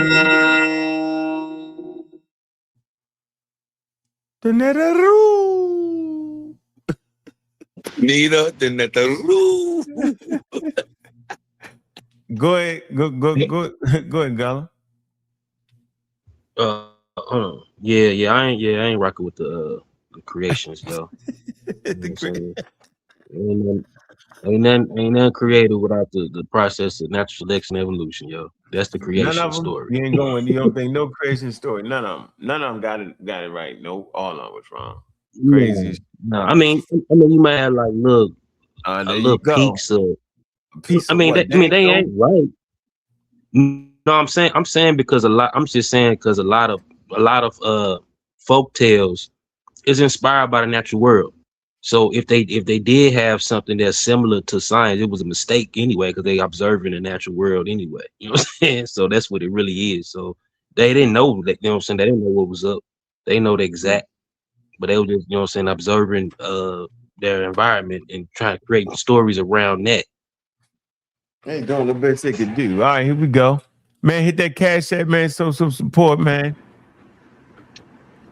The Neteru. Neither the Neteru. Go ahead, Gala. Yeah, I ain't rocking with the creations though. Ain't nothing created without the process of natural selection and evolution, yo. That's the creation story. You ain't going. You don't think no creation story. None of them got it right. No, all of them was wrong. Crazy. No, I mean, you might have like little peaks of. Piece of they ain't right. No, I'm saying because a lot of folk tales is inspired by the natural world. So if they did have something that's similar to science, it was a mistake anyway, because they observing the natural world anyway. You know what I'm saying? So that's what it really is. So they didn't know that, you know what I'm saying? They didn't know what was up. They know the exact, but they were just, you know what I'm saying, observing their environment and trying to create stories around that. They doing the best they could do. All right, here we go. Man, hit that Cash App, man. Some support, man.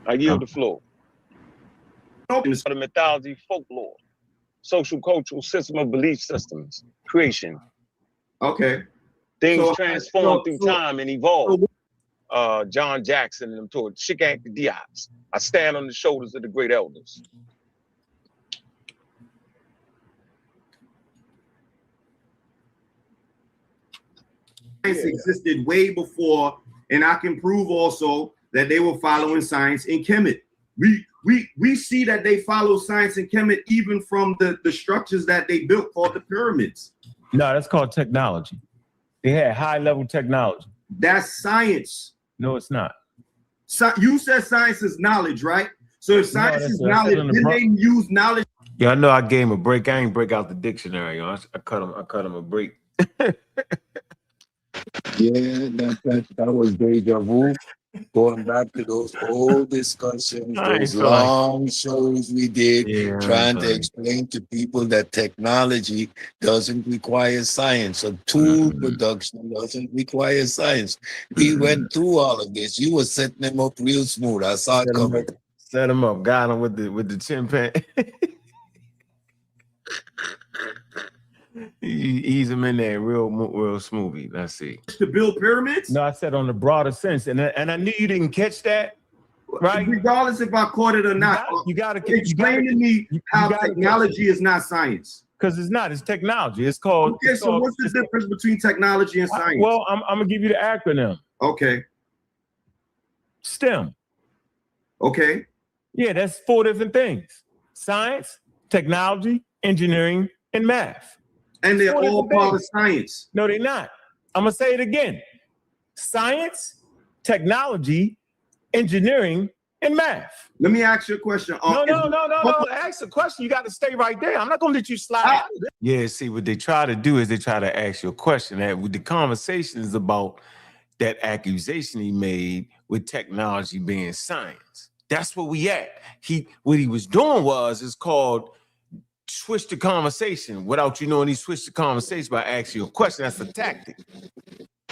I yield the floor. The mythology, folklore, social, cultural system of belief systems, creation. Okay. Things transform through time and evolve. John Jackson and them told Shikak the Diops. I stand on the shoulders of the great elders. Science existed way before, and I can prove also that they were following science in Kemet. We see that they follow science in Kemet even from the structures that they built called the pyramids. No, that's called technology. They had high-level technology. That's science. No, it's not. So you said science is knowledge, right? So if science is knowledge, then they use knowledge. Yeah, I know I gave him a break. I ain't break out the dictionary. I cut him a break. Yeah, that was deja vu. Going back to those old discussions, those long shows we did, trying to explain to people that technology doesn't require science. A tool production doesn't require science. We went through all of this. You were setting them up real smooth. I saw it coming. Set him up. Got him with the chimpanzee. Ease him in there real smoothie. Let's see. To build pyramids? No, I said on the broader sense, and I knew you didn't catch that, right? Regardless if I caught it or not, you gotta explain to me how technology is not science. Because it's not. It's technology. It's called. Okay, so what's the difference between technology and science? Well, I'm gonna give you the acronym. Okay. STEM. Okay. Yeah, that's 4 different things: science, technology, engineering, and math. And they're all part of science. No, they're not. I'm gonna say it again: science, technology, engineering, and math. Let me ask you a question. No. Ask a question. You got to stay right there. I'm not gonna let you slide out of it. Yeah. See, what they try to do is they try to ask you a question. That the conversation is about that accusation he made with technology being science. That's where we at. What he was doing is called switch the conversation without you knowing he switched the conversation by asking you a question. That's a tactic.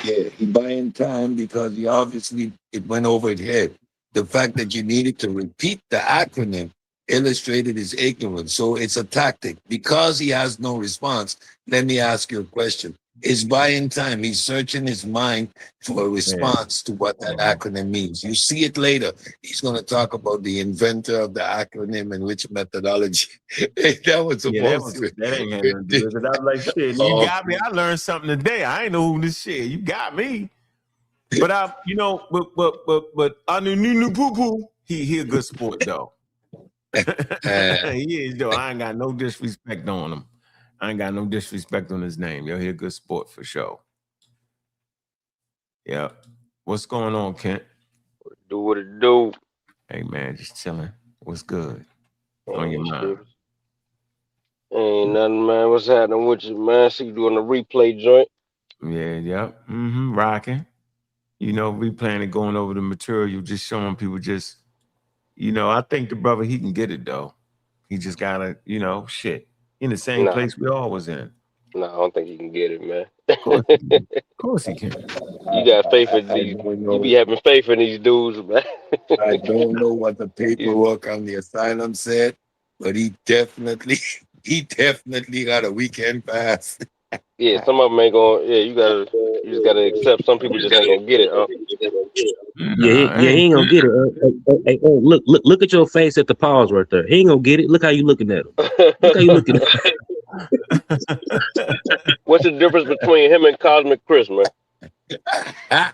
Yeah, he buying time because he obviously it went over his head. The fact that you needed to repeat the acronym illustrated his ignorance. So it's a tactic. Because he has no response, let me ask you a question. It's buying time. He's searching his mind for a response to what that acronym means. You see it later. He's going to talk about the inventor of the acronym and which methodology. That was supposed to. That ain't had nothing to do with it. I was like, shit, you got me. I learned something today. I ain't know who this shit. You got me. But but I knew poo poo. He a good sport though. He is though. I ain't got no disrespect on him. I ain't got no disrespect on his name. Yo, he a good sport for sure. Yeah. What's going on, Kent? What it do? Hey man, just chilling. What's good on your mind? Ain't nothing, man. What's happening with you, man? See you doing the replay joint. Yeah. Rocking. Replaying and going over the material, just showing people I think the brother, he can get it though. He just gotta, shit. In the same place we all was in. No, I don't think he can get it, man. Of course he can. You got faith in these. You be having faith in these dudes, man. I don't know what the paperwork on the asylum said, but he definitely got a weekend pass. Yeah, some of them ain't gonna. Yeah, you just gotta accept. Some people just ain't gonna get it. Yeah, he ain't gonna get it. Hey, look at your face at the pause right there. He ain't gonna get it. Look how you looking at him. Look how you looking at him. What's the difference between him and Cosmic Chris, man? I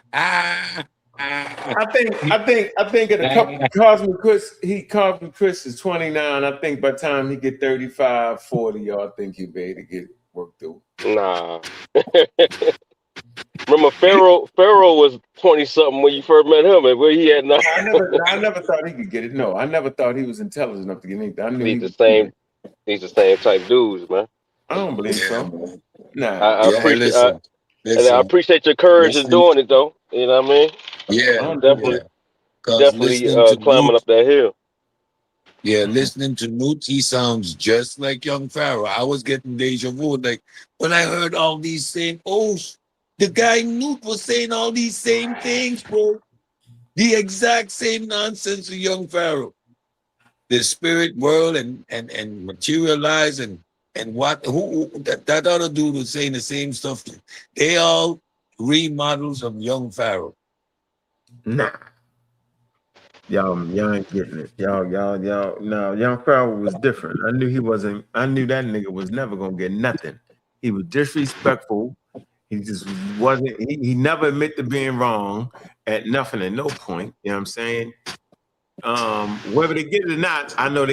think at a couple Cosmic Chris is 29. I think by the time he get 35, 40, I think he'll be able to get it worked through. Nah. Remember Pharaoh was 20-something when you first met him, and where he had nothing. I never thought he could get it. No, I never thought he was intelligent enough to get anything. I knew he's the same type dudes, man. I don't believe so. Nah. I appreciate your courage in doing it, though. You know what I mean? Yeah, definitely climbing up that hill. Yeah, listening to NOOT, he sounds just like young Pharaoh. I was getting deja vu, like when I heard all these same oaths. The guy NOOT was saying all these same things, bro. The exact same nonsense of young Pharaoh. The spirit world and materialize and that other dude was saying the same stuff. They all remodels of young Pharaoh. Nah. Y'all ain't getting it. Y'all. No, young Pharaoh was different. I knew that nigga was never gonna get nothing. He was disrespectful. He just wasn't, he never admitted to being wrong at nothing, at no point. You know what I'm saying? Whether they get it or not, I know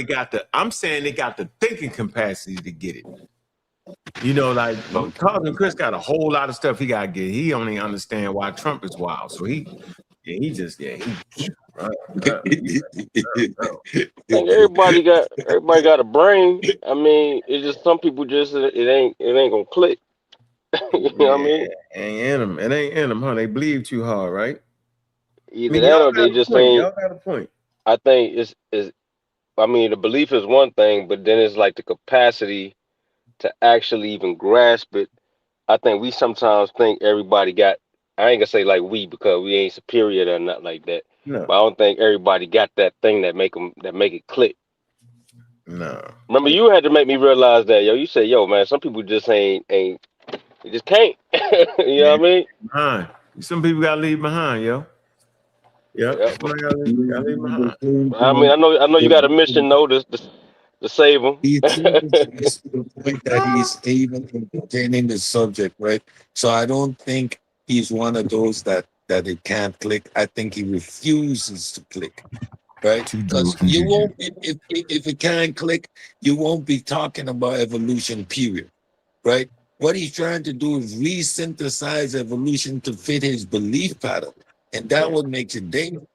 I'm saying they got the thinking capacity to get it. Like Carlton Chris got a whole lot of stuff he got to get. He only understand why Trump is wild. So he Yeah, he just I think everybody got a brain. I mean, it's just some people just it ain't gonna click. You know what I mean? Ain't in them. It ain't in them, huh? They believe too hard, right? Either that or they just ain't. Y'all got a point. I think it's I mean, the belief is one thing, but then it's like the capacity to actually even grasp it. I think we sometimes think everybody got. I ain't gonna say like we because we ain't superior or not like that. No. But I don't think everybody got that thing that make it click. No. Remember, you had to make me realize that, yo. You said, yo, man, some people just ain't. They just can't. You know what I mean? Behind. Some people gotta leave behind, yo. Yep. Gotta leave behind. I mean, I know you got a mission, though, to save them. It's the point that he's even entertaining the subject, right? So I don't think he's one of those that it can't click. I think he refuses to click, right? Because you won't, if it can't click, you won't be talking about evolution, period, right? What he's trying to do is resynthesize evolution to fit his belief pattern, and that what makes it dangerous.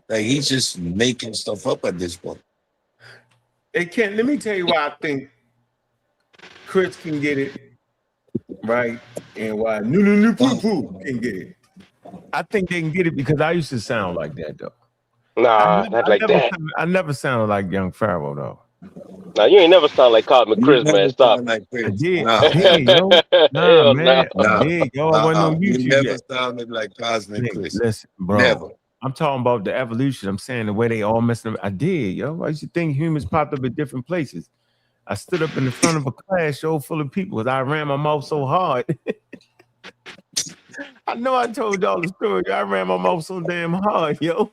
Like he's just making stuff up at this point. It can't. Let me tell you why I think Chris can get it right, and why New Poo can get it. I think they can get it because I used to sound like that though. Nah, not like that. I never sounded like Young Pharaoh though. Nah, you ain't never sound like Cosmic Chris, man. Stop. Like Chris. I did, yo. Nah, man. I did, yo. I wasn't on YouTube you never yet. sounded like Cosmic Chris. Listen, bro. Never. I'm talking about the evolution. I'm saying the way they all messed up. I did, yo. I used to think humans popped up at different places. I stood up in the front of a class show full of people because I ran my mouth so hard. I know I told y'all the story. I ran my mouth so damn hard, yo.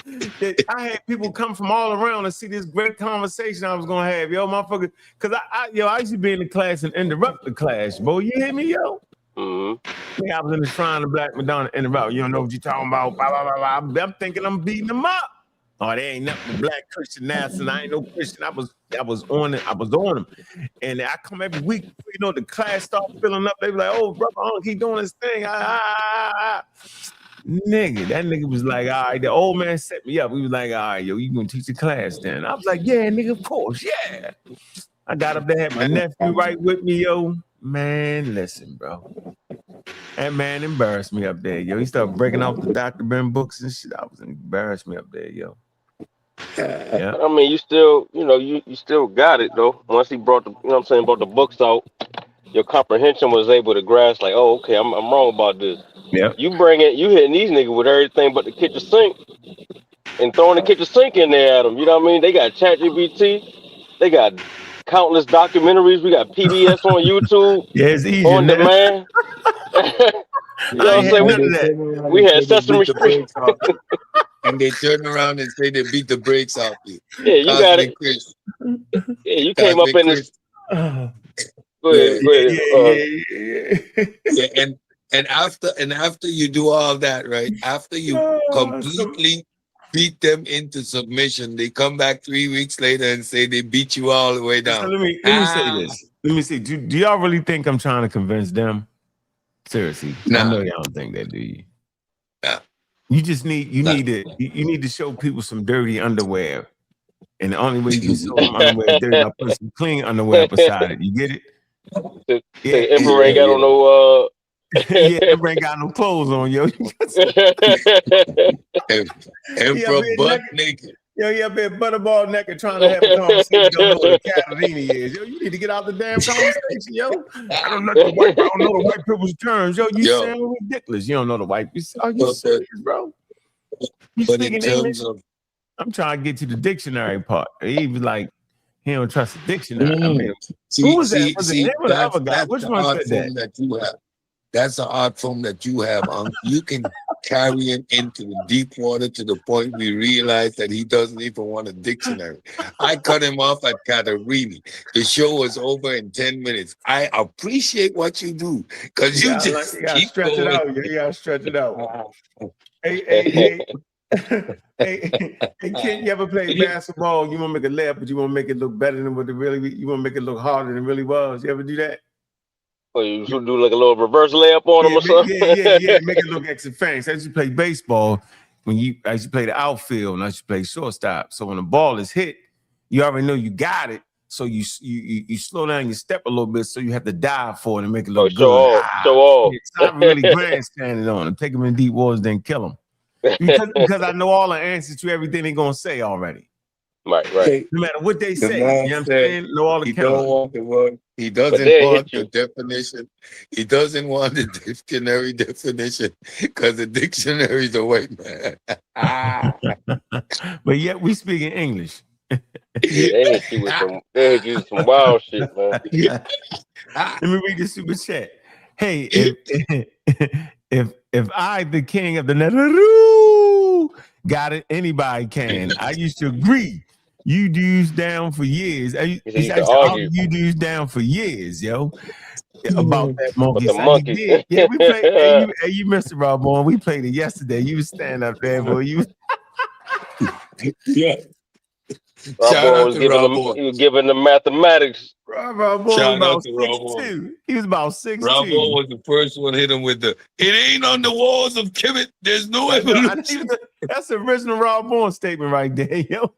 I had people come from all around to see this great conversation I was gonna have, yo, motherfucker. Cause I used to be in the class and interrupt the class, boy. You hear me, yo? Mm-hmm. I was in the shrine of Black Madonna, interrupt. You don't know what you're talking about. Blah, blah, blah, blah. I'm thinking I'm beating them up. Oh, they ain't nothing but black Christian Nassau. I ain't no Christian. I was on it. I was on them. And I come every week, you know, the class start filling up. They be like, oh, brother, keep doing this thing. Nigga, that nigga was like, all right, the old man set me up. He was like, all right, yo, you gonna teach the class then? I was like, yeah, nigga, of course, yeah. I got up there, had my nephew right with me, yo. Man, listen, bro. That man embarrassed me up there, yo. He started breaking out the Dr. Ben books and shit. I was embarrassed me up there, yo. Yeah. I mean, you still, you know, you still got it though. Once he brought the, you know what I'm saying, brought the books out, your comprehension was able to grasp like, oh, okay, I'm wrong about this. Yeah. You hitting these niggas with everything but the kitchen sink and throwing the kitchen sink in there at them. You know what I mean? They got ChatGPT. They got countless documentaries. We got PBS on YouTube. Yeah, it's easy. On demand. You know what I'm saying? We had Sesame Street. And they turn around and say they beat the brakes off you. Yeah, you got it. Chris. Yeah, you came up in this. Go ahead. Yeah, and after you do all that, right? After you completely beat them into submission, they come back 3 weeks later and say they beat you all the way down. So let me say this. Let me see. Do y'all really think I'm trying to convince them? Seriously, I know y'all don't think that, do you? Yeah. You just need to show people some dirty underwear, and the only way you can show them underwear is dirty by putting some clean underwear beside it. You get it? Emperor ain't got on no. Yeah, Emperor ain't got no clothes on, yo. Emperor butt naked. Yo, you up here butterball naked trying to have a conversation. Don't know what a Catalina is. Yo, you need to get out the damn conversation, yo. I don't know the white people's terms. Yo, you sound ridiculous. You don't know the white. Are you serious, bro? You but in terms of, I'm trying to get to the dictionary part. He was like, he don't trust the dictionary. I mean, who was that? Was it him or the other guy? Which one said that? You have. That's an art form that you have. You can carry him into the deep water to the point we realize that he doesn't even want a dictionary. I cut him off at Caterini. The show was over in 10 minutes. I appreciate what you do because you just gotta stretch it out. You gotta stretch it out. Hey, Ken, you ever play basketball? You want to make a layup, but you want to make it look better than what it really. You want to make it look harder than it really was. You ever do that? Or you should do like a little reverse layup on him or something. Yeah. Make it look extra fancy. As you play baseball, as you play the outfield, and as you play shortstop. So when the ball is hit, you already know you got it. So you slow down your step a little bit, so you have to dive for it and make it look good. Show off. Stop really grandstanding on him. Take him in deep waters, then kill him. Because I know all the answers to everything they're gonna say already. Right. No matter what they say, you know what I'm saying? Know all the he don't want the word. He doesn't want the definition. He doesn't want the dictionary definition because the dictionary is a white man. But yet we speak in English. They hit you with some wild shit, man. Let me read the super chat. Hey, if I, the king of the Netherlands, got it, anybody can. I used to agree. You dudes down for years. I used to argue you dudes down for years, yo. About that monkey. The monkey. Yeah, we played. Hey, you missed it, Rob. We played it yesterday. You was standing up there, boy. You. Yeah. He was giving the mathematics. Rob was about 6'2". He was about 6'2". Rob was the first one hit him with the, it ain't on the walls of Kemet. There's no evolution. That's the original Rob Bourne statement right there, yo.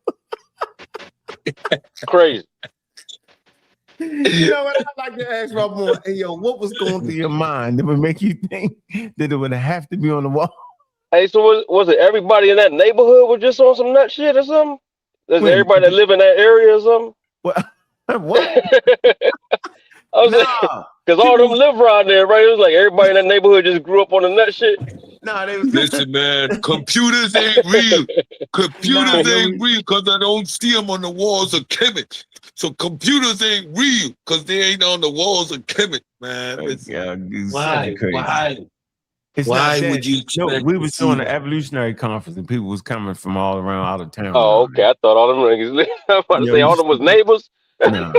It's crazy. You know what? I'd like to ask Rob Bourne, hey, yo, what was going through your mind that would make you think that it would have to be on the wall? Hey, so was it everybody in that neighborhood was just on some nut shit or something? Does everybody that live in that area or something? What? I was like, because all them live around there, right? It was like everybody in that neighborhood just grew up on the nut shit. Listen, man, computers ain't real. Computers ain't real because I don't see them on the walls of Kemet. So computers ain't real because they ain't on the walls of Kemet, man. Why would you expect? No, we was doing an evolutionary conference and people was coming from all around out of town. Oh, okay. I thought all them niggas. I was about to say all them was neighbors. Nah.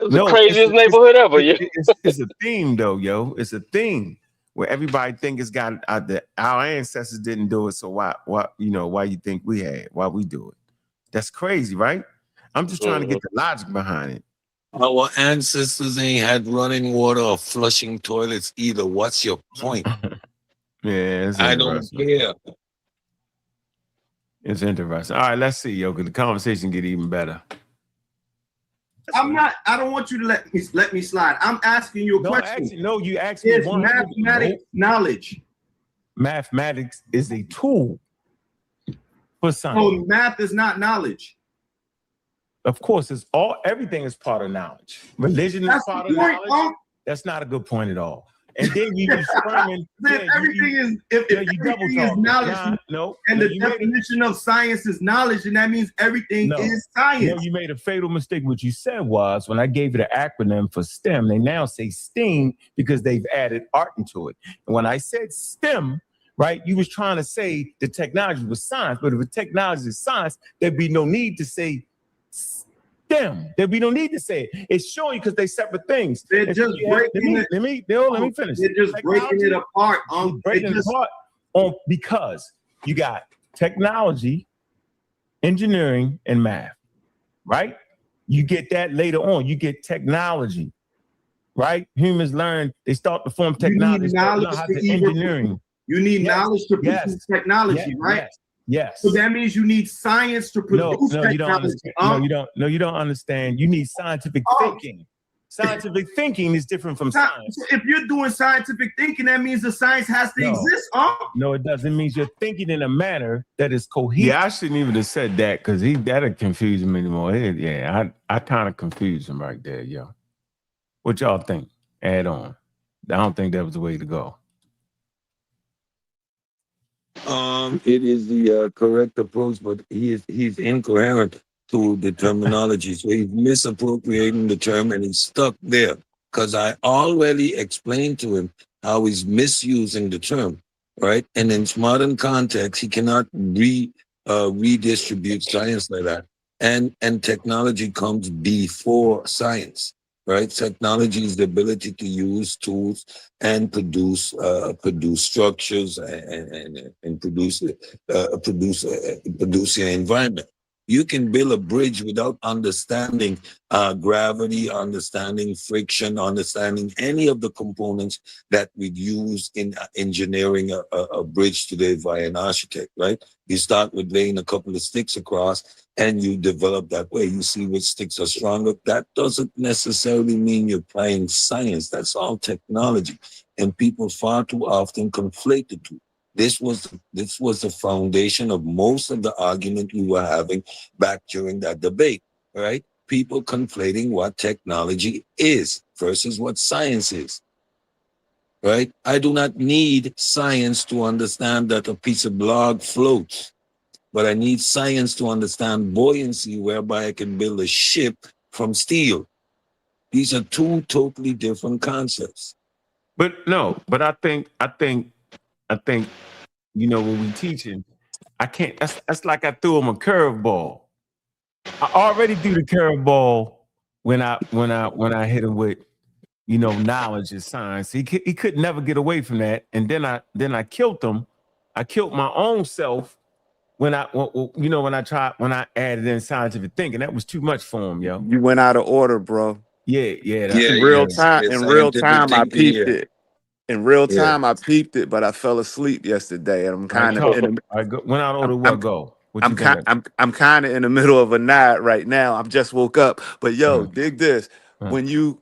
It was the craziest neighborhood ever. It's a theme, though, yo. It's a theme where everybody think it's got our ancestors didn't do it. So why you think we had? Why we do it? That's crazy, right? I'm just trying to get the logic behind it. Our ancestors ain't had running water or flushing toilets either. What's your point? Yeah, I don't care. It's interesting. All right, let's see, yo, because the conversation get even better. I don't want you to let me slide. I'm asking you a question. You asked me. Is mathematics knowledge? Mathematics is a tool for science. So math is not knowledge. Of course, everything is part of knowledge. Religion is part of knowledge. That's not a good point at all. And then you use Sperman. Everything is knowledge. And the definition of science is knowledge, and that means everything is science. No, you made a fatal mistake. What you said was, when I gave you the acronym for STEM, they now say STEAM because they've added art into it. And when I said STEM, right, you was trying to say the technology was science, but if the technology is science, there'd be no need to say STEM. There'd be no need to say it. It's showing you because they're separate things. They're just breaking it. Let me finish. They're just breaking it apart. Because you got technology, engineering, and math, right? You get that later on. You get technology, right? Humans learn. They start to form technology. You need knowledge to produce technology, right? Yes. So that means you need science to produce technology. You don't understand. You need scientific thinking. Scientific thinking is different from science. So if you're doing scientific thinking, that means the science has to exist. No, it doesn't. It means you're thinking in a manner that is cohesive. Yeah, I shouldn't even have said that because that'll confuse him anymore. I kind of confused him right there, yo. What y'all think? Add on. I don't think that was the way to go. It is the correct approach, but he's incoherent to the terminology. So he's misappropriating the term and he's stuck there. Because I already explained to him how he's misusing the term, right? And in modern context, he cannot redistribute science like that. And technology comes before science. Right, technology is the ability to use tools and produce structures and produce an environment. You can build a bridge without understanding gravity, understanding friction, understanding any of the components that we'd use in engineering a bridge today via an architect, right? You start with laying a couple of sticks across and you develop that way. You see which sticks are stronger. That doesn't necessarily mean you're applying science. That's all technology. And people far too often conflate the two. This was the foundation of most of the argument we were having back during that debate, right? People conflating what technology is versus what science is, right? I do not need science to understand that a piece of log floats, but I need science to understand buoyancy, whereby I can build a ship from steel. These are two totally different concepts. But I think, you know, when we teaching, I can't. That's like I threw him a curveball. I already threw the curveball when I hit him with, you know, knowledge is science. He could never get away from that. And then I killed him. I killed my own self when I added in scientific thinking. That was too much for him, yo. You went out of order, bro. Yeah. In real time, I peeped it. In real time, I peeped it, but I fell asleep yesterday, and I'm kind of in the. Went out of order. What go? I'm kind of in the middle of a night right now. I just woke up, but yo, dig this. When you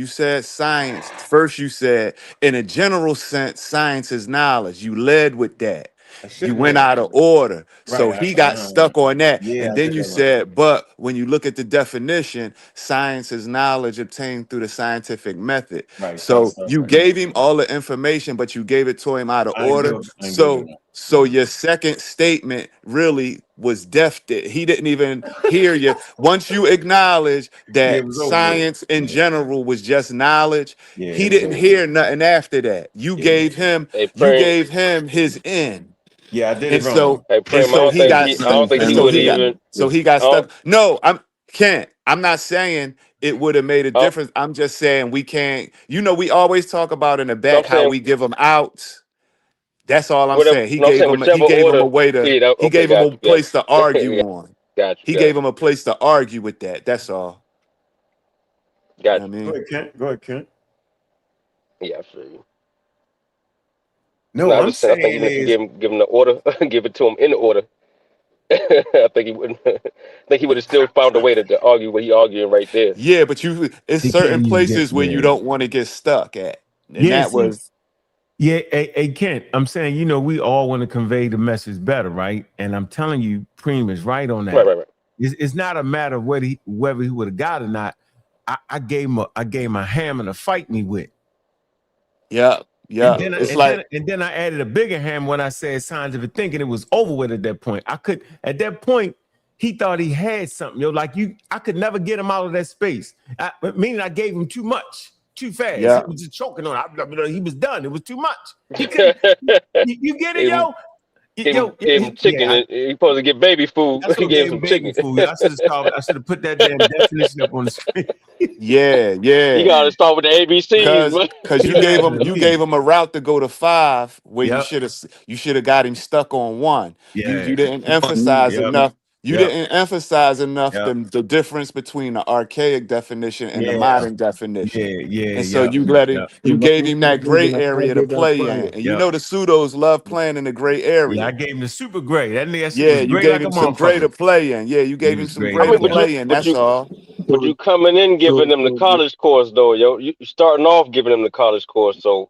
said science, first you said in a general sense, science is knowledge. You led with that. You went out of order. So he got stuck on that. And then you said, but when you look at the definition, science is knowledge obtained through the scientific method. So you gave him all the information, but you gave it to him out of order. So your second statement really was deaf. He didn't even hear you. Once you acknowledge that science in general was just knowledge, he didn't hear nothing after that. You gave him his end. Yeah, I did and it wrong. so, Hey, and so he got stuck. No, I'm not saying it would have made a difference. I'm just saying we can't. You know, we always talk about in the back how we give them out. That's all I'm saying. He gave him a way to. He gave him a place to argue on. He gave him a place to argue with that. That's all. Got you. I mean, Go ahead, Kent. Yeah, I feel you. No, I'm saying I think even if you give him the order, give it to him in the order. I think he wouldn't. I think he would have still found a way to argue what he arguing right there. Yeah, but it's certain places where you don't want to get stuck at, and that was. Yeah, hey, Kent, I'm saying, you know, we all want to convey the message better, right? And I'm telling you, Preem is right on that. Right. It's not a matter of whether he would have got it or not. I gave him a hammer to fight me with. Yeah. And then I added a bigger hammer when I said scientific thinking. It was over with at that point. At that point, he thought he had something. Yo, I could never get him out of that space. Meaning I gave him too much, too fast. Yeah. He was just choking on it. He was done. It was too much. He couldn't. You get it, yo? Gave him chicken. He supposed to get baby food. He gave him chicken. Food. I should have put that damn definition up on the screen. Yeah. You gotta start with the ABCs, because you gave him a route to go to 5 where you should have got him stuck on 1. Yeah. You didn't emphasize enough. You didn't emphasize enough the difference between the archaic definition and the modern definition. And so you gave him that gray area to play in. And you know the pseudos love playing in the gray area. Yeah, I gave him the super gray. You gave him some gray to play in. Yeah, you gave him some gray to play in. That's all. But you coming in giving them the college course though, yo. You starting off giving them the college course, so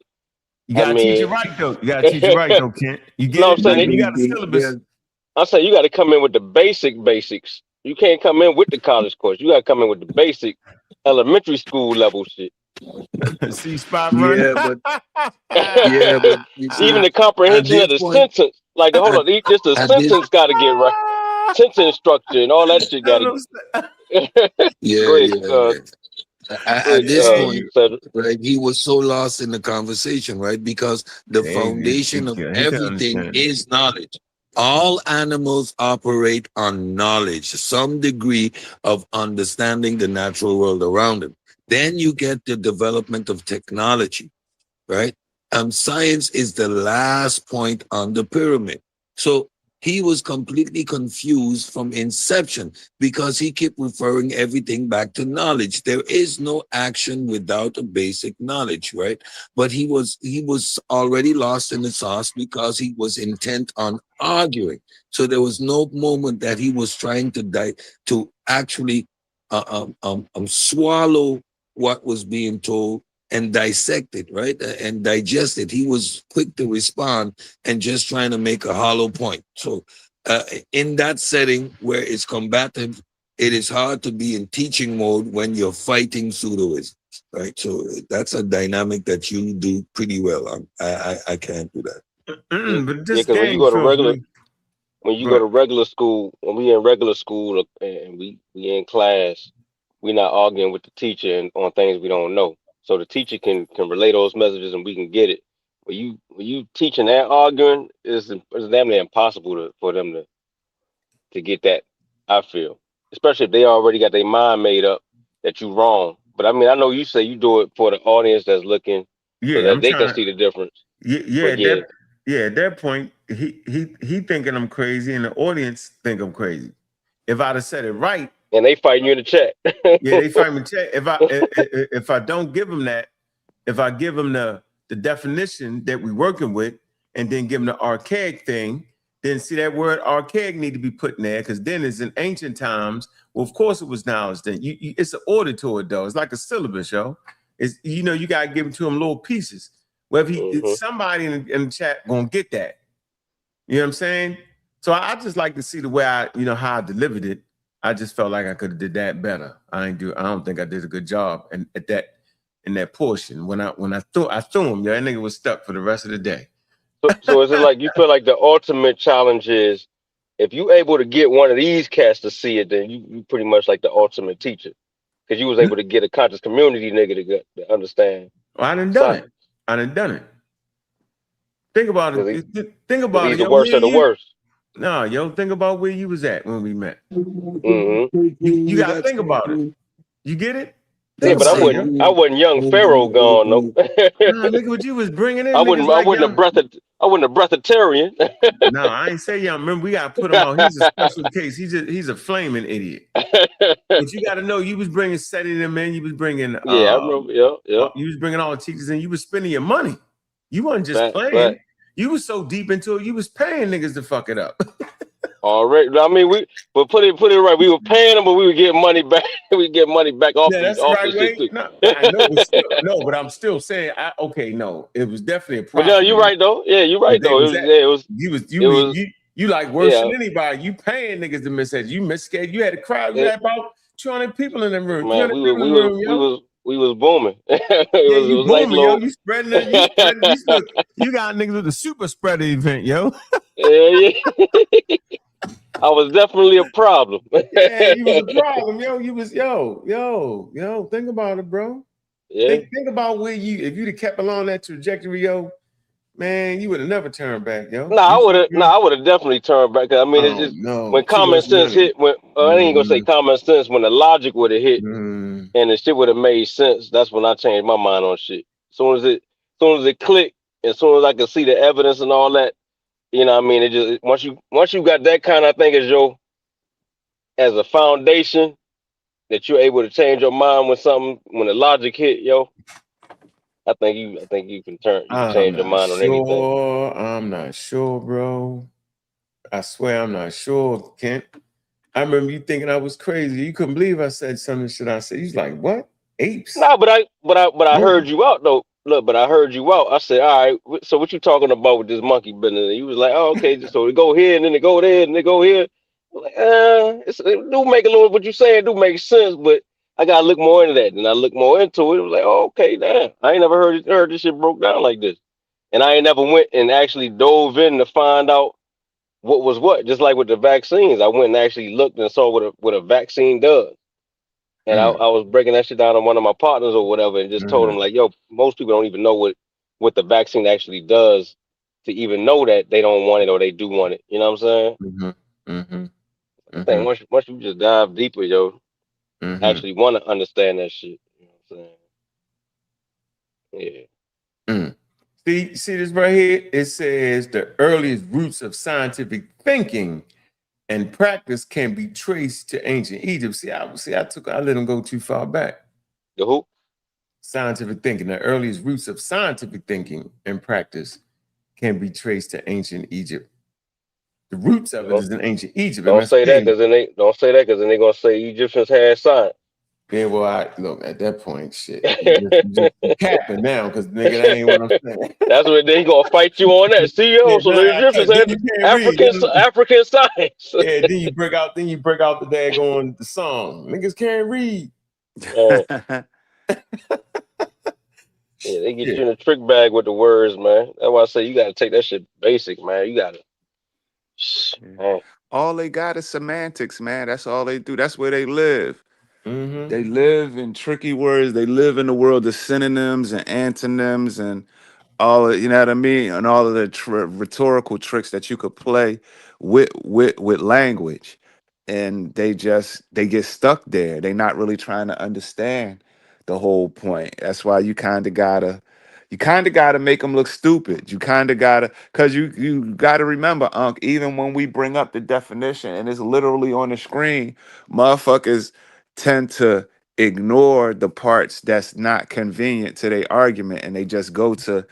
you gotta teach it right though. You gotta teach it right though, Kent. You got a syllabus. I say you got to come in with the basics. You can't come in with the college course. You got to come in with the basic elementary school level shit. See spot run. But even the comprehension of the sentence. Like, hold on, just the sentence got to get right. Sentence structure and all that shit got to get. At this point, right, he was so lost in the conversation, right? Because the foundation of everything is knowledge. All animals operate on knowledge, some degree of understanding the natural world around them. Then you get the development of technology, right? Science is the last point on the pyramid. So he was completely confused from inception because he kept referring everything back to knowledge. There is no action without a basic knowledge, right? But he was already lost in the sauce because he was intent on arguing. So there was no moment that he was trying to actually swallow what was being told and dissect it, right? And digest it. He was quick to respond and just trying to make a hollow point. So in that setting where it's combative, it is hard to be in teaching mode when you're fighting pseudoisms, right? So that's a dynamic that you do pretty well. I can't do that. But this because game when you go to regular, go to regular school, when we in regular school and we in class, we're not arguing with the teacher on things we don't know. So the teacher can relay those messages and we can get it. When you teaching and arguing, it's damn near impossible for them to get that. I feel, especially if they already got their mind made up that you wrong. But I mean, I know you say you do it for the audience that's looking, so Yeah, that I'm they can trying to. see the difference. Yeah, at that point, he thinking I'm crazy, and the audience think I'm crazy. If I'd have said it right, and they fighting you in the chat. yeah, they fight me in the chat. If I don't give them that, if I give them the definition that we're working with, and then give them the archaic thing, then see that word archaic need to be put in there, because then it's in ancient times. Well, of course it was knowledge then. It's an order to it though. It's like a syllabus, yo. It's, you know, you gotta give it to them little pieces. Well, if somebody in the chat gonna get that. You know what I'm saying? So I just like to see the way how I delivered it. I just felt like I could have did that better. I don't think I did a good job in that portion. When I threw him, that nigga was stuck for the rest of the day. So is it like you feel like the ultimate challenge is if you able to get one of these cats to see it, then you pretty much like the ultimate teacher, because you was able to get a conscious community nigga to understand. Well, I done done it. I done done it. Think about it. Think about he's it. The worst of the worst. No, yo, think about where you was at when we met. Mm-hmm. You gotta think about it. You get it? Yeah, but I wasn't young Pharaoh gone, no. Nah, look what you was bringing in. I wasn't a breatharian. No, I ain't say young. Remember, we gotta put him on. He's a special case. He's a flaming idiot. But you gotta know, you was bringing setting them in. You was bringing I remember. Yeah. You was bringing all the teachers in. You was spending your money. You wasn't just playing. You was so deep into it. You was paying niggas to fuck it up. All right. I mean, but put it right. We were paying them, but we were getting money back. We get money back off. Yeah, that's off right. shit too. No, I know, but I'm still saying, no, it was definitely a problem. But no, you're right though. Yeah, you're right though. You like worse than anybody. You paying niggas to miss it. You miscarried. You had a crowd. You had about 200 people in the room. Man, we was booming. You booming, nice yo. You spreading it. You got niggas with the super spreader event, yo. Yeah. I was definitely a problem. Yeah, you was a problem, yo. You was yo. Think about it, bro. Yeah. Think about if you'd have kept along that trajectory, yo, man, you would have never turned back, yo. I would have definitely turned back. I mean, it's just when common sense hit. I ain't gonna say common sense. When the logic would have hit and the shit would have made sense, that's when I changed my mind on shit. As soon as it clicked, as soon as I could see the evidence and all that, you know what I mean? It just once you got that kind of thing as a foundation that you're able to change your mind when the logic hit, yo. I think you can change your mind on anything. I'm not sure, bro. I swear I'm not sure, Kent. I remember you thinking I was crazy. You couldn't believe I said some of the shit I said. He's like, what? Apes? Nah, but I heard you out though. Look, but I heard you out. I said, all right, so what you talking about with this monkey business? And you was like, oh, okay, so they go here and then they go there and they go here. I'm like, it do make a little, what you saying do make sense, but I gotta look more into that. And I looked more into it. It was like, oh, okay, damn. I ain't never heard this shit broke down like this. And I ain't never went and actually dove in to find out what was what. Just like with the vaccines, I went and actually looked and saw what a vaccine does. And I was breaking that shit down on one of my partners or whatever, and just told him like, yo, most people don't even know what the vaccine actually does to even know that they don't want it or they do want it. You know what I'm saying? I think once you just dive deeper, yo, actually want to understand that shit. You know what I'm saying? Yeah. See this right here? It says the earliest roots of scientific thinking and practice can be traced to ancient Egypt. I let him go too far back. The who? Scientific thinking. The earliest roots of scientific thinking and practice can be traced to ancient Egypt. The roots of it is in ancient Egypt. Don't say that because then they gonna say Egyptians had science. Yeah, well, look at that point, shit. You just capping now because nigga, that ain't what I'm saying. That's what they gonna fight you on that. See, yo, so the Egyptians had African science. Yeah, then you break out the daggone the song. Niggas can't read. Yeah, they get you in a trick bag with the words, man. That's why I say you gotta take that shit basic, man. You gotta. Man. All they got is semantics, man. That's all they do. That's where they live. They live in tricky words. They live in the world of synonyms and antonyms and all, you know what I mean, and all of the rhetorical tricks that you could play with language. And they get stuck there. They're not really trying to understand the whole point. That's why you kind of gotta make them look stupid. You kind of gotta, because you gotta remember, Unc, even when we bring up the definition and it's literally on the screen, motherfuckers tend to ignore the parts that's not convenient to their argument, and they just go to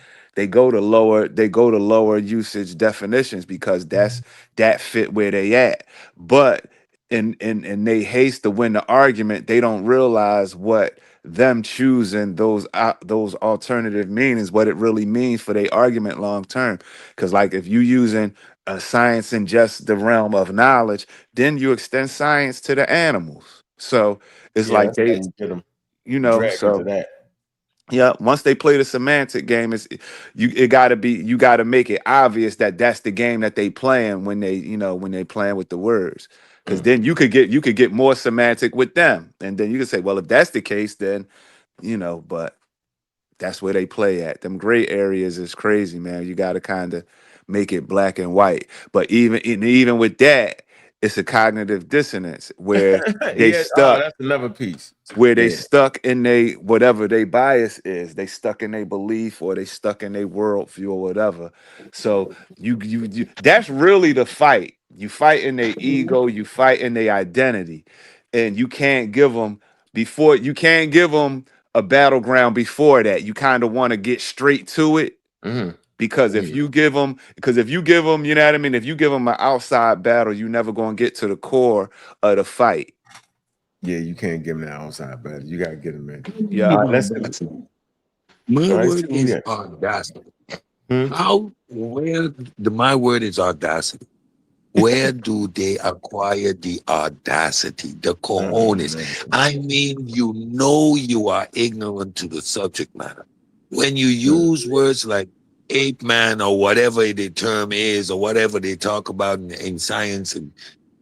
lower usage definitions because that fit where they at. But in they haste to win the argument, they don't realize what them choosing those alternative meanings, what it really means for their argument long term. Because like if you using a science in just the realm of knowledge, then you extend science to the animals. So it's like they, you know, so that. Yeah, once they play the semantic game, you gotta make it obvious that that's the game that they playing when they playing with the words. Because then you could get more semantic with them, and then you could say, well, if that's the case, then but that's where they play at. Them gray areas is crazy, man. You got to kind of make it black and white. But even with that, it's a cognitive dissonance where they stuck. That's another piece. Where they stuck in whatever their bias is. They stuck in their belief or they stuck in their worldview or whatever. So you that's really the fight. You fight in their ego. You fight in their identity, and you can't give them a battleground before that. You kind of want to get straight to it. Because if you give them, you know what I mean? If you give them an outside battle, you never going to get to the core of the fight. Yeah, you can't give them the outside battle. You got to get them in. Yeah. My word is audacity. My word is audacity. Where do they acquire the audacity, the cojones? I mean, you are ignorant to the subject matter. When you use words like ape man or whatever the term is or whatever they talk about in science, and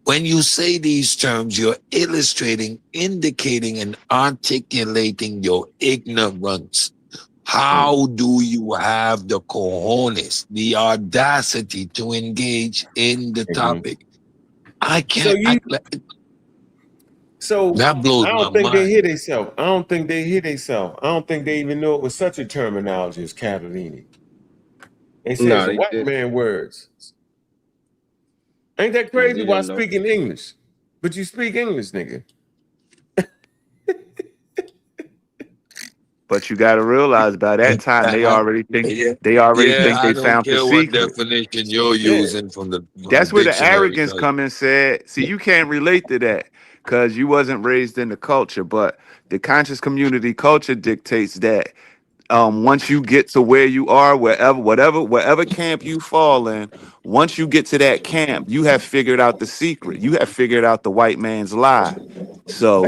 when you say these terms, you're illustrating, indicating, and articulating your ignorance. How do you have the cojones, the audacity to engage in the topic? I can't. So that blows I don't my think mind. they hear themselves. I don't think they even know it was such a terminology as Catalini. They say it's white man words. Ain't that crazy? While speaking English, but you speak English, nigga. But you got to realize by that time they already think they found the secret. What definition you're using from the That's where the dictionary arrogance come and said. See, you can't relate to that because you wasn't raised in the culture, but the conscious community culture dictates that. Once you get to where you are, wherever camp you fall in, once you get to that camp, you have figured out the secret. You have figured out the white man's lie. So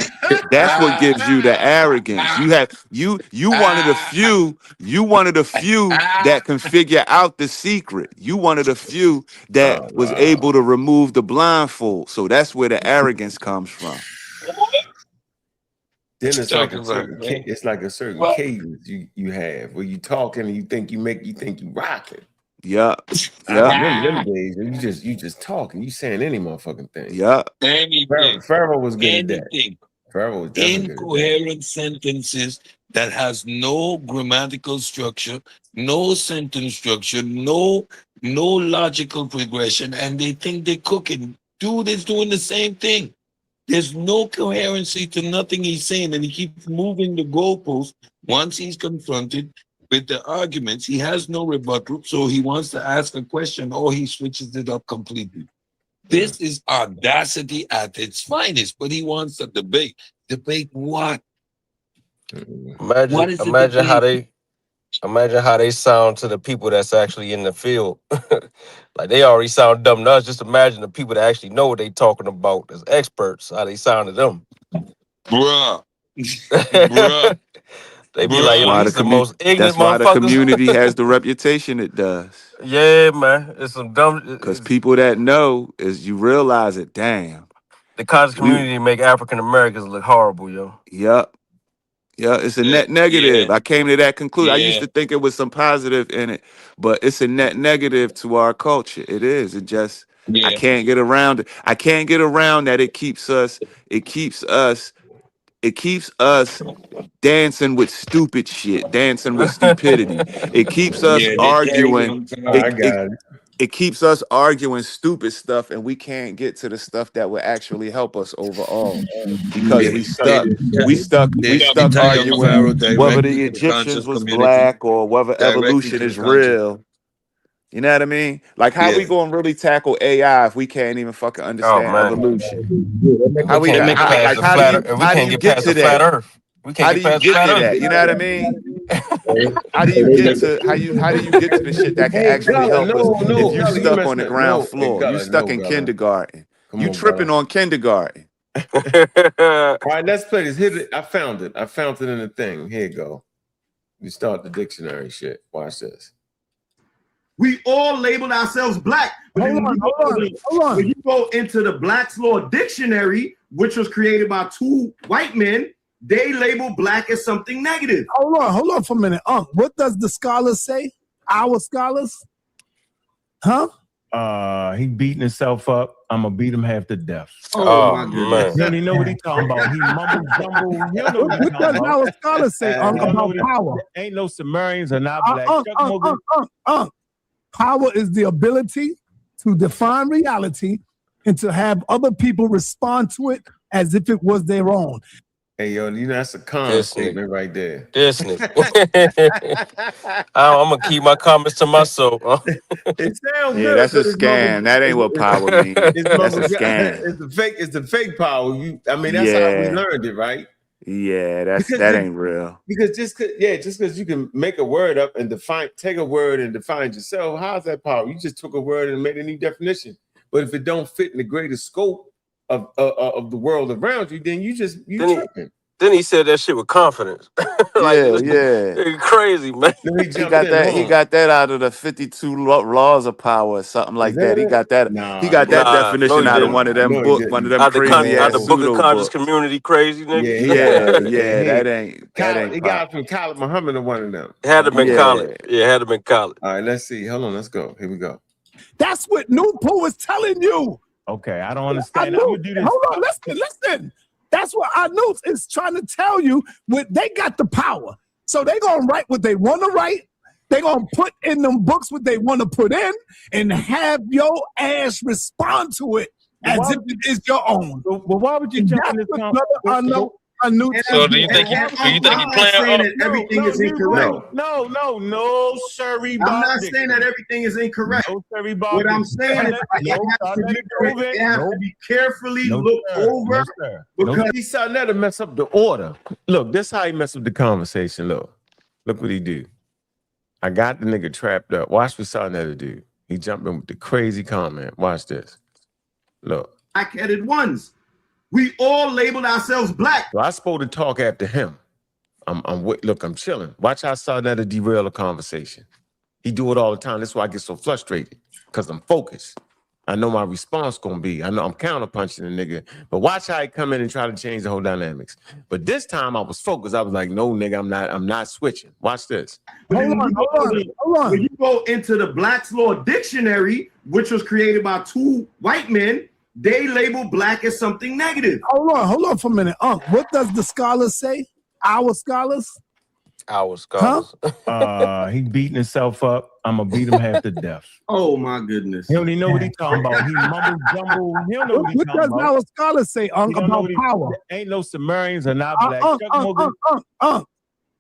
that's what gives you the arrogance. You one of the few. You one of the few that can figure out the secret. You one of the few that was able to remove the blindfold. So that's where the arrogance comes from. Then it's like a certain cadence you have where you talking and you think you rocking. Yeah. Them days you just talking, you saying any motherfucking thing. Yeah. Anything. Pharaoh was good at that. Pharaoh was definitely incoherent sentences that has no grammatical structure, no sentence structure, no logical progression, and they think they're cooking. Dude is doing the same thing. There's no coherency to nothing he's saying, and he keeps moving the goalpost. Once he's confronted with the arguments, he has no rebuttal, so he wants to ask a question, or he switches it up completely. This is audacity at its finest, but he wants a debate. Debate what? Imagine how they sound to the people that's actually in the field. Like they already sound dumb to us. Just imagine the people that actually know what they talking about as experts, how they sound to them. Bruh. Bruh. They be like, yo, these the most ignorant that's why the motherfuckers. community has the reputation it does. Yeah, man. It's some dumb. Because people that know is you realize it. Damn. The college community make African Americans look horrible, yo. Yup. Yeah, it's a net negative. Yeah. I came to that conclusion. Yeah. I used to think it was some positive in it, but it's a net negative to our culture. It is. It just I can't get around it. I can't get around that it keeps us dancing with stupid shit, dancing with stupidity. It keeps us arguing. It keeps us arguing stupid stuff, and we can't get to the stuff that will actually help us overall because we stuck arguing whether the Egyptians was black or whether evolution is real. You know what I mean? Like, how we gonna really tackle AI if we can't even fucking understand evolution? How do you get to that? How do you get to that? You know what I mean? How do you get to the shit that can actually help us if you stuck on the ground floor? You stuck in kindergarten. You tripping on kindergarten. All right, let's play this. Here, I found it in the thing. Here you go. You start the dictionary shit. Watch this. We all labeled ourselves black. But hold on. When you go into the Black's Law Dictionary, which was created by two white men, they label black as something negative. Hold on for a minute. What does the scholars say? Our scholars? Huh? He beating himself up. I'm gonna beat him half to death. Oh my goodness. You don't even know what he talking about. He mumble jumble. You don't know what does our scholars say about power? Ain't no Sumerians are not black. Power is the ability to define reality and to have other people respond to it as if it was their own. Hey, yo, you know, that's a con statement right there. This nigga. I'm going to keep my comments to myself. It sounds good. Yeah, that's a scam. That ain't what power means. That's a scam. It's the fake power. I mean, that's how we learned it, right? Yeah, that ain't real. Because just because you can make a word up and take a word and define it yourself, how's that power? You just took a word and made a new definition. But if it don't fit in the greater scope of the world around you, then you tripping. Then he said that shit with confidence. Yeah. Crazy, man. He got that out of the 52 laws of power or something like that. He got that. He got that definition out of one of them books, one of them crazy ass the book of conscious community, crazy nigga. Yeah, that ain't. He got it from Khalid Muhammad or one of them. It had to been college. Yeah, it had to been college. All right, let's see. Hold on, let's go. Here we go. That's what NOOT is telling you. Okay, I don't understand. I'm gonna do this. Hold on, listen. That's what our NOOT is trying to tell you. They got the power. So they're going to write what they want to write. They're going to put in them books what they want to put in and have your ass respond to it as if it is your own. Well, why would you jump in this conversation? So do you think he playing that everything is incorrect? No, sorry. I'm not saying that everything is incorrect. No, sorry, what I'm saying is it has to be carefully looked over. Because he sa.neter mess up the order. Look, this how he mess up the conversation. Look what he do. I got the nigga trapped up. Watch what sa.neter do. He jumped in with the crazy comment. Watch this. Look. Black-headed ones. We all labeled ourselves black. So I supposed to talk after him. I'm chilling. Watch how sa.neter derail a conversation. He do it all the time. That's why I get so frustrated. Because I'm focused. I know my response gonna be. I know I'm counterpunching the nigga. But watch how he come in and try to change the whole dynamics. But this time I was focused. I was like, no, nigga, I'm not switching. Watch this. Hold on. When you go into the Black's Law Dictionary, which was created by two white men, they label black as something negative. Hold on for a minute. What does the scholars say? Our scholars? Our scholars. He beating himself up. I'm gonna beat him half to death. Oh my goodness. He don't even know what he's talking about. He mumble jumble. He don't know what he's talking about. What does our scholars say about power? Ain't no Sumerians are not black.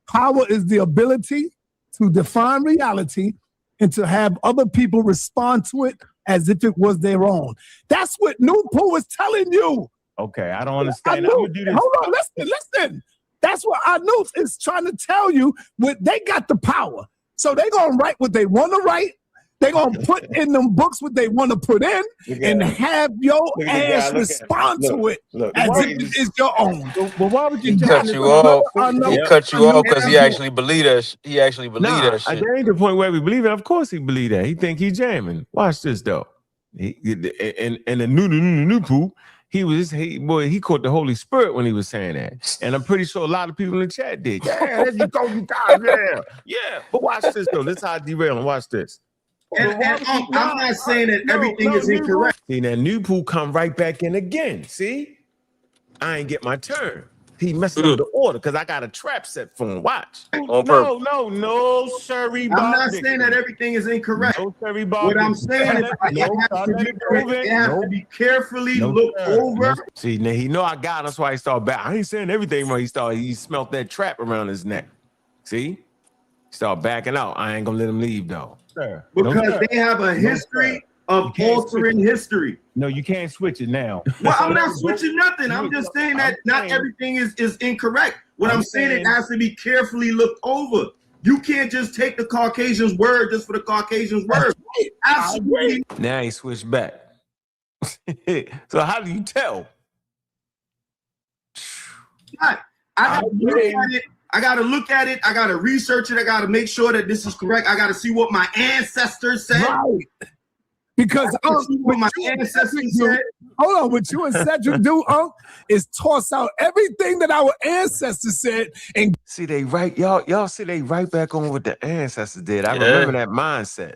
Power is the ability to define reality and to have other people respond to it as if it was their own. That's what NOOT is telling you. Okay, I don't understand. I'm gonna do this. Hold on, listen. That's what our NOOT is trying to tell you. They got the power. So they're going to write what they want to write. They're going to put in them books what they want to put in and have your ass respond to it as if it is your own. But why would you cut you off? He cut you off because he actually believed that. He actually believed that shit. There ain't the point where we believe it. Of course he believe that. He think he jamming. Watch this though. And the new he caught the Holy Spirit when he was saying that. And I'm pretty sure a lot of people in the chat did. Yeah, there you go, you guys. Yeah. But watch this though. This is how I derail him. Watch this. And I'm not saying that everything is incorrect. See, that new pool come right back in again. See? I ain't get my turn. He messing up the order because I got a trap set for him. Watch. No, sorry, Bob. I'm not saying that everything is incorrect. No, sorry, Bob. What I'm saying is it has to be carefully looked over. See, now he know I got him. That's why he started back. I ain't saying everything wrong. He smelt that trap around his neck. See? He started backing out. I ain't gonna let him leave though. Sir. Because they have a history of altering history. No, you can't switch it now. Well, I'm not switching nothing. I'm just saying that not everything is incorrect. What I'm saying it has to be carefully looked over. You can't just take the Caucasian's word just for the Caucasian's word. Absolutely. Now he switched back. So how do you tell? I gotta look at it. I gotta research it. I gotta make sure that this is correct. I gotta see what my ancestors said. Right. Because what my ancestors said. Hold on, what you and Cedric do, is toss out everything that our ancestors said and see they right, y'all see they right back on what the ancestors did. I remember that mindset.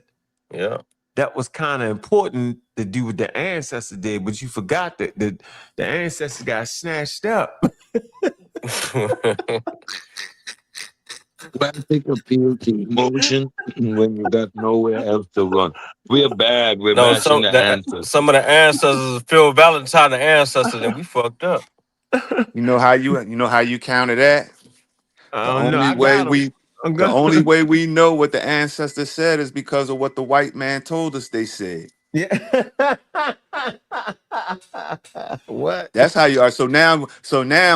Yeah. That was kind of important to do what the ancestors did, but you forgot that the ancestors got snatched up. Classic appeal to emotion when you got nowhere else to run. We're bad. We're some of the ancestors, Phil Valentine, the ancestors, and we fucked up. You know how you counter that? The only way we know what the ancestors said is because of what the white man told us they said. Yeah. What? That's how you are. So now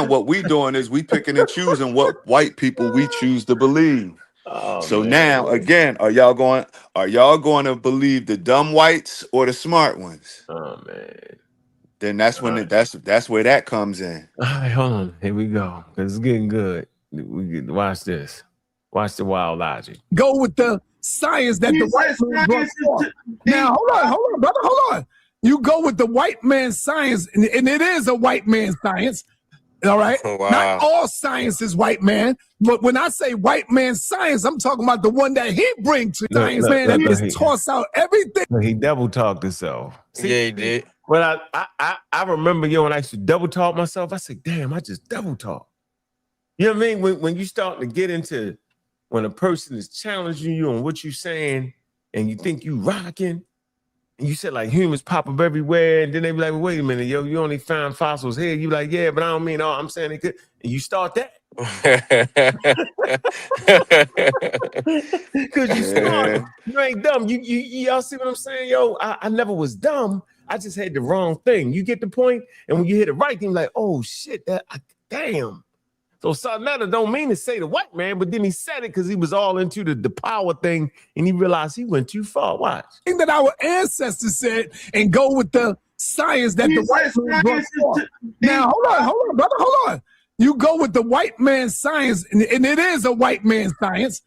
what we doing is we picking and choosing what white people we choose to believe. So now again, are y'all going to believe the dumb whites or the smart ones? Oh man. Then that's when that's where that comes in. All right, hold on. Here we go. It's getting good. Watch this. Watch the wild logic. Go with the science that the white man brought forth. Now, hold on, brother, hold on. You go with the white man's science, and it is a white man's science, all right? Wow. Not all science is white man, but when I say white man's science, I'm talking about the one that he brings to science, man, that just toss out everything. He double talked himself. See, yeah, he did. When I remember, when I used to double talk myself, I said, damn, I just double talk. You know what I mean? When you start to get into when a person is challenging you on what you're saying and you think you rocking, and you said like humans pop up everywhere, and then they be like, well, wait a minute, yo, you only found fossils here. You like, yeah, but I don't mean, I'm saying it could. And you start that. Because you smart. You ain't dumb. Y'all see what I'm saying? Yo, I never was dumb. I just had the wrong thing. You get the point? And when you hit it right, you're like, oh shit, damn. So sa.neter don't mean to say the white man, but then he said it because he was all into the power thing, and he realized he went too far. Watch. Thing that our ancestors said, and go with the science that the white man brought forth. Now, hold on, brother, hold on. You go with the white man's science, and it is a white man's science,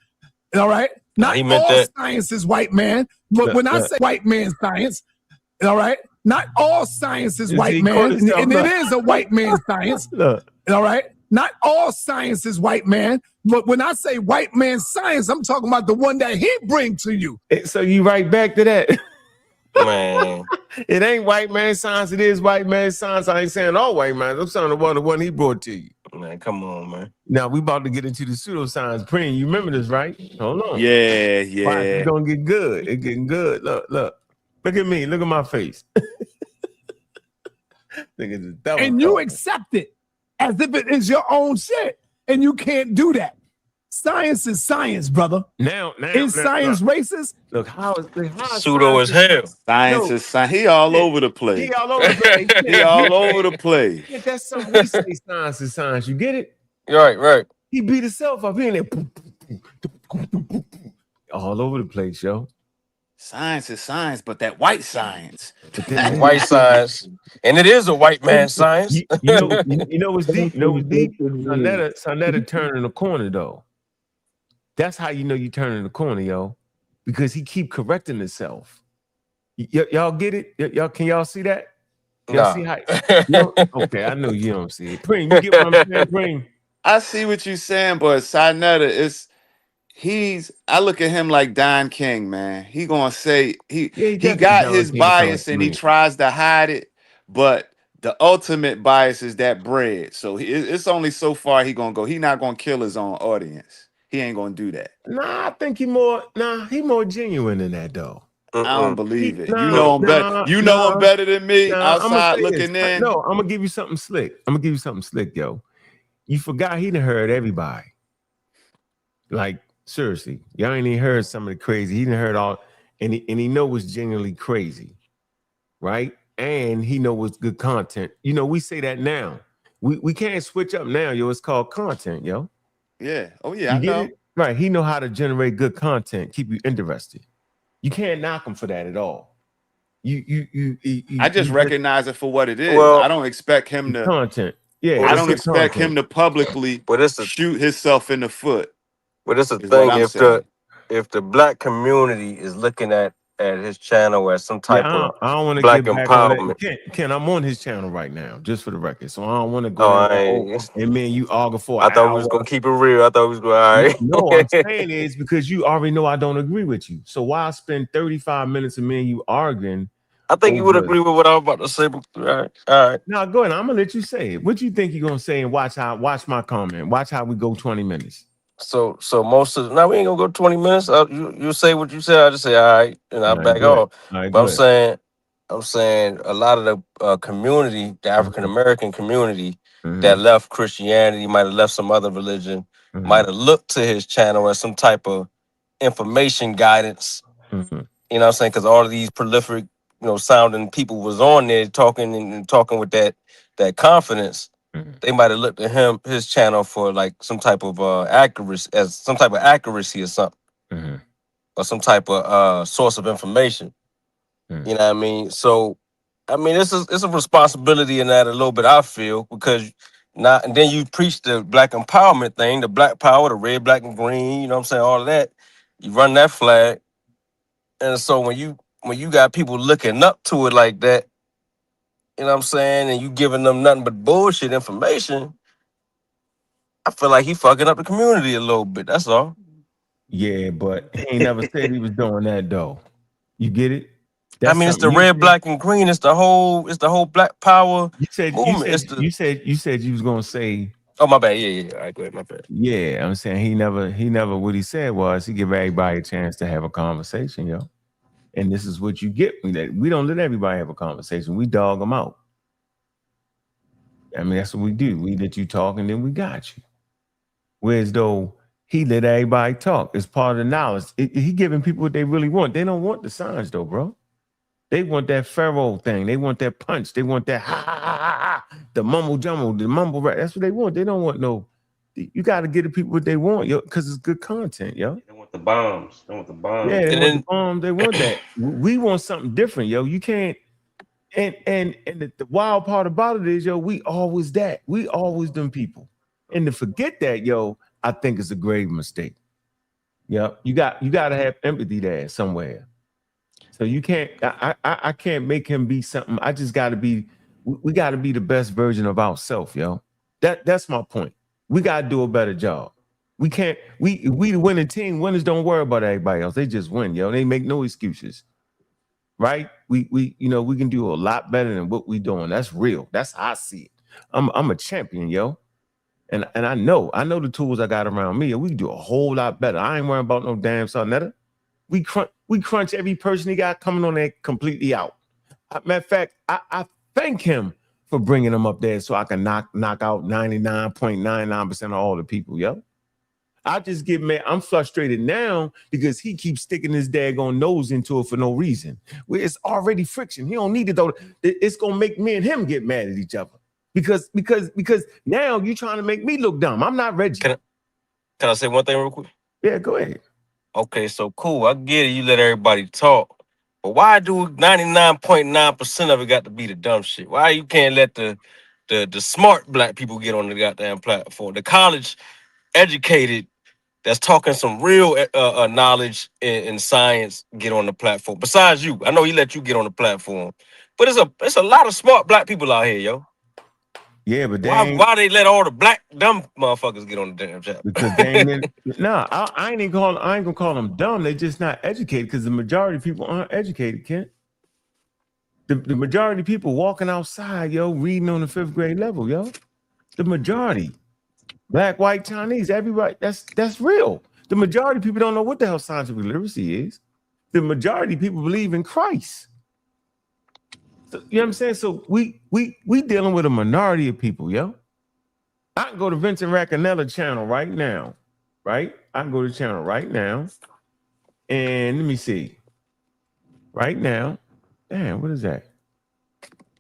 all right? Not all science is white man, but when I say white man's science, all right? Not all science is white man, and it is a white man's science, all right? Not all science is white man, but when I say white man's science, I'm talking about the one that he brings to you. So you right back to that. Man. It ain't white man science. It is white man science. I ain't saying all white man. I'm saying the one he brought to you. Man, come on, man. Now we about to get into the pseudoscience. Preem, you remember this, right? Hold on. Yeah. Watch, it's gonna get good. It's getting good. Look at me. Look at my face. And you accept it as if it is your own shit, and you can't do that. Science is science, brother. Now is science racist? Look, how pseudo as hell. Science is science. He all over the place. He all over the place. He all over the place. Yeah, that's something we say. Science is science. You get it? Right. He beat himself up. He in there all over the place, yo. Science is science, but that white science. White science. And it is a white man science. You know what's deep? You know what's deep? sa.neter turning the corner, though. That's how you know you turning the corner, yo. Because he keep correcting himself. Y'all get it? Can y'all see that? Y'all see how? Okay, I know you don't see it. Preem, you get what I'm saying, Preem? I see what you're saying, but sa.neter I look at him like Don King, man. He gonna say he got his bias and he tries to hide it, but the ultimate bias is that bread. So it's only so far he gonna go. He not gonna kill his own audience. He ain't gonna do that. Nah, I think he more genuine than that, though. I don't believe it. You know him better. You know him better than me. Outside looking in. No, I'm gonna give you something slick. Yo. You forgot he done heard everybody. Like, seriously, y'all ain't even heard some of the crazy. He done heard all, and he know what's genuinely crazy, right? And he know what's good content. You know, we say that now. We can't switch up now, yo. It's called content, yo. Yeah. Oh yeah, I know. It? Right. He know how to generate good content, keep you interested. You can't knock him for that at all. I just recognize it for what it is. Well, I don't expect him to content. Yeah, I don't expect him to publicly shoot himself in the foot. But it's a thing if the black community is looking at his channel as some type of I don't want to black get back empowerment. Ken, I'm on his channel right now, just for the record. So I don't want to go and me and you argue for I thought we was gonna keep it real. I thought we was going all right. No, I'm saying is because you already know I don't agree with you. So why spend 35 minutes of me and you arguing? I think you would agree with what I was about to say. All right. Now go ahead. I'm gonna let you say it. What you think you're gonna say and watch my comment. Watch how we go 20 minutes. So most of now we ain't gonna go 20 minutes. You say what you said. I just say all right, and I back off. But I'm saying a lot of the community, the African American community that left Christianity, might have left some other religion, might have looked to his channel as some type of information guidance. You know what I'm saying? Because all of these prolific, sounding people was on there talking with that confidence. They might have looked at his channel for like some type of accuracy or something, or some type of source of information. You know what I mean? So, I mean, it's a responsibility in that a little bit. I feel because and then you preach the black empowerment thing, the black power, the red, black, and green. You know what I'm saying? All of that. You run that flag, and so when you got people looking up to it like that. You know what I'm saying? And you giving them nothing but bullshit information. I feel like he fucking up the community a little bit. That's all. Yeah, but he ain't never said he was doing that though. You get it? I mean, it's the red, black, and green. It's the whole black power movement. You said you was gonna say. Oh my bad. Yeah. All right, go ahead. My bad. Yeah, I'm saying he never. What he said was he give everybody a chance to have a conversation, yo. And this is what you get. We don't let everybody have a conversation. We dog them out. I mean, that's what we do. We let you talk and then we got you. Whereas though he let everybody talk. It's part of the knowledge. He giving people what they really want. They don't want the signs though, bro. They want that Pharaoh thing. They want that punch. They want that ha, the mumble jumble, the mumble rap. That's what they want. They don't want no. You got to get the people what they want, yo, because it's good content, yo. They want the bombs. Yeah, they want the bombs. They want that. We want something different, yo. You can't. And the wild part about it is, yo, we always that. We always them people. And to forget that, yo, I think it's a grave mistake. Yeah, you got to have empathy there somewhere. So you can't. I can't make him be something. I just got to be. We got to be the best version of ourselves, yo. That's my point. We gotta do a better job. We can't. We the winning team. Winners don't worry about everybody else. They just win, yo. They make no excuses. right? We you know, we can do a lot better than what we doing. That's real. That's how I see it. I'm a champion, yo. And I know the tools I got around me, and we can do a whole lot better. I ain't worrying about no damn sa.neter. We crunch every person he got coming on there completely out. Matter of fact, I thank him for bringing them up there so I can knock out 99.99% of all the people, yo. I just get mad. I'm frustrated now because he keeps sticking his daggone nose into it for no reason. It's already friction. He don't need it though. It's gonna make me and him get mad at each other because now you're trying to make me look dumb. I'm not Reggie. Can I say one thing real quick? Yeah, go ahead. Okay, so cool. I get it. You let everybody talk, but why do 99.9% of it got to be the dumb shit? Why you can't let the smart black people get on the goddamn platform? The college educated that's talking some real knowledge in science get on the platform. Besides you, I know he let you get on the platform, but it's a lot of smart black people out here, yo. Yeah, but why they let all the black dumb motherfuckers get on the damn chat? Because they ain't I ain't gonna call them dumb. They just not educated because the majority of people aren't educated, Kent. The majority of people walking outside, yo, reading on the 5th grade level, yo. The majority. Black, white, Chinese, everybody, that's real. The majority of people don't know what the hell scientific literacy is. The majority of people believe in Christ. So, you know what I'm saying? So we dealing with a minority of people, yo. I can go to Vincent Raccanella's channel right now, right? I can go to the channel right now. And let me see. Right now. Damn, what is that?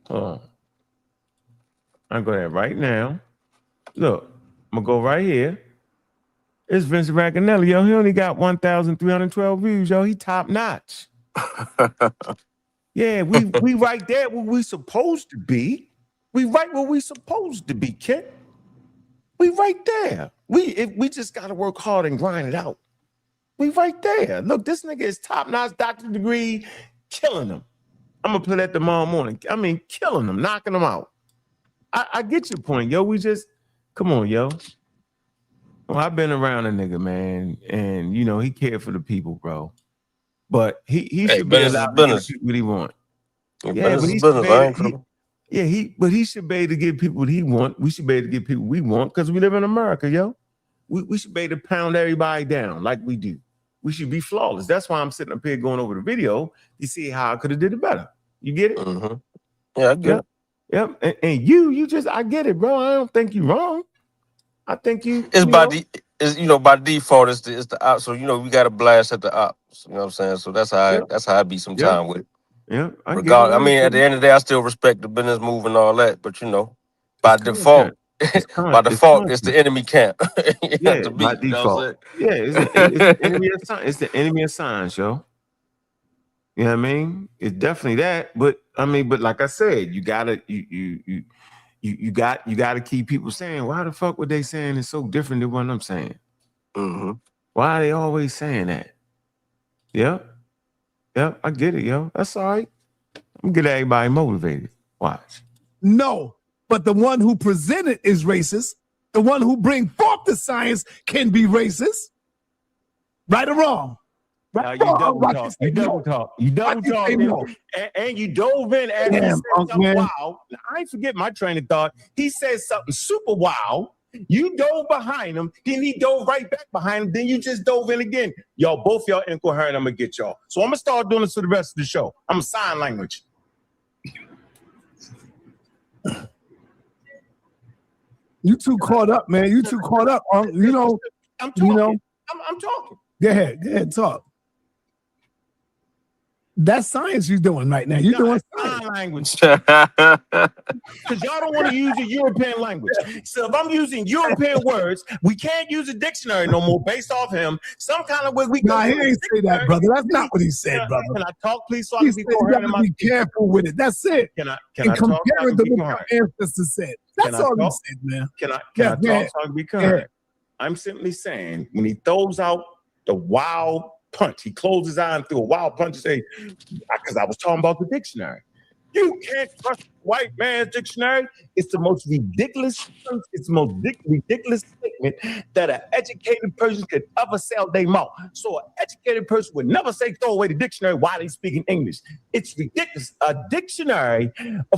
Hold on. I can go there right now. Look. I'm gonna go right here. It's Vincent Raccanella, yo. He only got 1,312 views, yo. He top notch. Yeah, we right there where we supposed to be. We right where we supposed to be, kid. We right there. We just gotta work hard and grind it out. We right there. Look, this nigga is top notch, doctorate degree, killing them. I'm gonna play that tomorrow morning. I mean, killing them, knocking them out. I get your point, yo. We just. Come on, yo. Well, I've been around a nigga, man, and you know he cared for the people, bro. But he should be allowed to get what he want. Yeah, but he should be able to give people what he want. We should be able to give people what we want because we live in America, yo. We should be able to pound everybody down like we do. We should be flawless. That's why I'm sitting up here going over the video to see how I could have did it better. You get it? Mm-hmm. Yeah, I get it. Yep, and you just I get it, bro. I don't think you wrong. I think you. It's by default. It's the op. So we got to blast at the ops. You know what I'm saying? So that's how I be some time with it. Yeah, I mean, at the end of the day, I still respect the business move and all that. But by default, it's the enemy camp. Yeah, by default. Yeah, it's the enemy of science. It's the enemy of science, yo. You know what I mean? It's definitely that, but I mean, but like I said, you gotta keep people saying, why the fuck would they saying it's so different than what I'm saying? Mm-hmm. Why are they always saying that? Yep, I get it, yo. That's all right. I'm gonna get everybody motivated. Watch. No, but the one who presented is racist. The one who bring forth the science can be racist. Right or wrong? Right. You double talk, and you dove in and he said something wild. I ain't forget my train of thought. He said something super wild. You dove behind him, then he dove right back behind him, then you just dove in again. Y'all, both y'all incoherent. I'm gonna get y'all. So I'm gonna start doing this for the rest of the show. I'm a sign language. You too caught up, man. You too caught up. I'm talking. I'm talking. Go ahead, talk. That's science you're doing right now. You're doing sign language. Because y'all don't want to use the European language. So if I'm using European words, we can't use a dictionary no more based off him. Some kind of way we Nah, he ain't say that, brother. That's not what he said, brother. Can I talk, please, so I can be coherent? Be careful with it. That's it. Can I talk? Comparing to what your ancestors said. That's all he said, man. Can I talk so I can be coherent? I'm simply saying, when he throws out the wild punch, he closed his eye and threw a wild punch and say, because I was talking about the dictionary. You can't trust white man's dictionary. It's the most ridiculous. It's the most ridiculous statement that an educated person could ever say out their mouth. So an educated person would never say throw away the dictionary while they speaking English. It's ridiculous. A dictionary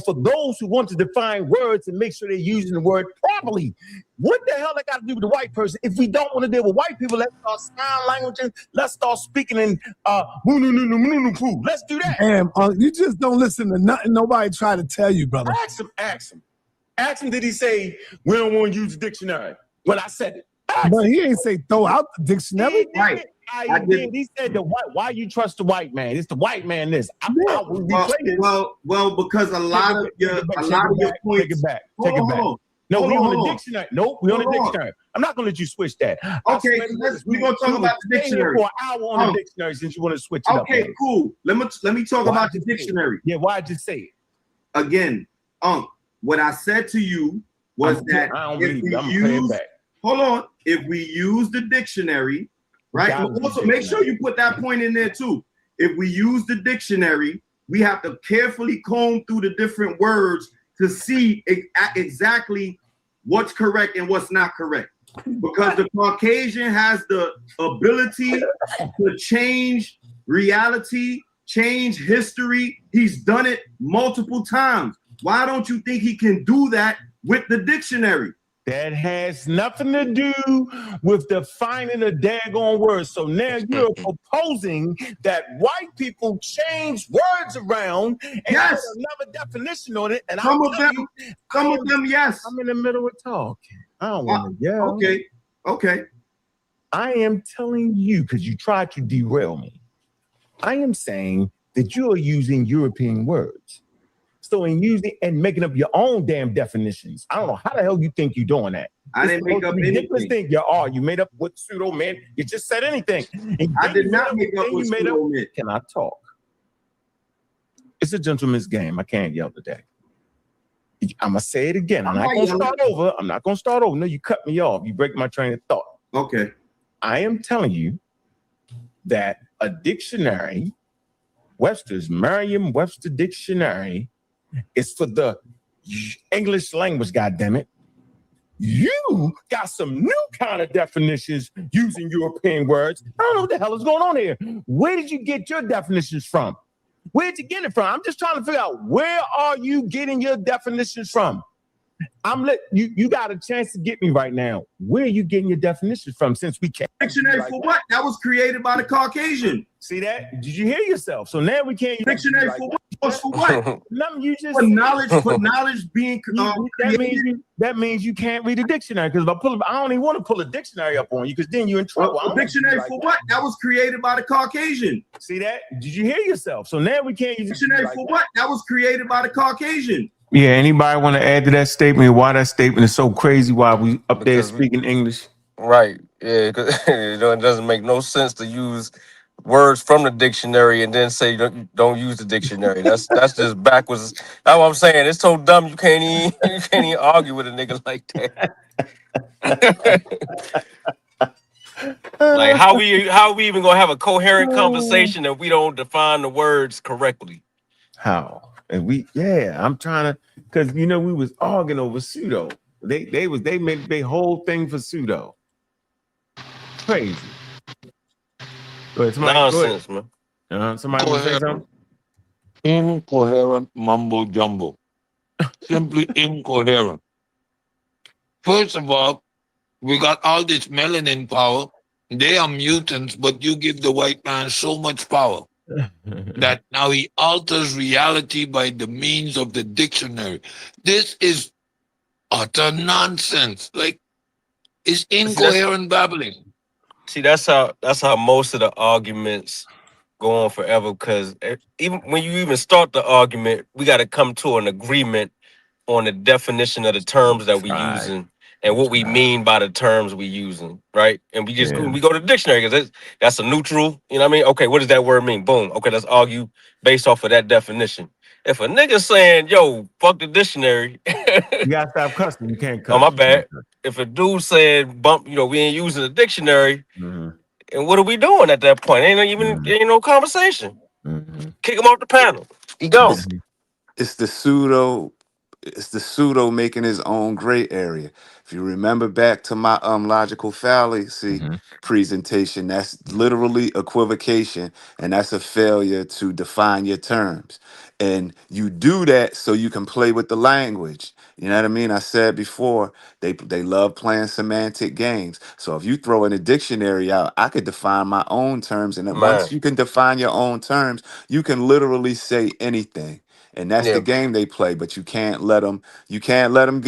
for those who want to define words and make sure they're using the word properly. What the hell that got to do with the white person? If we don't want to deal with white people, let's start sign languages. Let's start speaking in let's do that. Damn, you just don't listen to nothing nobody try to tell you, brother. Ask him, did he say we don't want to use the dictionary? When I said it. But he ain't say throw out the dictionary. Right. He said why you trust the white man? It's the white man this. Well, because a lot of your points. Take it back. No, we on the dictionary. Nope, we on the dictionary. I'm not gonna let you switch that. Okay, we're gonna talk about the dictionary. For an hour on the dictionary since you want to switch it up. Okay, cool. Let me talk about the dictionary. Yeah, why'd you say it? Again, what I said to you was that if we use the dictionary, right? But also make sure you put that point in there too. If we use the dictionary, we have to carefully comb through the different words to see exactly what's correct and what's not correct. Because the Caucasian has the ability to change reality, change history. He's done it multiple times. Why don't you think he can do that with the dictionary? That has nothing to do with defining a daggone word. So now you're proposing that white people change words around and put another definition on it. And some of them, yes. I'm in the middle of talking. I don't want to yell. Okay. I am telling you, because you tried to derail me. I am saying that you are using European words. So in using and making up your own damn definitions. I don't know how the hell you think you're doing that. I didn't make up anything. Thing you made up with pseudo man. You just said anything. I did not make up with pseudo man. Can I talk? It's a gentleman's game. I can't yell today. I'm gonna say it again. I'm not gonna start over. No, you cut me off. You break my train of thought. Okay. I am telling you that a dictionary, Webster's Merriam-Webster dictionary, is for the English language, goddammit. You got some new kind of definitions using European words. I don't know what the hell is going on here. Where did you get your definitions from? Where did you get it from? I'm just trying to figure out, where are you getting your definitions from? You got a chance to get me right now. Where are you getting your definitions from, since we can't? Dictionary for what? That was created by the Caucasian. See that? Did you hear yourself? So now we can't use dictionary for what? For what? Nothing. You just for knowledge being that means you can't read a dictionary, because if I don't even want to pull a dictionary up on you, because then you're in trouble. A dictionary for what? That was created by the Caucasian. See that? Did you hear yourself? So now we can't use dictionary for what? That was created by the Caucasian. Yeah, anybody want to add to that statement? Why that statement is so crazy? Why we up there speaking English? Right. Yeah, because it doesn't make no sense to use words from the dictionary and then say don't use the dictionary. That's just backwards. That's what I'm saying. It's so dumb you can't even argue with a nigga like that. Like how we even gonna have a coherent conversation if we don't define the words correctly? How? And I'm trying to, because we was arguing over pseudo. They made their whole thing for pseudo. Crazy. Go ahead, nonsense, man. Somebody want to say something? Incoherent mumbo jumbo. Simply incoherent. First of all, we got all this melanin power. They are mutants, but you give the white man so much power that now he alters reality by the means of the dictionary. This is utter nonsense. Like, it's incoherent babbling. See, that's how most of the arguments go on forever, because even when you even start the argument, we got to come to an agreement on the definition of the terms that we're using and what we mean by the terms we're using, right? And we just we go to the dictionary, because that's a neutral, you know what I mean? Okay, what does that word mean? Boom. Okay, let's argue based off of that definition. If a nigga saying, yo, fuck the dictionary. You gotta stop cussing. You can't cuss. Oh, my bad. If a dude said, we ain't using the dictionary, and what are we doing at that point? Ain't no conversation. Kick him off the panel. He gone. It's the pseudo it's the pseudo making his own gray area. If you remember back to my logical fallacy presentation, that's literally equivocation, and that's a failure to define your terms. And you do that so you can play with the language. You know what I mean? I said before, they love playing semantic games. So if you throw in a dictionary out, I could define my own terms. And then once Man, you can define your own terms, you can literally say anything. And that's the yeah, game they play, but you can't let them. You can't let them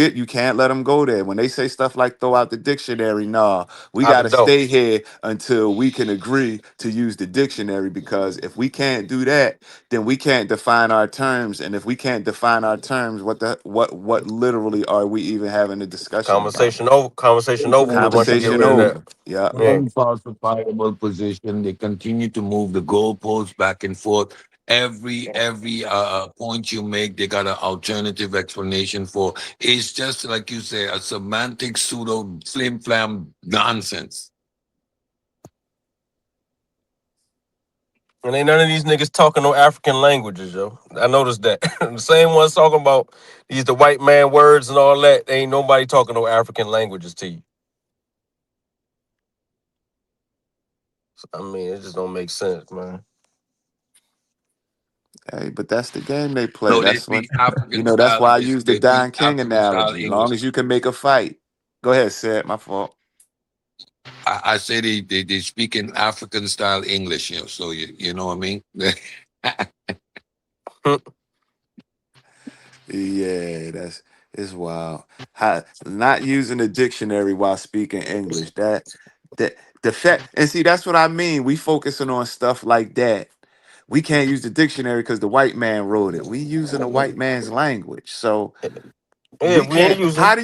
go there. When they say stuff like throw out the dictionary, nah, we out got the to door. stay here until we can agree to use the dictionary. Because if we can't do that, then we can't define our terms. And if we can't define our terms, what literally are we even having a discussion about? Conversation over. Conversation over with once you get Conversation rid of that. over. Yeah. Yeah. Unfalsifiable position. They continue to move the goalposts back and forth. Every point you make, they got an alternative explanation for. It's just like you say, a semantic pseudo flim flam nonsense. And ain't none of these niggas talking no African languages, yo. I noticed that. The same ones talking about the white man words and all that. Ain't nobody talking no African languages to you. I mean, it just don't make sense, man. Hey, but that's the game they play. No, they That's what speak African that's style. why I use the They speak Don King African style analogy. As long English. as you can make a fight. Go ahead, Sid. My fault. I say they speak in African style English, you know. So you know what I mean? Yeah, it's wild. Not using a dictionary while speaking English. That the fact, and see, that's what I mean. We focusing on stuff like that. We can't use the dictionary because the white man wrote it. We using a white man's language. So Yeah, we we ain't can't. using. How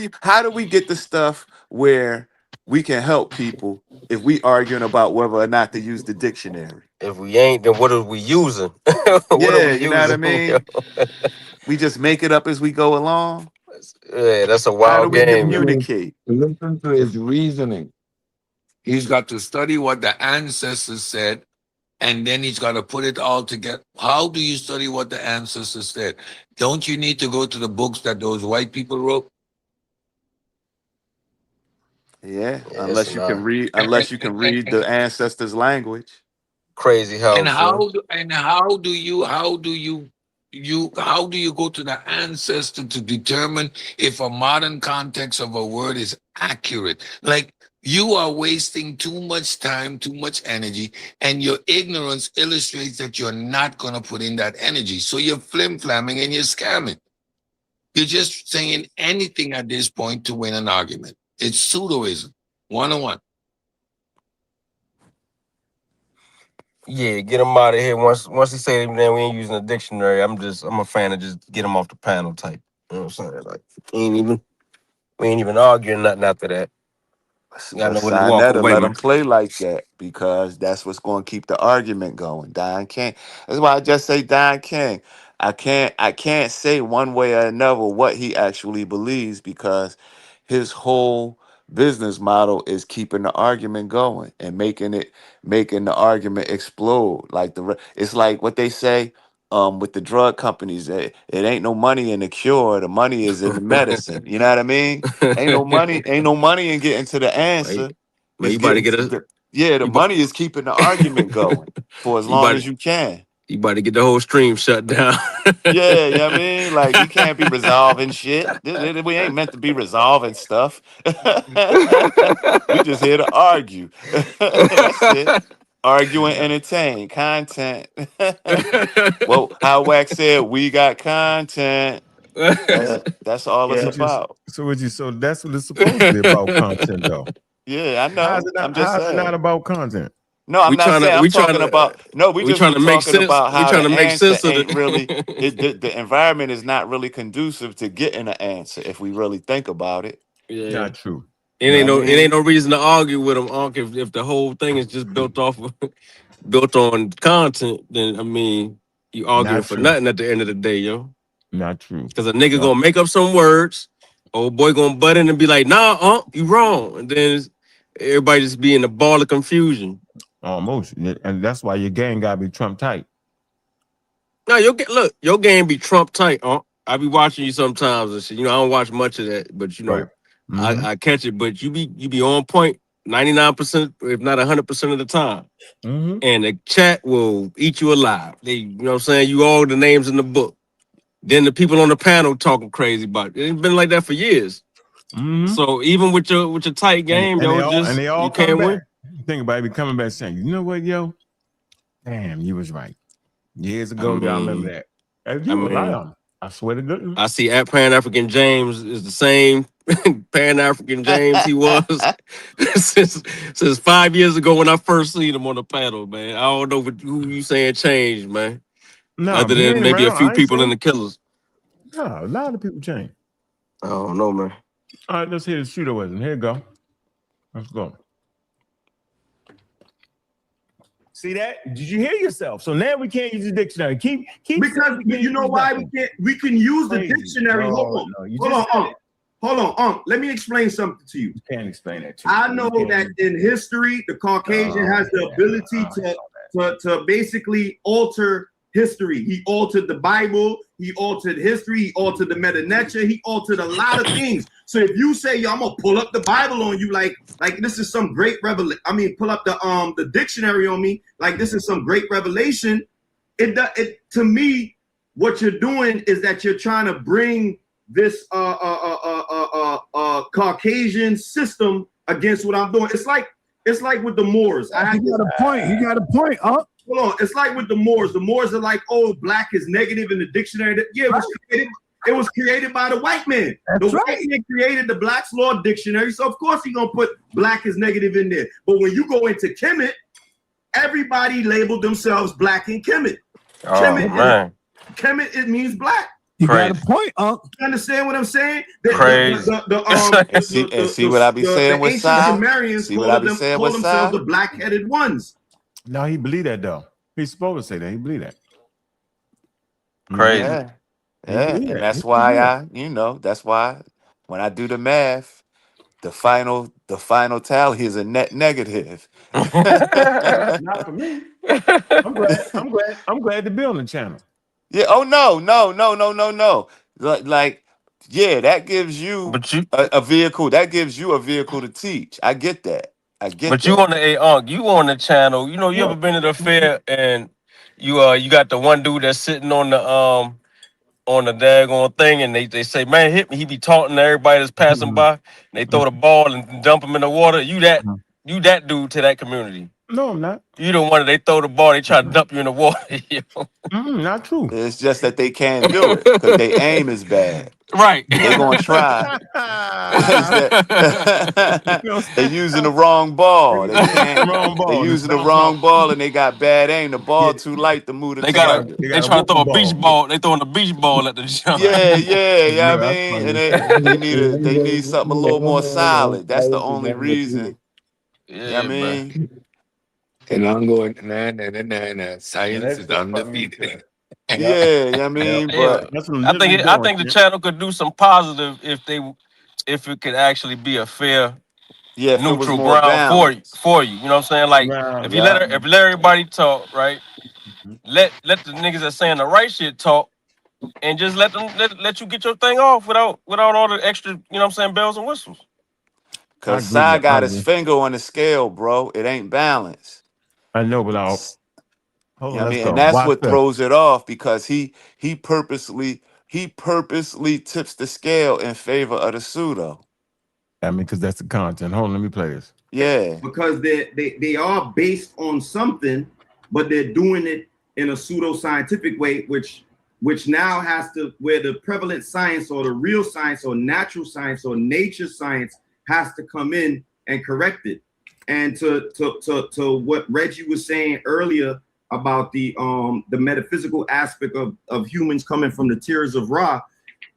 do we get the stuff where we can help people if we arguing about whether or not to use the dictionary? If we ain't, then what are we using? What are Yeah, we you know what I using? Yo? mean? We just make it up as we go along. Yeah, that's a How do wild we game, yo. communicate? Listen to his reasoning. He's got to study what the ancestors said, and then he's got to put it all together. How do you study what the ancestors said? Don't you need to go to the books that those white people wrote? Yeah, Yes and no. unless you can read the ancestors' language. Crazy And house, yo. how do you go to the ancestor to determine if a modern context of a word is accurate? Like, you are wasting too much time, too much energy, and your ignorance illustrates that you're not going to put in that energy. So you're flim-flamming and you're scamming. You're just saying anything at this point to win an argument. It's pseudoism, 101. Yeah, get him out of here. Once he say that we ain't using a dictionary, I'm a fan of just get him off the panel type. You know what I'm saying? Like we ain't even arguing nothing after that. You gotta But know when to walk sa.neter away, let man. them play like that because that's what's going to keep the argument going. Don King. That's why I just say Don King. I can't say one way or another what he actually believes because his whole business model is keeping the argument going and making the argument explode. Like it's like what they say with the drug companies. It ain't no money in the cure. The money is in the medicine. You know what I mean? Ain't no money in getting to the man, answer. man, It's you about to getting get to a the you about money is keeping the argument going for as you long about as you can. you about to get the whole stream shut down. Yeah, you know what I mean? Like we can't be resolving shit. We ain't meant to be resolving stuff. We just here to argue. That's it. Argue and entertain. Content. Well, how Wax said, we got content. That's all it's So Yeah. about. so that's what it's supposed to be about, content though. Yeah, I know. I'm just How's it not saying. about content? No, I'm we not trying saying. to I'm talking about. No, we we just trying was to make talking sense. about We how trying to the make answer sense of ain't really. the The environment is not really conducive to getting an answer if we really think about it. Yeah. Not true. It You know ain't what I no mean? reason to argue with them, Unc. If the whole thing is just built off of, built on content, then I mean you arguing Not for true. nothing at the end of the day, yo. Not true. Because a nigga No. gonna make up some words, old boy gonna butt in and be like, nah, you wrong. And then everybody just be in a ball of confusion. Almost. And that's why your game gotta be Trump tight. No, your game be Trump tight, I be watching you sometimes and shit. You know, I don't watch much of that, but you know, Right. Mm-hmm. I catch it. But you be on point 99%, if not 100% of the time. Mm-hmm. And the chat will eat you alive. You know what I'm saying? You all the names in the book. Then the people on the panel talking crazy about it. It's been like that for years. Mm-hmm. So even with your tight game, and yo, they all you come can't back. win. Think about it, be coming back saying, you know what, yo? Damn, you was right. Years ago, y'all remember that. And you a lot of them. I swear to goodness. I see at Pan-African James is the same Pan-African James he was since 5 years ago when I first seen him on the panel, man. I don't know who you saying changed, man. No, other he than ain't maybe around. a few I ain't people in saying. the Killers. No, a lot of people change. I don't know, man. All right, let's hear the shooter wisdom. Here you go. Let's go. See that? Did you hear yourself? So now we can't use the dictionary. Keep because you know why we can use the dictionary. No, Hold on. Let me explain something to you. You can't explain that to me. I know that in history, the Caucasian has the ability to basically alter history. He altered the Bible. He altered history. He altered the Meta Nature. He altered a lot of things. So if you say, yo, I'm gonna pull up the Bible on you, like this is some great revelation. I mean, pull up the dictionary on me, like this is some great revelation. It to me, what you're doing is that you're trying to bring this Caucasian system against what I'm doing. It's like with the Moors. He got a point. Huh? Hold on. It's like with the Moors. The Moors are like, oh, black is negative in the dictionary. Yeah, it was created by the white man. The white man created the Black's Law Dictionary, so of course he's gonna put black is negative in there. But when you go into Kemet, everybody labeled themselves black in Kemet. Kemet, it means black. You got a point, You understand what I'm saying? See what I be saying with Sa? See what I be saying with Sa? The black-headed ones. No, he believe that though. He's supposed to say that. He believe that. Crazy. Yeah. And that's why that's why when I do the math, the final tally is a net negative. Not for me. I'm glad to be on the channel. Yeah. Oh no. Like, yeah, that gives you a vehicle. That gives you a vehicle to teach. I get that. But you on the you on the channel. You know, you ever been to the fair and you got the one dude that's sitting on the daggone thing and they say, man, hit me. He be taunting everybody that's passing by. And they throw the ball and dump him in the water. You that dude to that community. No, I'm not. You the one that they throw the ball, they try to dump you in the water. Not true. It's just that they can't do it because their aim is bad. Right. They're gonna try. They're using the wrong ball. They can't. They're using the wrong ball and they got bad aim. The ball too light to move the target. They try to throw a beach ball. They throwing the beach ball at the jump. Yeah. I mean, and they need something a little more solid. That's the only reason. Yeah, I mean. And I'm going, nah. Science is undefeated. Yeah, I mean, but I think the channel could do some positive if it could actually be a fair, neutral ground for you. You know what I'm saying? Like if you let everybody talk, right? Let the niggas that saying the right shit talk, and just let you get your thing off without all the extra, you know what I'm saying, bells and whistles. Cause Sai got his finger on the scale, bro. It ain't balanced. I know, but and that's what throws it off because he purposely tips the scale in favor of the pseudo. I mean, because that's the content. Hold on, let me play this. Yeah, because they are based on something, but they're doing it in a pseudo-scientific way, which now has to where the prevalent science or the real science or natural science or nature science has to come in and correct it. And to what Reggie was saying earlier about the metaphysical aspect of humans coming from the tears of Ra,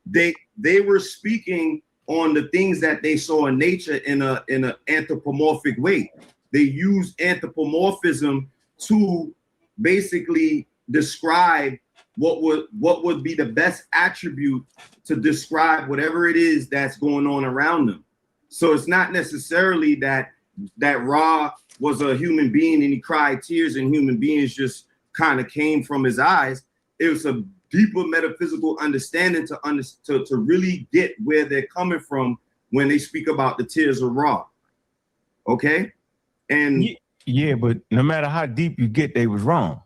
they were speaking on the things that they saw in nature in an anthropomorphic way. They used anthropomorphism to basically describe what would be the best attribute to describe whatever it is that's going on around them. So it's not necessarily that Ra was a human being and he cried tears and human beings just kind of came from his eyes. It was deeper metaphysical understanding to really get where they're coming from when they speak about the tears of Ra. Okay? And yeah, but no matter how deep you get, they was wrong.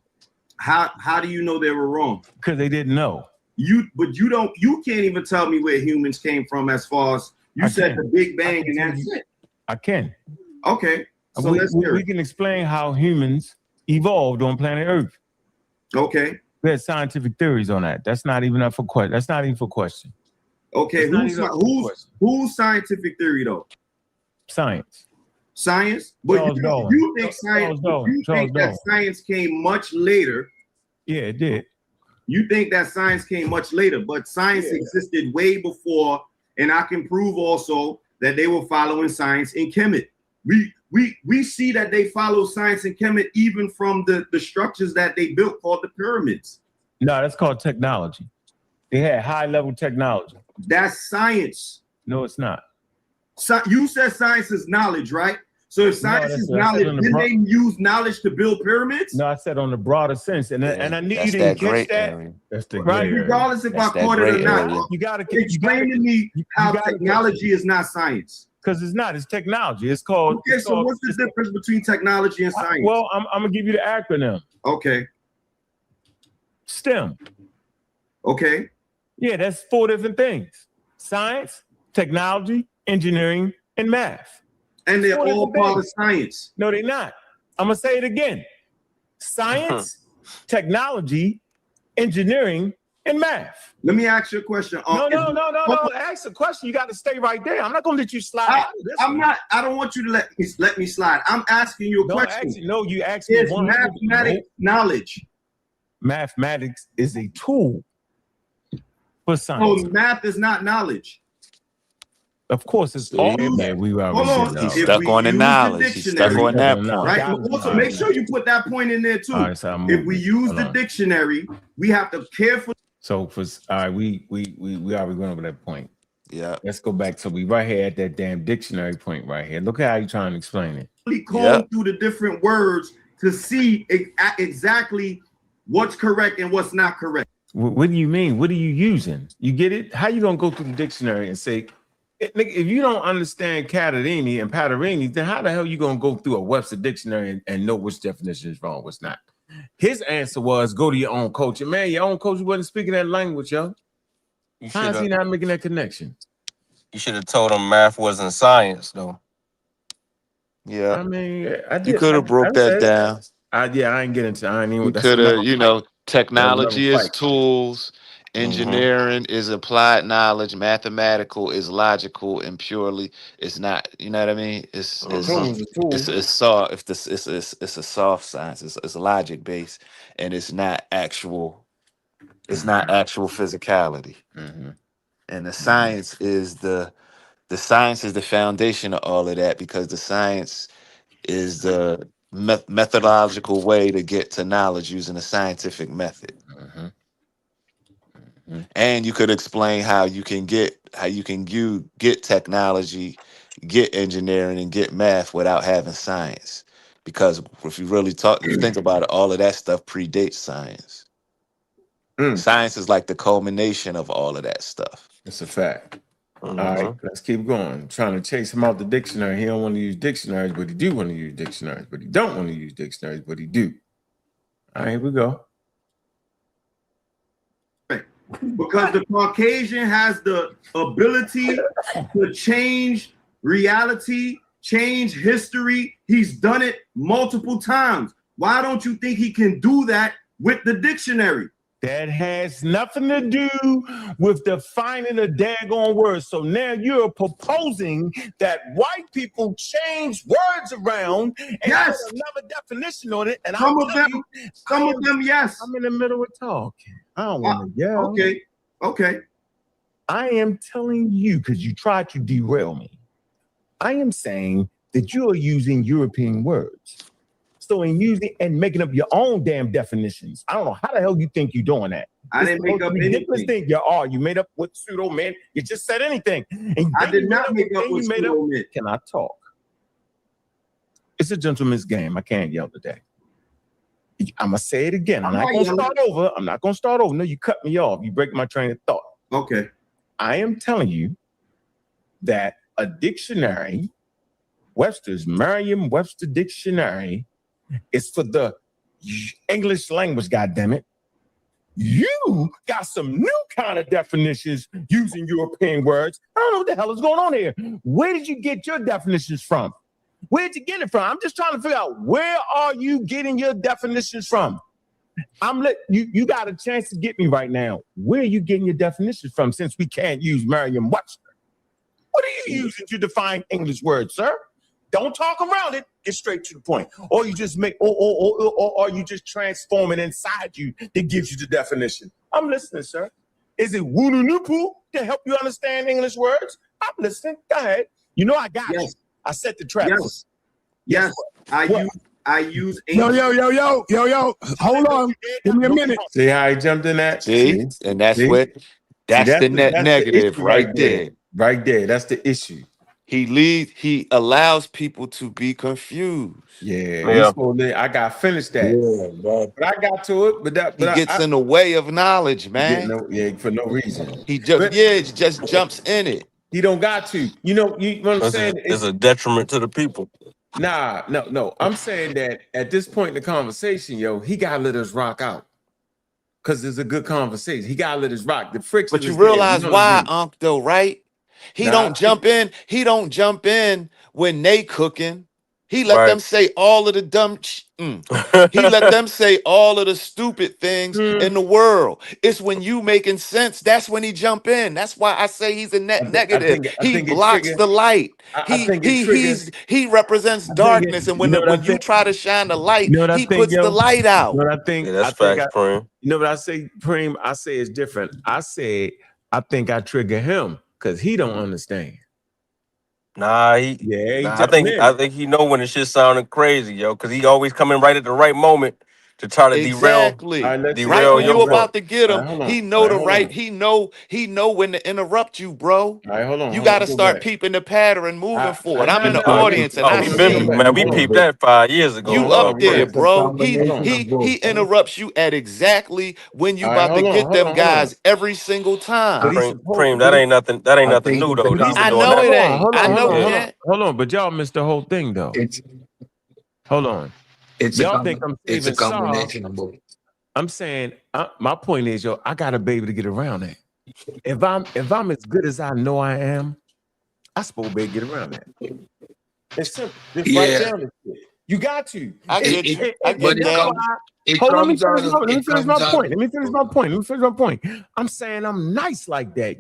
How do you know they were wrong? Because they didn't know. You can't even tell me where humans came from as far as you said the Big Bang and that's it. I can. Okay. So we can explain how humans evolved on planet Earth. Okay. We had scientific theories on that. That's not even up for question. That's not even for question. Okay. Who's scientific theory though? Science. Science? But you think science that science came much later. Yeah, it did. You think that science came much later, but science existed way before, and I can prove also that they were following science in Kemet. We see that they follow science in Kemet even from the structures that they built called the pyramids. No, that's called technology. They had high-level technology. That's science. No, it's not. So you said science is knowledge, right? So if science is knowledge, then they use knowledge to build pyramids? No, I said on the broader sense, and I need you to catch that. That's the right. Regardless if I caught it or not, you gotta explain to me how technology is not science. Because it's not. It's technology. It's called. Okay, so what's the difference between technology and science? Well, I'm gonna give you the acronym. Okay. STEM. Okay. Yeah, that's 4 different things: science, technology, engineering, and math. And they're all part of science. No, they're not. I'm gonna say it again: science, technology, engineering, and math. Let me ask you a question. No. Ask a question. You got to stay right there. I'm not gonna let you slide. I don't want you to let me slide. I'm asking you a question. You asked me. Is mathematics knowledge? Mathematics is a tool for science. So math is not knowledge. Of course, it's all that we already He's stuck on the knowledge. He's stuck on that point. Right. Also, make sure you put that point in there too. Right, so if we use the dictionary, we have to carefully. So for we already went over that point. Yeah. Let's go back. So we right here at that damn dictionary point right here. Look at how you trying to explain it. Comb through the different words to see exactly what's correct and what's not correct. What do you mean? What are you using? You get it? How you gonna go through the dictionary and say? If you don't understand Catarini and Patarini, then how the hell you gonna go through a Webster dictionary and know which definition is wrong, what's not? His answer was go to your own coach. And man, your own coach wasn't speaking that language, yo. How is he not making that connection? You should have told him math wasn't science, though. Yeah. I mean, you could have broke that down. I ain't get into. I ain't even. You could have, technology is tools. Engineering is applied knowledge. Mathematical is logical and purely. It's not. You know what I mean? It's soft. It's a soft science. It's logic based, and it's not actual. It's not actual physicality. And the science is the science is the foundation of all of that, because the science is the methodological way to get to knowledge using a scientific method. And you could explain how you can get technology, get engineering, and get math without having science. Because if you really think about it, all of that stuff predates science. Science is like the culmination of all of that stuff. It's a fact. All right, let's keep going. I'm trying to chase him out the dictionary. He don't want to use dictionaries, but he do want to use dictionaries. But he don't want to use dictionaries, but he do. All right, here we go. Because the Caucasian has the ability to change reality, change history. He's done it multiple times. Why don't you think he can do that with the dictionary? That has nothing to do with defining a daggone word. So now you're proposing that white people change words around and put another definition on it. And some of them, yes. I'm in the middle of talking. I don't want to yell. Okay. I am telling you, because you tried to derail me. I am saying that you are using European words. So in using and making up your own damn definitions. I don't know how the hell you think you're doing that. I didn't make up anything. You made up with pseudo man. You just said anything. And I did not make up with pseudo man. Can I talk? It's a gentleman's game. I can't yell today. I'm gonna say it again. I'm not gonna start over. I'm not gonna start over. No, you cut me off. You break my train of thought. Okay. I am telling you that a dictionary, Webster's Merriam-Webster dictionary, is for the English language. Goddammit. You got some new kind of definitions using European words. I don't know what the hell is going on here. Where did you get your definitions from? Where did you get it from? I'm just trying to figure out, where are you getting your definitions from? You got a chance to get me right now. Where are you getting your definitions from, since we can't use Merriam-Webster? What are you using to define English words, sir? Don't talk around it. Get straight to the point. Or you just make, or you just transform it inside you that gives you the definition. I'm listening, sir. Is it woo-noo-noo-poo to help you understand English words? I'm listening. Go ahead. You know I got you. I set the trap. Yes. I use Yo. Hold on. Give me a minute. See how I jumped in that? See? And that's the net negative right there. Right there. That's the issue. He allows people to be confused. Yeah. I got finished that. Yeah, but I got to it. But he gets in the way of knowledge, man. For no reason. He just jumps in it. He don't got to. You know what I'm saying? It's a detriment to the people. Nah, no. I'm saying that at this point in the conversation, he gotta let us rock out. Cause it's a good conversation. He gotta let us rock. The friction. But you realize why, Unc, though, right? He don't jump in. He don't jump in when they cooking. He let them say all of the dumb. He let them say all of the stupid things in the world. It's when you making sense. That's when he jump in. That's why I say he's a net negative. He blocks the light. He represents darkness, and when you try to shine the light, he puts the light out. You know what I think? That's facts, Preem. You know what I say, Preem? I say it's different. I think I trigger him because he don't understand. I think he know when the shit sounding crazy, because he always coming right at the right moment to try to derail when you about to get him. He know he know when to interrupt you, bro. All right, hold on. You got to start peeping the pattern, moving forward. I'm in the audience, and I see. Man, we peeped that 5 years ago. You up there, bro. He interrupts you at exactly when you about to get them guys every single time. Preem, that ain't nothing new though. I know it ain't. I know it. Hold on, but y'all missed the whole thing though. Hold on. Y'all think I'm saving a combination of both. I'm saying my point is, I gotta be able to get around that. If I'm as good as I know I am, I supposed to be able to get around that. It's simple. Just write down this shit. You got to. I get you. Hold on, let me finish my point. I'm saying I'm nice like that,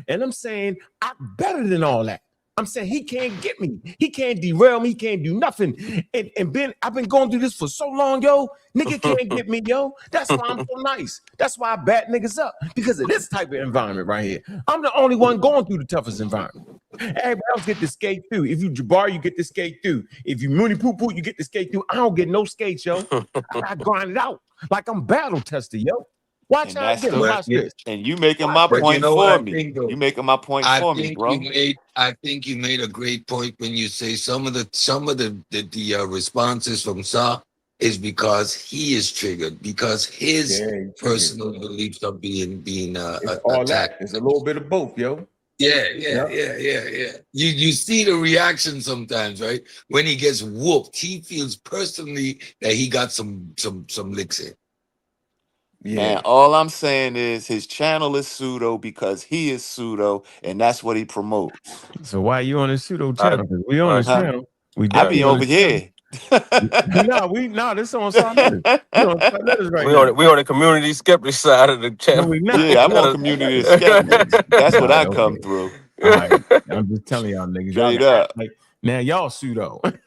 and I'm saying I'm better than all that. I'm saying he can't get me. He can't derail me. He can't do nothing. And Ben, I've been going through this for so long, Nigga can't get me, That's why I'm so nice. That's why I bat niggas up, because of this type of environment right here. I'm the only one going through the toughest environment. Everybody else get to skate through. If you Jabbar, you get to skate through. If you Mooney Poo Poo, you get to skate through. I don't get no skates, I grind it out like I'm battle tested, Watch how I get it. And you making my point for me. You making my point for me, bro. I think you made a great point when you say some of the responses from Sa is because he is triggered, because his personal beliefs are being attacked. It's a little bit of both, Yeah. You see the reaction sometimes, right? When he gets whooped, he feels personally that he got some licks in. Man, all I'm saying is his channel is pseudo because he is pseudo, and that's what he promotes. So why are you on his pseudo channel? We on his channel. I be over here. This is on sa.neter. We on the community skeptic side of the channel. Yeah, I'm on community skeptics. That's what I come through. All right. I'm just telling y'all niggas. Straight up. Now y'all pseudo. We on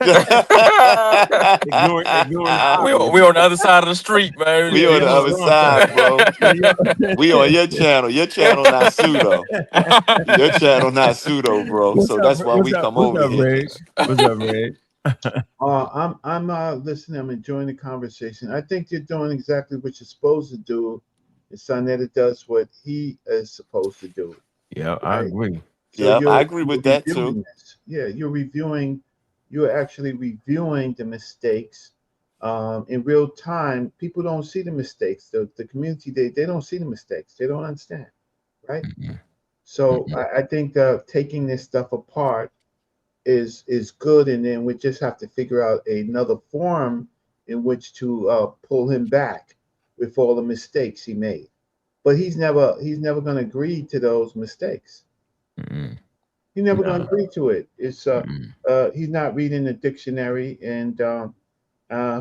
the other side of the street, man. We on the other side, bro. We on your channel. Your channel not pseudo. Your channel not pseudo, bro. So that's why we come over here. What's up, Reg? I'm listening. I'm enjoying the conversation. I think you're doing exactly what you're supposed to do. The sa.neter does what he is supposed to do. Yeah, right? I agree. So I agree with that too. Yeah, you're actually reviewing the mistakes in real time, people don't see the mistakes. The community, they don't see the mistakes. They don't understand, right? So I think taking this stuff apart is good, and then we just have to figure out another forum in which to pull him back with all the mistakes he made. But he's never going to agree to those mistakes. He's never going to agree to it. It's he's not reading the dictionary, and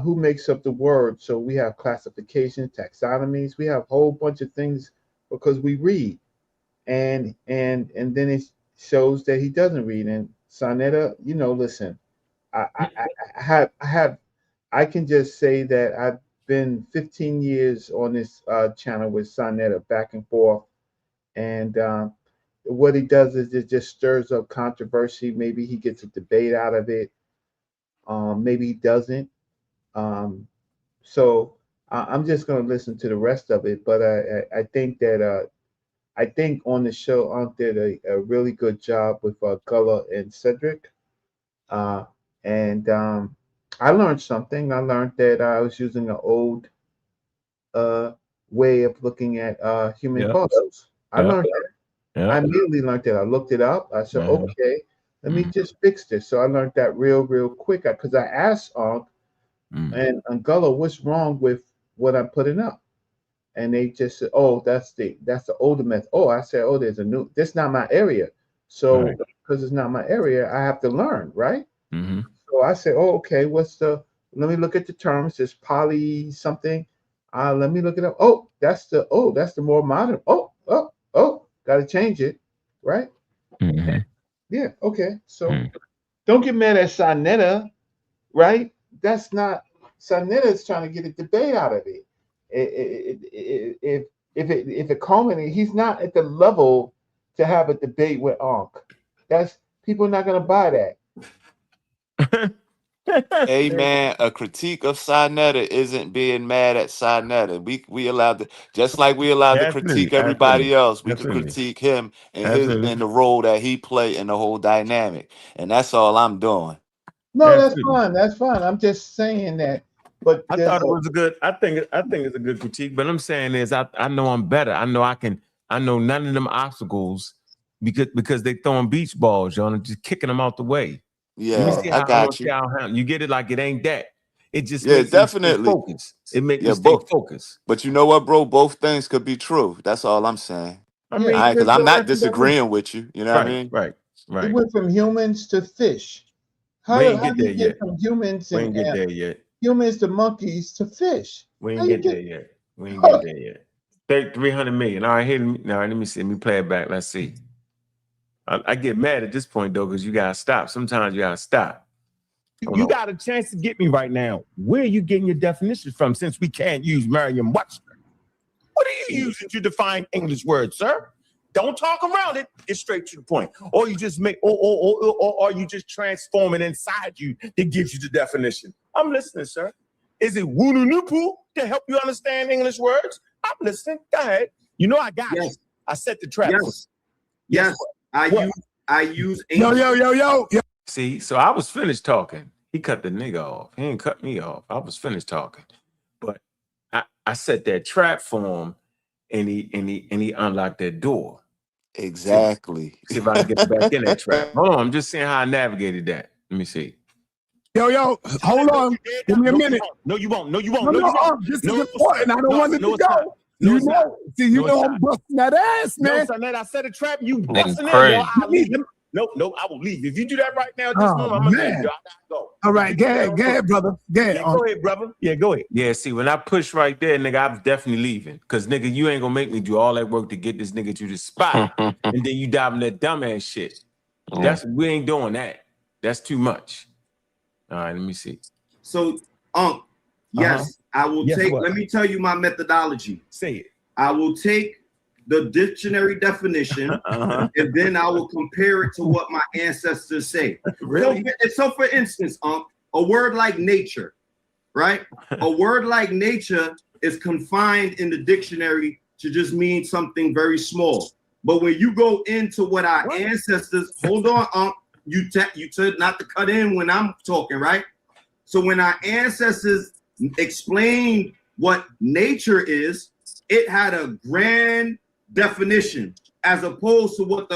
who makes up the word? So we have classifications, taxonomies, we have a whole bunch of things because we read, and then it shows that he doesn't read. And sa.neter, listen, I can just say that I've been 15 years on this channel with sa.neter, back and forth, and what he does is it just stirs up controversy. Maybe he gets a debate out of it, maybe he doesn't. So I'm just going to listen to the rest of it. But I think that I think on the show, Ankh did a really good job with Gullah and Cedric, and I learned something. I learned that I was using an old way of looking at human fossils. I learned that. I immediately learned that. I looked it up. I said, okay, let me just fix this. So I learned that real quick because I asked Ankh and Gullah, what's wrong with what I'm putting up? And they just said, oh, that's the older method. Oh, I said, oh, there's a new. This is not my area. So because it's not my area, I have to learn, right? So I said, oh, okay, let me look at the terms. There's poly something. Let me look it up. Oh, that's the more modern. Oh, got to change it, right? Yeah, okay. So don't get mad at sa.neter, right? That's not sa.neter is trying to get a debate out of it. If it culminates, he's not at the level to have a debate with Ankh. That's people are not going to buy that. Hey man, a critique of sa.neter isn't being mad at sa.neter. We allowed to, just like we allowed to critique everybody else. We could critique him and the role that he played in the whole dynamic, and that's all I'm doing. No, that's fine. That's fine. I'm just saying that. But I thought it was a good. I think it's a good critique. But I'm saying is, I know I'm better. I know I can. I know none of them obstacles because they throwing beach balls, y'all, and just kicking them out the way. Yeah, I got you. You get it? Like it ain't that. It just makes definitely focus. It makes me stay focused. But you know what, bro? Both things could be true. That's all I'm saying. I mean, because I'm not disagreeing with you. You know what I mean? Right. It went from humans to fish. How do you get from humans we ain't get there yet. Humans to monkeys to fish? We ain't get there yet. We ain't get there yet. 300 million. All right, here. Now let me see. Let me play it back. Let's see. I get mad at this point though, because you gotta stop. Sometimes you gotta stop. You got a chance to get me right now. Where are you getting your definitions from? Since we can't use Merriam-Webster, what are you using to define English words, sir? Don't talk around it. Get straight to the point. Or you just make, or you just transform it inside you that gives you the definition. I'm listening, sir. Is it woo-noo-noo-poo to help you understand English words? I'm listening. Go ahead. You know I got you. I set the trap. Yes. I use English. Yo. See, so I was finished talking. He cut the nigga off. He didn't cut me off. I was finished talking. But I set that trap for him, and he unlocked that door. Exactly. See if I can get back in that trap. Hold on, I'm just seeing how I navigated that. Let me see. Yo, hold on. Give me a minute. No, you won't. No, this is important. I don't want it to go. You know I'm busting that ass, man. No, I set a trap. You busting it. No, I will leave. If you do that right now at this moment, I'm gonna leave. I gotta go. All right, go ahead, brother. Go ahead, brother. Yeah, go ahead. Yeah, see, when I push right there, nigga, I was definitely leaving. Cause nigga, you ain't gonna make me do all that work to get this nigga to the spot. And then you dive in that dumbass shit. We ain't doing that. That's too much. All right, let me see. So, yes, I will take. Let me tell you my methodology. Say it. I will take the dictionary definition, and then I will compare it to what my ancestors say. Really? So for instance, a word like nature, right? A word like nature is confined in the dictionary to just mean something very small. But when you go into what our ancestors, hold on, you said not to cut in when I'm talking, right? So when our ancestors explained what nature is, it had a grand definition, as opposed to what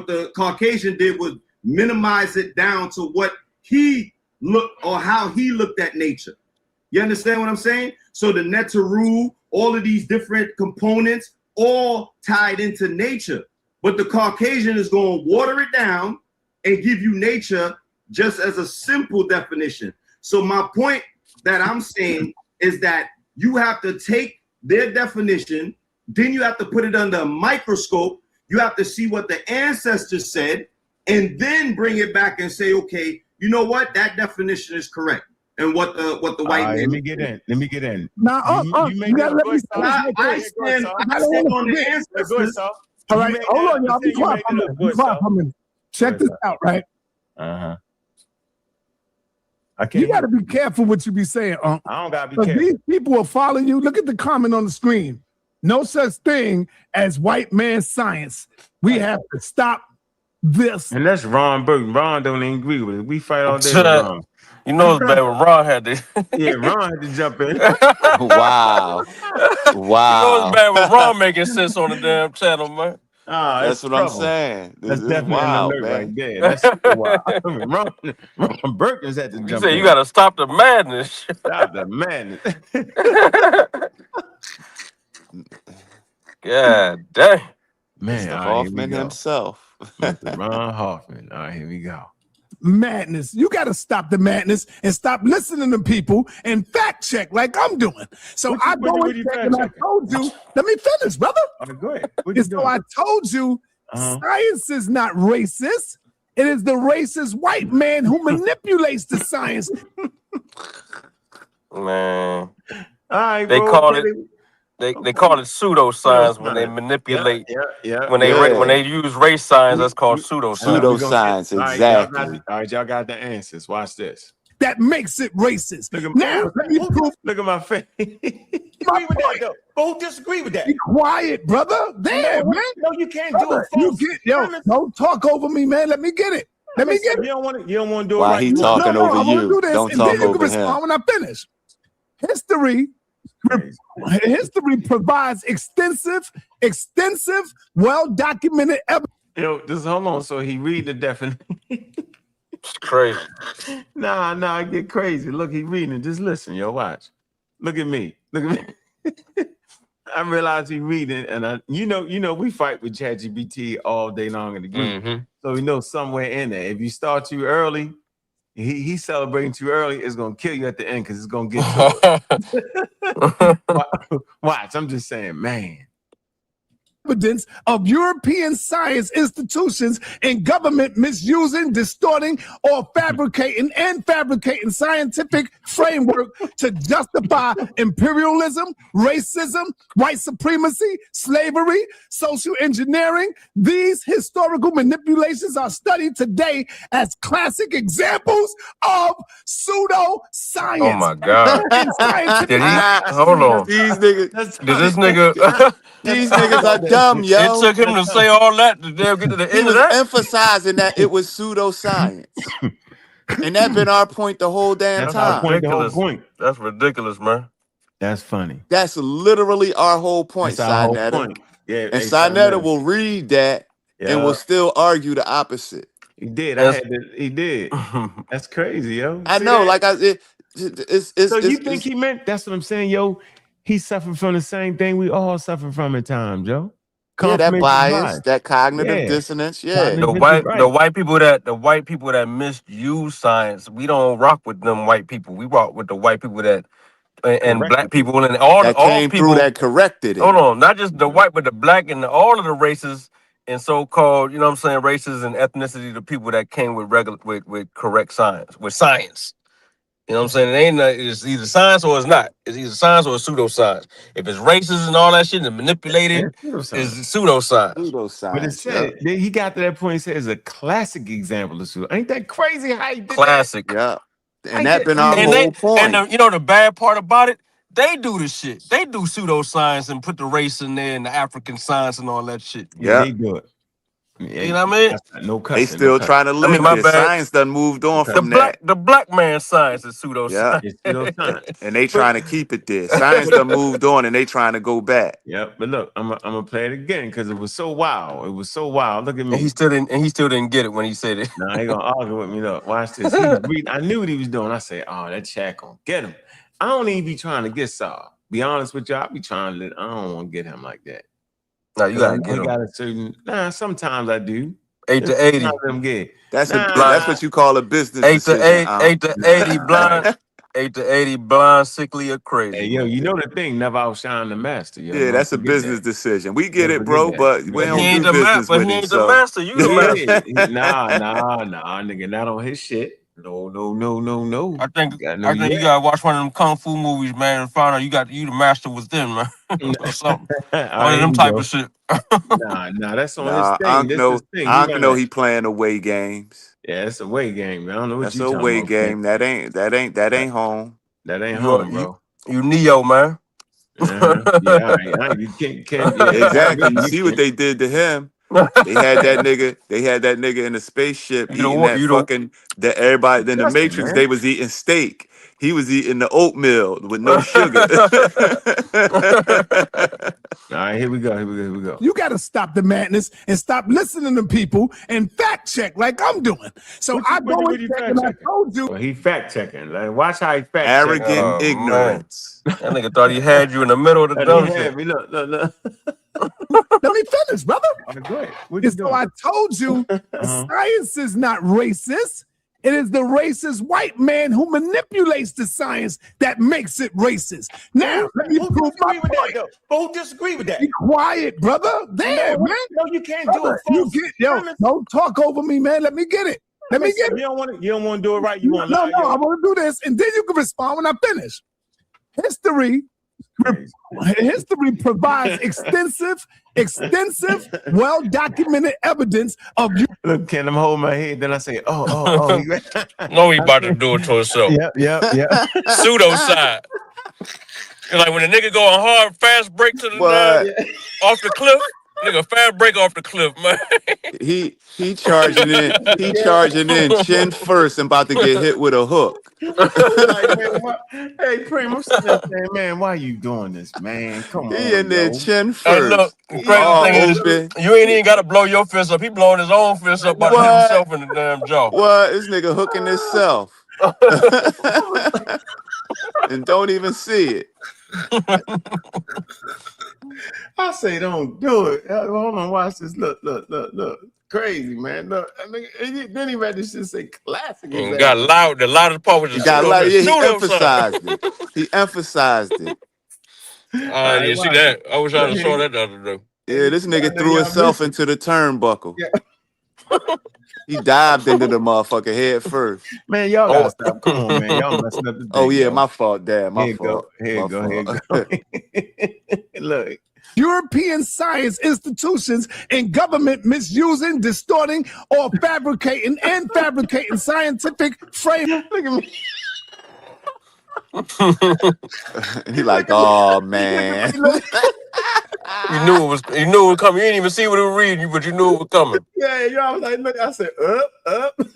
the Caucasian did was minimize it down to what he looked or how he looked at nature. You understand what I'm saying? So the Neteru, all of these different components, all tied into nature. But the Caucasian is going to water it down and give you nature just as a simple definition. So my point that I'm saying is that you have to take their definition, then you have to put it under a microscope. You have to see what the ancestors said, and then bring it back and say, okay, you know what? That definition is correct. And what the white man. Let me get in. Let me get in. Now, you gotta let me I stand on the ancestors. All right, hold on, y'all. Be quiet for a minute. Check this out, right? I can't. You got to be careful what you be saying, I don't got to be careful. These people will follow you. Look at the comment on the screen. No such thing as white man science. We have to stop this. And that's Ron Burton. Ron don't even agree with it. We fight all day with Ron. You know it's bad when Ron had to. Yeah, Ron had to jump in. Wow. You know it's bad when Ron making sense on the damn channel, man. That's what I'm saying. That's definitely wild, an alert man. right there. That's wild. Ron Burton's had to jump in. You say you got to stop the madness. Stop the madness. God dang. Man, Mr. Hoffman himself. Mr. Ron Hoffman. All right, here we go. Madness. You got to stop the madness and stop listening to people and fact check like I'm doing. So I go and check and I told you, let me finish, brother. Go ahead. So I told you, science is not racist. It is the racist white man who manipulates the science. Man. All right, they call it. They call it pseudoscience when they manipulate. When they use race science, that's called pseudoscience. Pseudoscience, exactly. All right, y'all got the answers. Watch this. That makes it racist. Now, let me prove. Look at my face. Agree with that, though. Who disagree with that? Be quiet, brother. Damn, man. No, you can't brother, do it. Don't talk over me, man. Let me get it. Let me get it. You don't want to do it. Why he talking over you? Do this, don't and talk then you over can respond him. when I finish. History provides extensive, well-documented evidence. Yo, just hold on. So he read the definition. It's crazy. Nah, I get crazy. Look, he reading it. Just listen, yo, watch. Look at me. I realize he reading, and you know, we fight with ChatGPT all day long in the group. So we know somewhere in there. If you start too early, he's celebrating too early, it's gonna kill you at the end because it's gonna get to it. Watch, I'm just saying, man. Evidence of European science institutions and government misusing, distorting, or fabricating scientific framework to justify imperialism, racism, white supremacy, slavery, social engineering. These historical manipulations are studied today as classic examples of pseudoscience. Oh my God. Hold on. These niggas. These niggas are dumb, yo. It took him to say all that to get to the end of that. Emphasizing that it was pseudoscience. And that's been our point the whole damn time. That's ridiculous, man. That's funny. That's literally our whole point, sa.neter. Yeah, and sa.neter will read that and will still argue the opposite. He did. He did. That's crazy, yo. I know. Like so you think he meant? That's what I'm saying, yo. He suffered from the same thing we all suffer from at times, yo. Yeah, that bias, that cognitive dissonance. Yeah, the white people that misuse science, we don't rock with them white people. We rock with the white people that and black people and all came people through that corrected it. Hold on, not just the white, but the black and all of the races and so-called, you know what I'm saying, races and ethnicity, the people that came with correct science, with science. You know what I'm saying? It's either science or it's not. It's either science or it's pseudoscience. If it's racist and all that shit and manipulated, it's pseudoscience. Pseudoscience. But it said he got to that point. He said it's a classic example of pseudoscience. Ain't that crazy how he did classic? Yeah. And that been our whole point. And you know the bad part about it? They do the shit. They do pseudoscience and put the race in there and the African science and all that shit. Yeah, they do it. Yeah, You know what I mean? No cussing. They still trying to link my it. bad. Science done moved on from that. The black man science is pseudoscience. It's pseudoscience. And they trying to keep it there. Science done moved on and they trying to go back. Yep, but look, I'm gonna play it again because it was so wild. It was so wild. Look at me. And he still didn't get it when he said it. Nah, he gonna argue with me. Look, watch this. He was reading. I knew what he was doing. I said, "Oh, that chat gonna get him." I don't even be trying to get Saul. Be honest with you, I be trying to. I don't want to get him like that. No, you gotta get him. Got a certain. Nah, sometimes I do. 8 to 80. That's what you call a business. 8 to 80 blind. 8 to 80 blind, sickly, or crazy. Hey, yo, you know the thing, never outshine the master. Yo. Yeah, that's a business decision. We get it, bro, but we don't do business with him. He ain't the master. You the master. Nah, nigga, not on his shit. No. I think you gotta watch one of them kung fu movies, man, and find out you the master was them, man. Or something. One of them type of shit. Nah, that's on his thing. I know he playing away games. Yeah, it's a away game. I don't know what that's a away game. That ain't home. That ain't home, bro. You Neo, man. Yeah, all right. You can't exactly. You see what they did to him. They had that nigga in the spaceship eating that everybody. Then the Matrix, they was eating steak. He was eating the oatmeal with no sugar. All right, here we go. You got to stop the madness and stop listening to people and fact check like I'm doing. So I go and check and I told you. Well, he fact checking. Like, watch how he fact arrogant ignorance. That nigga thought he had you in the middle of the dumb shit. Look. Let me finish, brother. Go ahead. So I told you science is not racist. It is the racist white man who manipulates the science that makes it racist. Now, let me prove my point. Who disagree with that? Be quiet, brother. There, man. No, you can't do it. Don't talk over me, man. Let me get it. Let me get it. You don't want to do it right. You want No, I want to do this, and then you can respond when I finish. History provides extensive, well-documented evidence of you. Look, Ken, I'm holding my head. Then I say, oh. No, he about to do it to himself. Yeah. Pseudoscience. Like when a nigga go on hard fast break to the off the cliff. Nigga, fast break off the cliff, man. He charging in chin first and about to get hit with a hook. Hey, Preem, I'm sitting there saying, man, why you doing this, man? Come on. He in there chin first. Look, crazy thing is, you ain't even got to blow your fist up. He blowing his own fist up by himself in the damn jaw. What? This nigga hooking himself. And don't even see it. I say don't do it. Hold on, watch this. Look. Crazy, man. Look, then he read this shit say classic. He got loud. The loudest part was just he emphasized it. You see that? I wish I saw that the other day. Yeah, this nigga threw himself into the turnbuckle. Yeah. He dived into the motherfucker head first. Man, y'all gotta stop. Come on, man. Y'all messing up the day. Oh, yeah, my fault, Dad. My fault. Here you go. Look. European science institutions and government misusing, distorting, or fabricating scientific frame. Look at me. He like, oh man. You knew it was coming. You didn't even see what it was reading, but you knew it was coming. Yeah, I was like, look, I said, up. As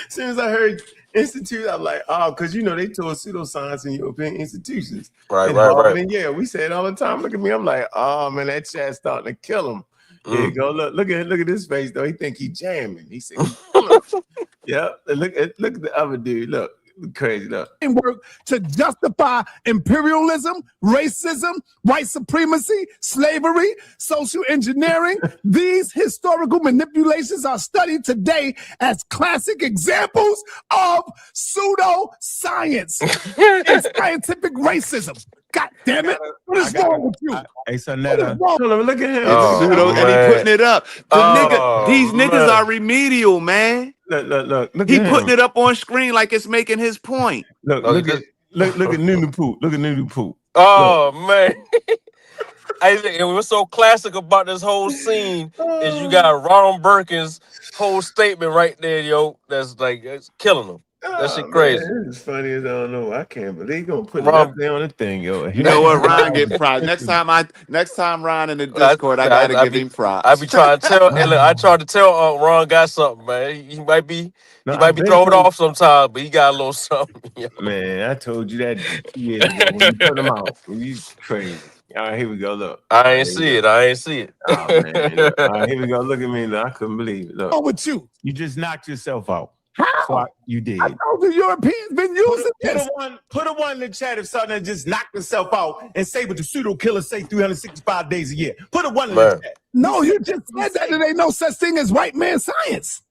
soon as I heard institute, I'm like, because they taught pseudoscience in European institutions. Right. And yeah, we say it all the time. Look at me. I'm like, oh man, that chat's starting to kill him. Here you go. Look at this face though. He think he jamming. He said, yeah. Look at the other dude. Look. Crazy though. Work to justify imperialism, racism, white supremacy, slavery, social engineering. These historical manipulations are studied today as classic examples of pseudoscience and scientific racism. God damn it! What is wrong with you? Hey, sa.neter. Look at him. Pseudo, and he putting it up. These niggas are remedial, man. Look. He putting it up on screen like it's making his point. Look at Nunu Poop. Look at Nunu Poop. Oh man. And what's so classic about this whole scene is you got Ronald Birkin's whole statement right there, yo. That's like it's killing him. That shit crazy. Man, it's funny as I don't know. I can't believe you gonna put it up there on the thing, yo. You know what, Ron get props. Next time Ron in the Discord, I gotta give him props. I be trying to tell. Hey, look, I tried to tell Ron got something, man. He might be thrown off sometimes, but he got a little something. Yo. Man, I told you that 2 years ago when you put him out. You crazy. All right, here we go. Look, I ain't see it. Oh man. Look. All right, here we go. Look at me. Look. I couldn't believe it. Look. Oh, with you. You just knocked yourself out. How? So you did. I know the Europeans been using this. Put a one in the chat if something that just knocked himself out and say what the pseudo killers say 365 days a year. Put a one in the chat. No, you just said that there ain't no such thing as white man science.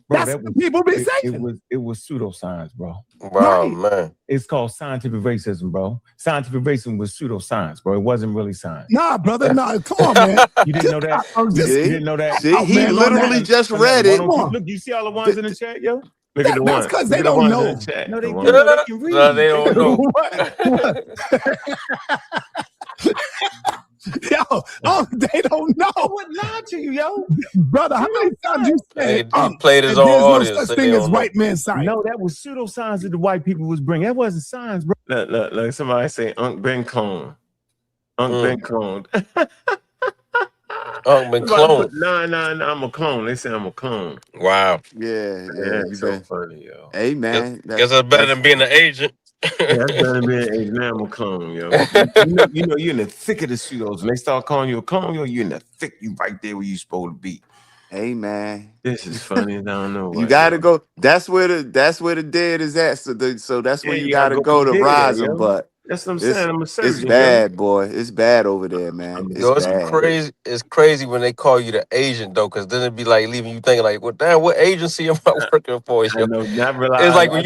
Bro, That's what people be saying. It was pseudoscience, bro. Wow, man. It's called scientific racism, bro. Scientific racism was pseudoscience, bro. It wasn't really science. Nah, brother, nah. Come on, man. You didn't know that? You didn't know that? See, he literally just read it. Look, you see all the ones in the chat, yo? Look at the ones. That's because they don't know. No, they do. They can read. No, they don't know. Yo, they don't know. What lied to you, yo? Brother, how many times you said he played his own audience? There's no such thing as white man science. No, that was pseudoscience that the white people was bringing. That wasn't science, bro. Look, somebody say Unc Ben clone. Ben cloned. Ben cloned. No, I'm a clone. They say I'm a clone. Wow. Yeah, it's so funny, yo. Hey, man. Guess that's better than being an agent. That's better than being an agent. I'm a clone, yo. You know, you're in the thick of the pseudos. When they start calling you a clone, yo, you're in the thick. You right there where you supposed to be. Hey, man. This is funny. I don't know. You gotta go. That's where the dead is at. So that's where you gotta go to rise them. But that's what I'm saying. I'm a surgeon. It's bad, boy. It's bad over there, man. It's crazy. It's crazy when they call you the agent, though, because then it'd be like leaving you thinking like, what agency am I working for? I know, not realize. It's like when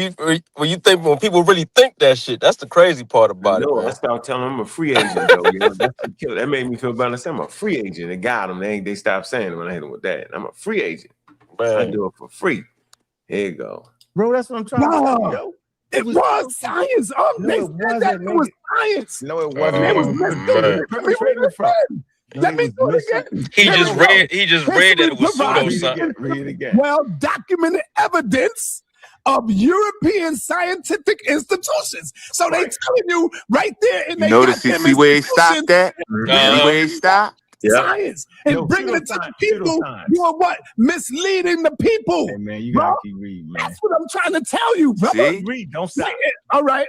people really think that shit. That's the crazy part about it. Man. I started telling them I'm a free agent, though. You know, that made me feel better. I said I'm a free agent. They got them. They stopped saying it when I hit them with that. I'm a free agent. Man. I do it for free. Here you go, bro. That's what I'm trying to tell you, yo. It was science. They said that it was science. No, it wasn't. Let me do it again. He just read that it was pseudoscience. Read it again. Well, documented evidence of European scientific institutions. So they telling you right there in the see where he stopped at? See where he stopped? Science and bringing it to the people. Doing what? Misleading the people. Hey man, you gotta keep reading, man. That's what I'm trying to tell you, brother. Read, don't stop. All right.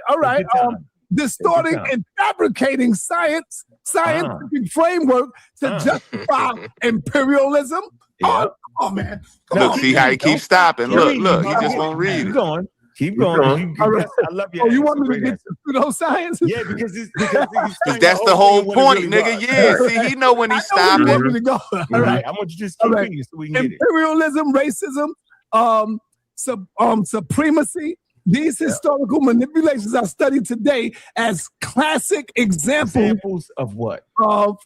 Distorting and fabricating scientific framework to justify imperialism. Yeah. Oh man. Look, see how he keeps stopping. Look, he just won't read it. Keep going. I love you. Oh, you want me to get to pseudoscience? Yeah, because that's the whole point, nigga. Yeah, see, he know when he's stopping. All right, I want you to just keep reading so we can get it. Imperialism, racism, supremacy. These historical manipulations are studied today as classic examples of what? Of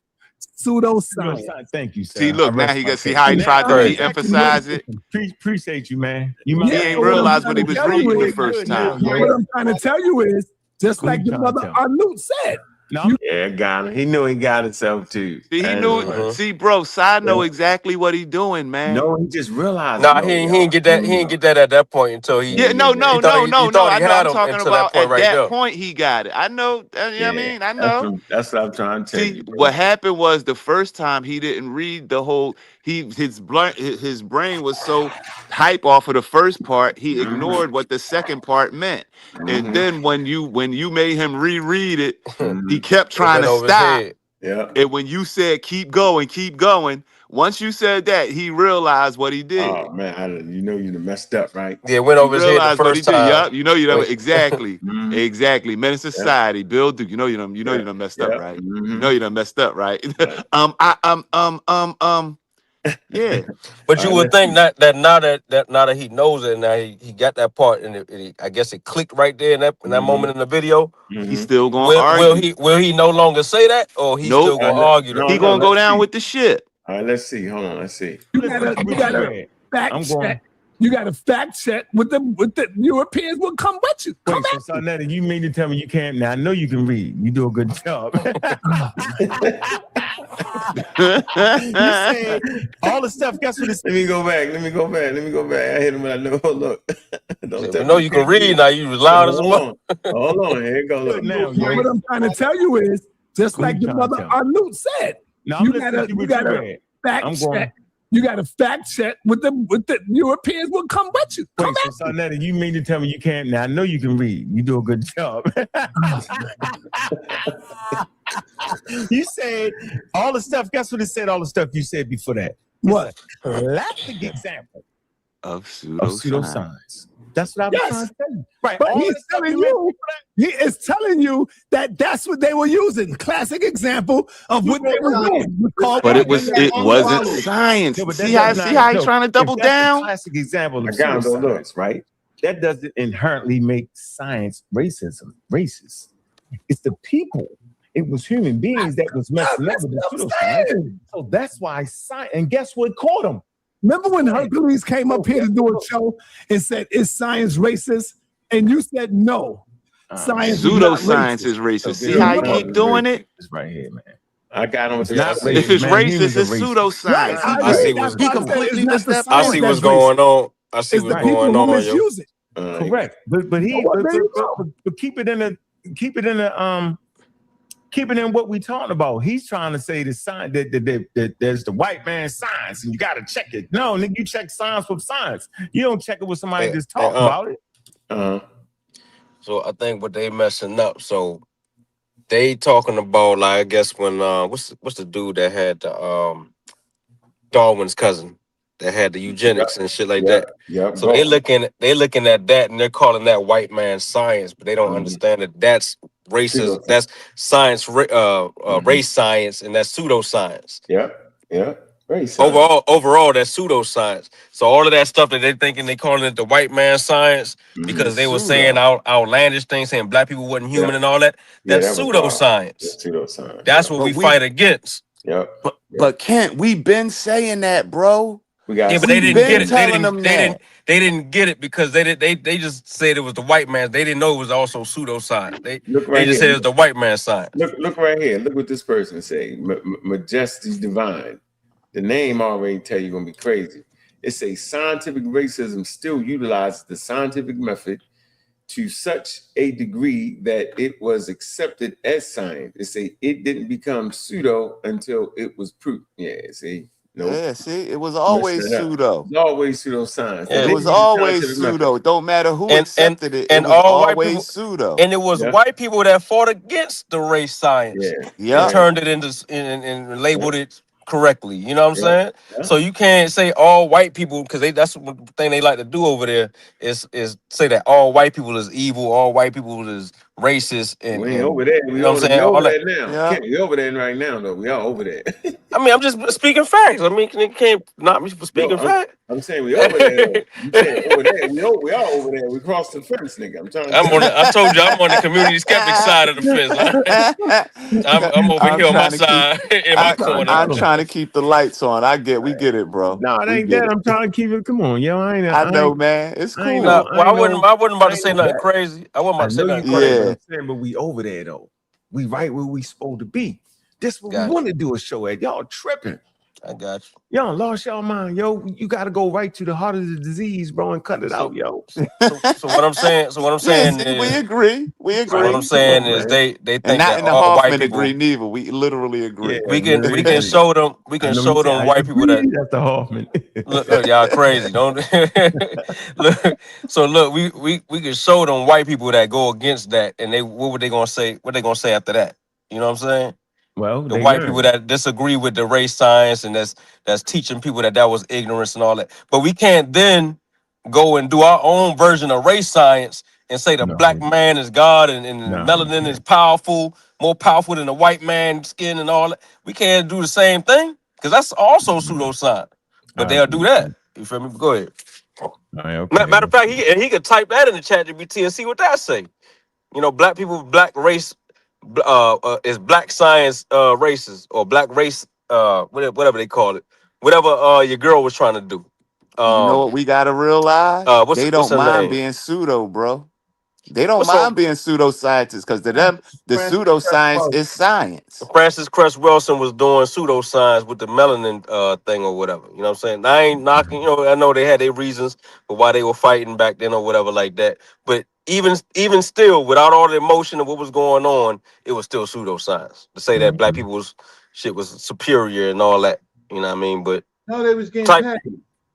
pseudoscience. Thank you, sir. See, look, now he got see how he tried to re-emphasize it. Appreciate you, man. He ain't realized what he was reading the first time. What I'm trying to tell you is, just like your brother NOOT said. Got him. He knew he got himself too. See, he knew. See, bro, Sai know exactly what he doing, man. No, he just realized. No, he didn't get that. He didn't get that at that point until he. Yeah, no. I know. I'm talking about at that point he got it. I know. You know what I mean? I know. That's what I'm trying to tell you. What happened was the first time he didn't read the whole. His brain was so hype off of the first part, he ignored what the second part meant. And then when you made him reread it, he kept trying to stop. Yeah. And when you said keep going, once you said that, he realized what he did. Oh man, you messed up, right? Yeah, went over his head the first time. Yep, you know exactly. Exactly. Men in Society, Bill Duke, you know you done messed up, right? You know you done messed up, right? Yeah, but you would think that now that he knows it, now he got that part, and I guess it clicked right there in that moment in the video. He's still gonna argue. Will he no longer say that, or he's still gonna argue? He gonna go down with the shit. All right, let's see. Hold on, let's see. You gotta fact check. You got to fact check with the Europeans will come with you. Wait, so sa.neter, you mean to tell me you can't? Now I know you can read. You do a good job. You said all the stuff. Guess what? Let me go back. I hit him when I know. Oh, look. Don't tell me you can read now. You was loud as a mother. Hold on. Here it goes. Now, what I'm trying to tell you is, just like your mother NOOT said, you gotta fact check. You got to fact check with the Europeans will come with you. Wait, so sa.neter, you mean to tell me you can't? Now I know you can read. You do a good job. You said all the stuff. Guess what it said? All the stuff you said before that. What? Classic example of pseudoscience. That's what I was trying to tell you. Right. But he is telling you that that's what they were using. Classic example of what they were doing. But it wasn't science. No, see how he's trying to double down? Classic example of pseudoscience, right? That doesn't inherently make science racist. It's the people. It was human beings that was messing up with the pseudoscience. So that's why science. And guess what caught them? Remember when Hercules came up here to do a show and said, "Is science racist?" And you said, "No, science pseudoscience is racist." See how you keep doing it? It's right here, man. I got on. If it's racist, it's pseudoscience. I see what's completely missed that. I see what's going on. I see what's going on. Correct, but keep it in what we talking about. He's trying to say the science that there's the white man science, and you got to check it. No, nigga, you check science with science. You don't check it with somebody just talk about it. So I think what they messing up. So they talking about, like, I guess when what's the dude that had the Darwin's cousin that had the eugenics and shit like that. Yeah. So they looking at that and they're calling that white man science, but they don't understand that that's racist. That's science, race science, and that's pseudoscience. Yeah. Race overall, that's pseudoscience. So all of that stuff that they thinking they calling it the white man science because they were saying outlandish things, saying black people wasn't human and all that. That's pseudoscience. That's what we fight against. But Kent, we've been saying that, bro. But they didn't get it. They didn't get it because they just said it was the white man. They didn't know it was also pseudoscience. They just said it was the white man science. Look right here. Look what this person say. Majesty Divine. The name already tell you gonna be crazy. It says scientific racism still utilizes the scientific method to such a degree that it was accepted as science. It say it didn't become pseudo until it was proved. Yeah, see. Nope. Yeah, see, it was always pseudo. It was always pseudoscience. It was always pseudo. It don't matter who accepted it. It was always pseudo. And it was white people that fought against the race science. Yeah. Turned it into and labeled it correctly. You know what I'm saying? So you can't say all white people, because that's the thing they like to do over there is say that all white people is evil, all white people is racist. And we ain't over there. You know what I'm saying? Over there now. We over there right now, though. We are over there. I mean, I'm just speaking facts. I mean, you can't not me for speaking facts. I'm saying we over there. You saying over there? We are over there. We crossed the fence, nigga. I told you I'm on the community skeptic side of the fence. I'm over here on my side in my corner. I'm trying to keep the lights on. We get it, bro. No, it ain't that. I'm trying to keep it. Come on, yo. I know, man. It's cool. I wasn't about to say nothing crazy. I wasn't about to say nothing crazy. But we over there though. We right where we supposed to be. This what we want to do a show at. Y'all tripping. I got you. Y'all lost y'all mind, yo. You got to go right to the heart of the disease, bro, and cut it out, yo. So what I'm saying is we agree. So what I'm saying is they think and not that in the all Hoffman white people agree neither. We literally agree. Yeah, we can show them white people that that's the Hoffman. look, y'all crazy. Don't look. So look, we can show them white people that go against that, and what were they gonna say? What they gonna say after that? You know what I'm saying? Well, the white people that disagree with the race science and that's teaching people that was ignorance and all that. But we can't then go and do our own version of race science and say the black man is God and melanin is powerful, more powerful than the white man's skin and all that. We can't do the same thing because that's also pseudoscience. But they'll do that. You feel me? Go ahead. Matter of fact, he could type that in the chat GPT and see what that say. You know, black people, black race. Is black science races or black race whatever they call it, whatever your girl was trying to do. You know what we gotta realize? They don't mind being pseudo, bro. They don't mind being pseudoscientists because to them, the pseudoscience is science. Francis Cress Wilson was doing pseudoscience with the melanin thing or whatever. You know what I'm saying? I ain't knocking, you know, I know they had their reasons for why they were fighting back then or whatever like that. But even still, without all the emotion of what was going on, it was still pseudoscience. To say that black people's shit was superior and all that. You know what I mean? But no, they was getting paid.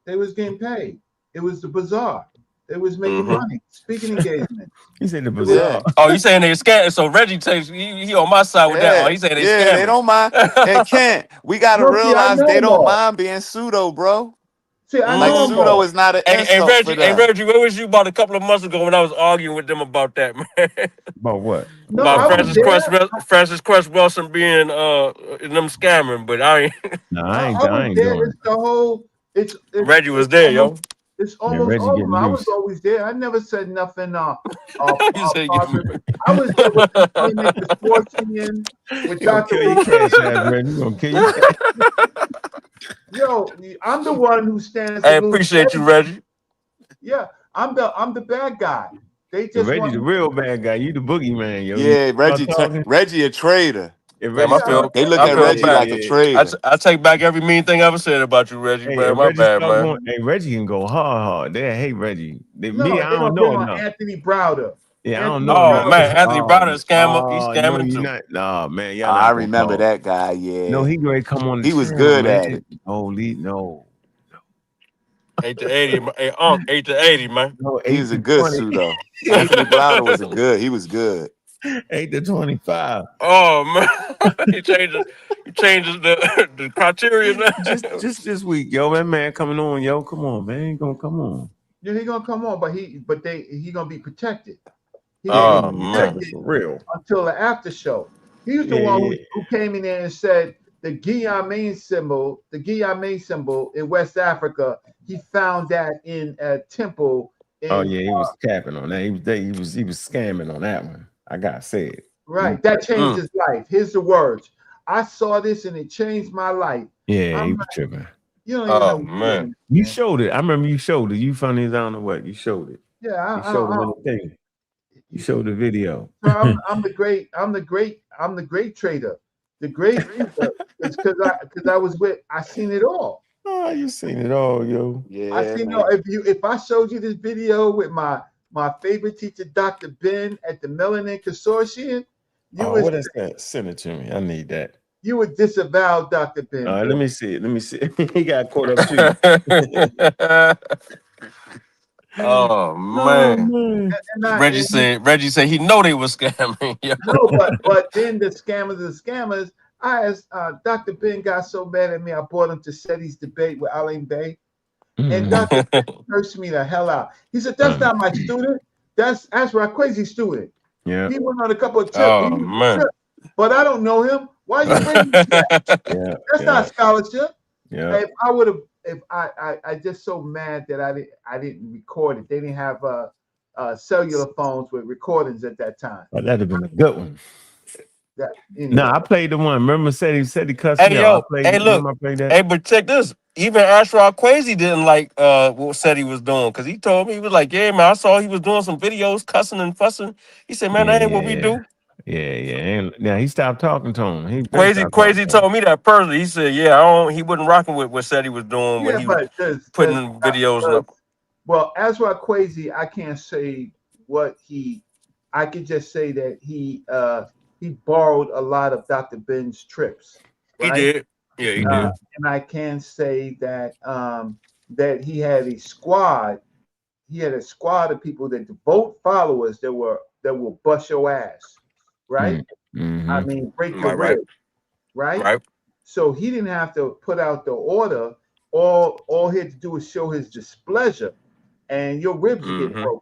They was getting paid. It was the bazaar. They was making money. Speaking engagement. He said the bazaar. Oh, you saying they scamming? So Reggie takes he on my side with that one. He saying they scamming. They don't mind. And Kent, we gotta realize they don't mind being pseudo, bro. See, I like know pseudo is not an insult for them. Reggie, where was you about a couple of months ago when I was arguing with them about that, man? About what? No, about Francis Cress Wilson being them scamming, but I ain't. No, I ain't doing it. It's the whole. It's Reggie was there, yo. It's almost over. I was always there. I never said nothing. I was there with the sports union with Dr. Yo, I'm the one who stands. I appreciate you, Reggie. Yeah, I'm the bad guy. They just Reggie, the real bad guy. You the boogeyman, yo. Yeah, Reggie a traitor. They look at Reggie like a traitor. I take back every mean thing I ever said about you, Reggie. Hey, man, my bad, man. Hey, Reggie can go hard. They hate Reggie. I don't know enough. Anthony Browder. Yeah, I don't know. Oh man, Anthony Browder is scammer. He's scamming too. No, man, I remember that guy. Yeah. No, he great. Come on. He was good at it. Holy no. 8 to 80, hey, 8 to 80, man. No, he was a good pseudo. Anthony Browder was he was good. 8 to 25. Oh man, he changes the criteria now. Just this week, yo, that man coming on, yo. Come on, man, he gonna come on. Yeah, he gonna come on, but he gonna be protected. Man, for real. Until the after show. He's the one who came in there and said the Guillain symbol in West Africa. He found that in a temple. He was capping on that. He was scamming on that one. I gotta say it. Right, that changed his life. Here's the words. I saw this and it changed my life. Yeah, he was tripping. You don't even know. Man, you showed it. I remember you showed it. You funny as I don't know what. You showed it. Yeah, you showed the thing. You showed the video. So I'm the great trader. The great it's because I was with. I seen it all. Oh, you seen it all, yo. Yeah. I seen it all. If I showed you this video with my favorite teacher, Dr. Ben, at the Melanin Consortium, what is that? Send it to me. I need that. You would disavow Dr. Ben. Let me see it. He got caught up too. Oh man. Reggie said he know they was scamming. No, but then the scammers. I asked Dr. Ben got so mad at me, I brought him to SETI's debate with Alain Bey. And Dr. Ben cursed me the hell out. He said, that's not my student. That's Rakwazi's student. Yeah. He went on a couple of trips. Oh, man. But I don't know him. Why are you bringing that? That's not scholarship. Yeah. If I would have, I just so mad that I didn't record it. They didn't have cellular phones with recordings at that time. Oh, that'd have been a good one. No, I played the one. Remember, said he cussed me out. Hey, but check this. Even Ashraf Kwesi didn't like what said he was doing, because he told me, he was like, yeah, man, I saw he was doing some videos cussing and fussing. He said, man, that ain't what we do. Yeah. And now he stopped talking to him. Kwesi told me that personally. He said, yeah, he wasn't rocking with what said he was doing when he was putting videos up. Well, Ashraf Kwesi, I can't say what I could just say that he borrowed a lot of Dr. Ben's trips. Right? He did. Yeah, he did. And I can say that that he had a squad. He had a squad of people that devote followers that will bust your ass, right? Mm-hmm. I mean, break your rib, right? So he didn't have to put out the order. All he had to do was show his displeasure, and your ribs get broken.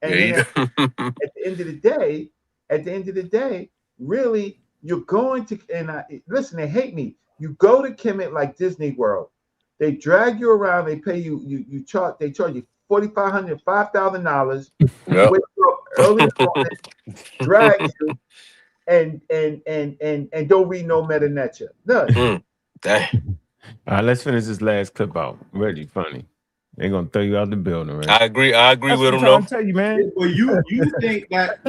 And at the end of the day, really, you're going to, and listen, they hate me. You go to Kemet like Disney World. They drag you around. They pay you. They charge you $4,500, $5,000. Yep. Wake you up early morning, drag you, and don't read no meta-nature. None. All right, let's finish this last clip out. Reggie, funny. They're gonna throw you out the building, right? I agree That's with what him I'm trying though. to tell you, man. Well, you think that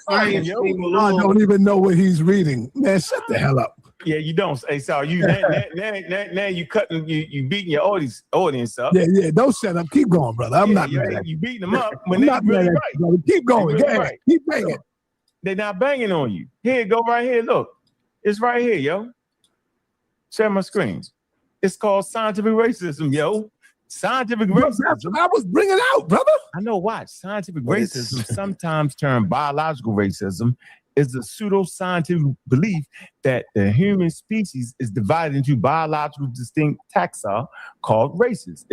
science came I along. don't even know what he's reading. Man, shut the hell up. Yeah, you don't. Hey, so you now you cutting you beating your audience up. Yeah, don't shut up. Keep going, brother. I'm not mad at you beating them up when I'm they not really mad at right. you, brother. Keep going. Really Go ahead. right. Keep banging. They're not banging on you. Here, go right here. Look, it's right here, yo. Share my screen. It's called scientific racism, yo. Scientific racism. That's what I was bringing out, brother. I know. Watch. Scientific racism, sometimes termed biological racism, is a pseudoscientific belief that the human species is divided into biological distinct taxa called races.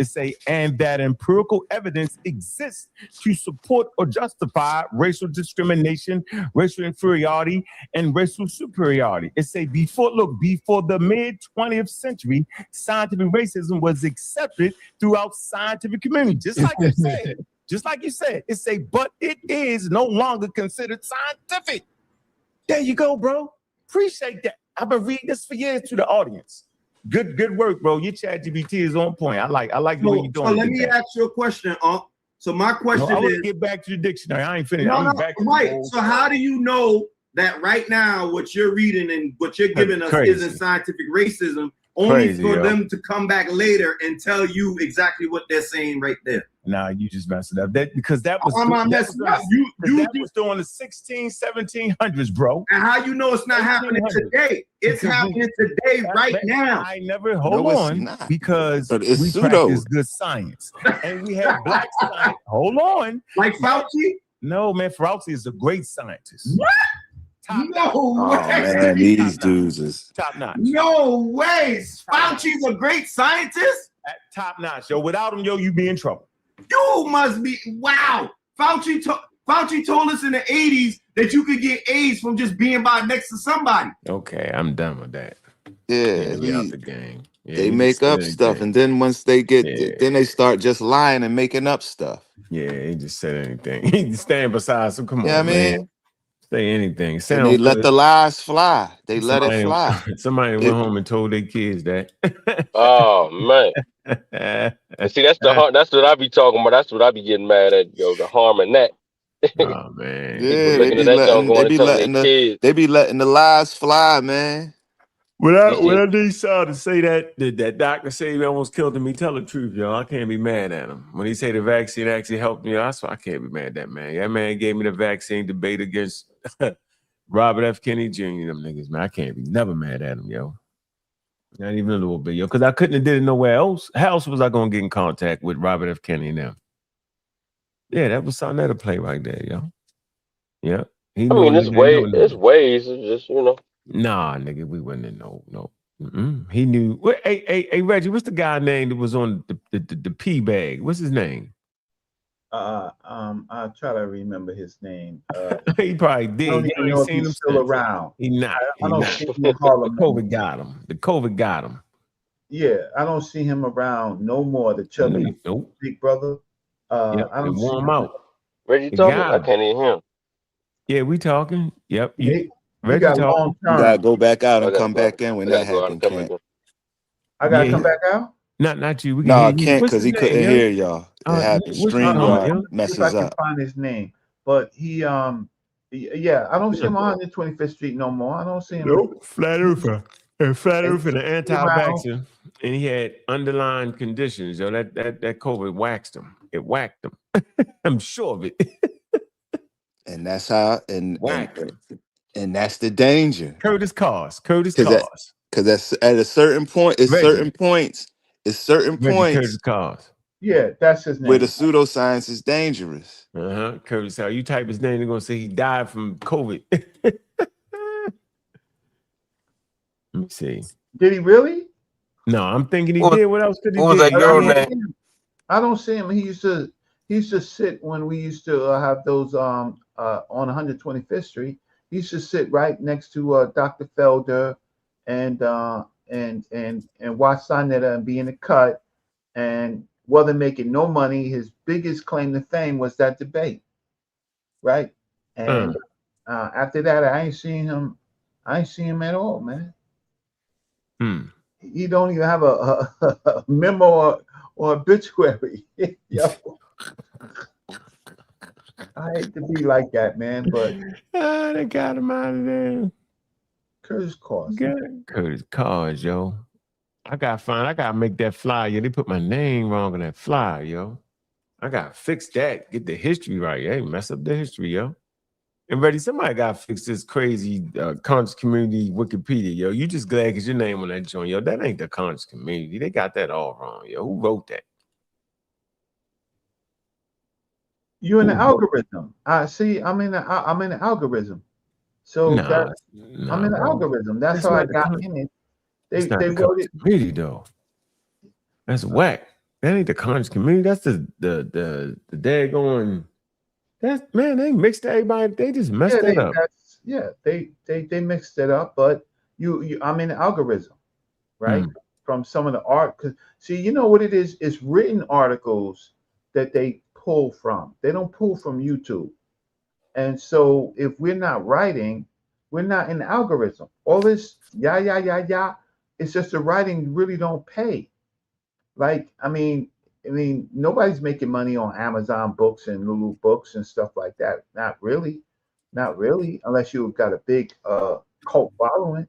And that empirical evidence exists to support or justify racial discrimination, racial inferiority, and racial superiority. Before the mid-20th century, scientific racism was accepted throughout scientific community, just like you said. Just like you said, but it is no longer considered scientific. There you go, bro. Appreciate that. I've been reading this for years to the audience. Good work, bro. Your ChatGPT is on point. I like the way you're doing it. So let me ask you a question, So my question I want is, to get back to the dictionary. I ain't finished. Right. So how do you know that right now what you're reading and what you're giving us isn't scientific racism? Only for them to come back later and tell you exactly what they're saying right there. Nah, you just messed it up. Because that was during the 1700s, bro. And how you know it's not happening today? It's happening today, right now. I never hold on because we practice good science. And we have black science. Hold on. Like Fauci? No, man, Fauci is a great scientist. What? No way. Man, these dudes is top notch. No way. Fauci's a great scientist? At top notch, yo. Without him, yo, you be in trouble. You must be. Wow. Fauci told us in the 80s that you could get AIDS from just being by next to somebody. Okay, I'm done with that. Yeah, out the game. Yeah, they make up stuff, and then once they get, then they start just lying and making up stuff. Yeah, he just said anything. He stand beside some. Come on, I man. mean, say anything. And they let the lies fly. They let it fly. Somebody went home and told their kids that. Oh man. And see, that's what I be talking about. That's what I be getting mad at, yo, the harm in that. Oh man. Yeah, they be letting the lies fly, man. When I need Saul to say that doctor say he almost killed me, tell the truth, yo. I can't be mad at him. When he say the vaccine actually helped me, I can't be mad at that man. That man gave me the vaccine debate against Robert F. Kennedy Jr. Them niggas, man. I can't be never mad at him, yo. Not even a little bit, yo. Because I couldn't have did it nowhere else. How else was I gonna get in contact with Robert F. Kennedy now? Yeah, that was sa.neter play right there, yo. Yeah. There's ways. It's just, you know. Nah, nigga, we wouldn't have no. He knew. Hey, Reggie, what's the guy name that was on the P bag? What's his name? I'll try to remember his name. He probably did. I don't even know if he's still around. He not. I don't see him call him. The COVID got him. Yeah, I don't see him around no more. The chubby big brother. I don't see him out. Reggie talking? I can't even hear him. Yeah, we talking. Yep. Reggie talking. You gotta go back out and come back in when that happens. I gotta come back out. Not you. No, I can't because he couldn't hear y'all. It happens. StreamYard messes up. I can find his name, but he I don't see him on 125th Street no more. I don't see him. Nope. Flat Earther. And Flat Earther, the anti-vaxxer, and he had underlying conditions. Yo, that COVID waxed him. It whacked him. I'm sure of it. And that's how and that's the danger. Curtis Cars. Because that's at a certain point. It's certain points. Curtis Cars. Yeah, that's his name. Where the pseudoscience is dangerous. Curtis, how you type his name, they're gonna say he died from COVID. Let me see. Did he really? No, I'm thinking he did. What else could he do? What was that girl name? I don't see him. He used to sit when we used to have those on 125th Street. He used to sit right next to Dr. Felder and watch sa.neter and be in the cut and wasn't making no money. His biggest claim to fame was that debate, right? And after that, I ain't seen him at all, man. He don't even have a memo or obituary. Yo, I hate to be like that, man, but they got him out of there. Curtis Cause. Curtis Cause, yo. I gotta make that flyer. They put my name wrong on that flyer, yo. I gotta fix that. Get the history right. Hey, mess up the history, yo. And ready, somebody gotta fix this crazy conscious community Wikipedia, yo. You just glad because your name on that joint, yo. That ain't the conscious community. They got that all wrong, yo. Who wrote that? You in the algorithm. I see. I'm in the algorithm. So I'm in the algorithm. That's how I got in it. They wrote it. Community though. That's whack. That ain't the conscious community. That's the daggone. That's man. They mixed everybody. They just messed that up. They mixed it up. But I'm in the algorithm, right? From some of the art. Cause see, you know what it is? It's written articles that they pull from. They don't pull from YouTube. And so if we're not writing, we're not in the algorithm. All this it's just the writing really don't pay. Like, I mean, nobody's making money on Amazon books and Lulu books and stuff like that. Not really, unless you've got a big cult following.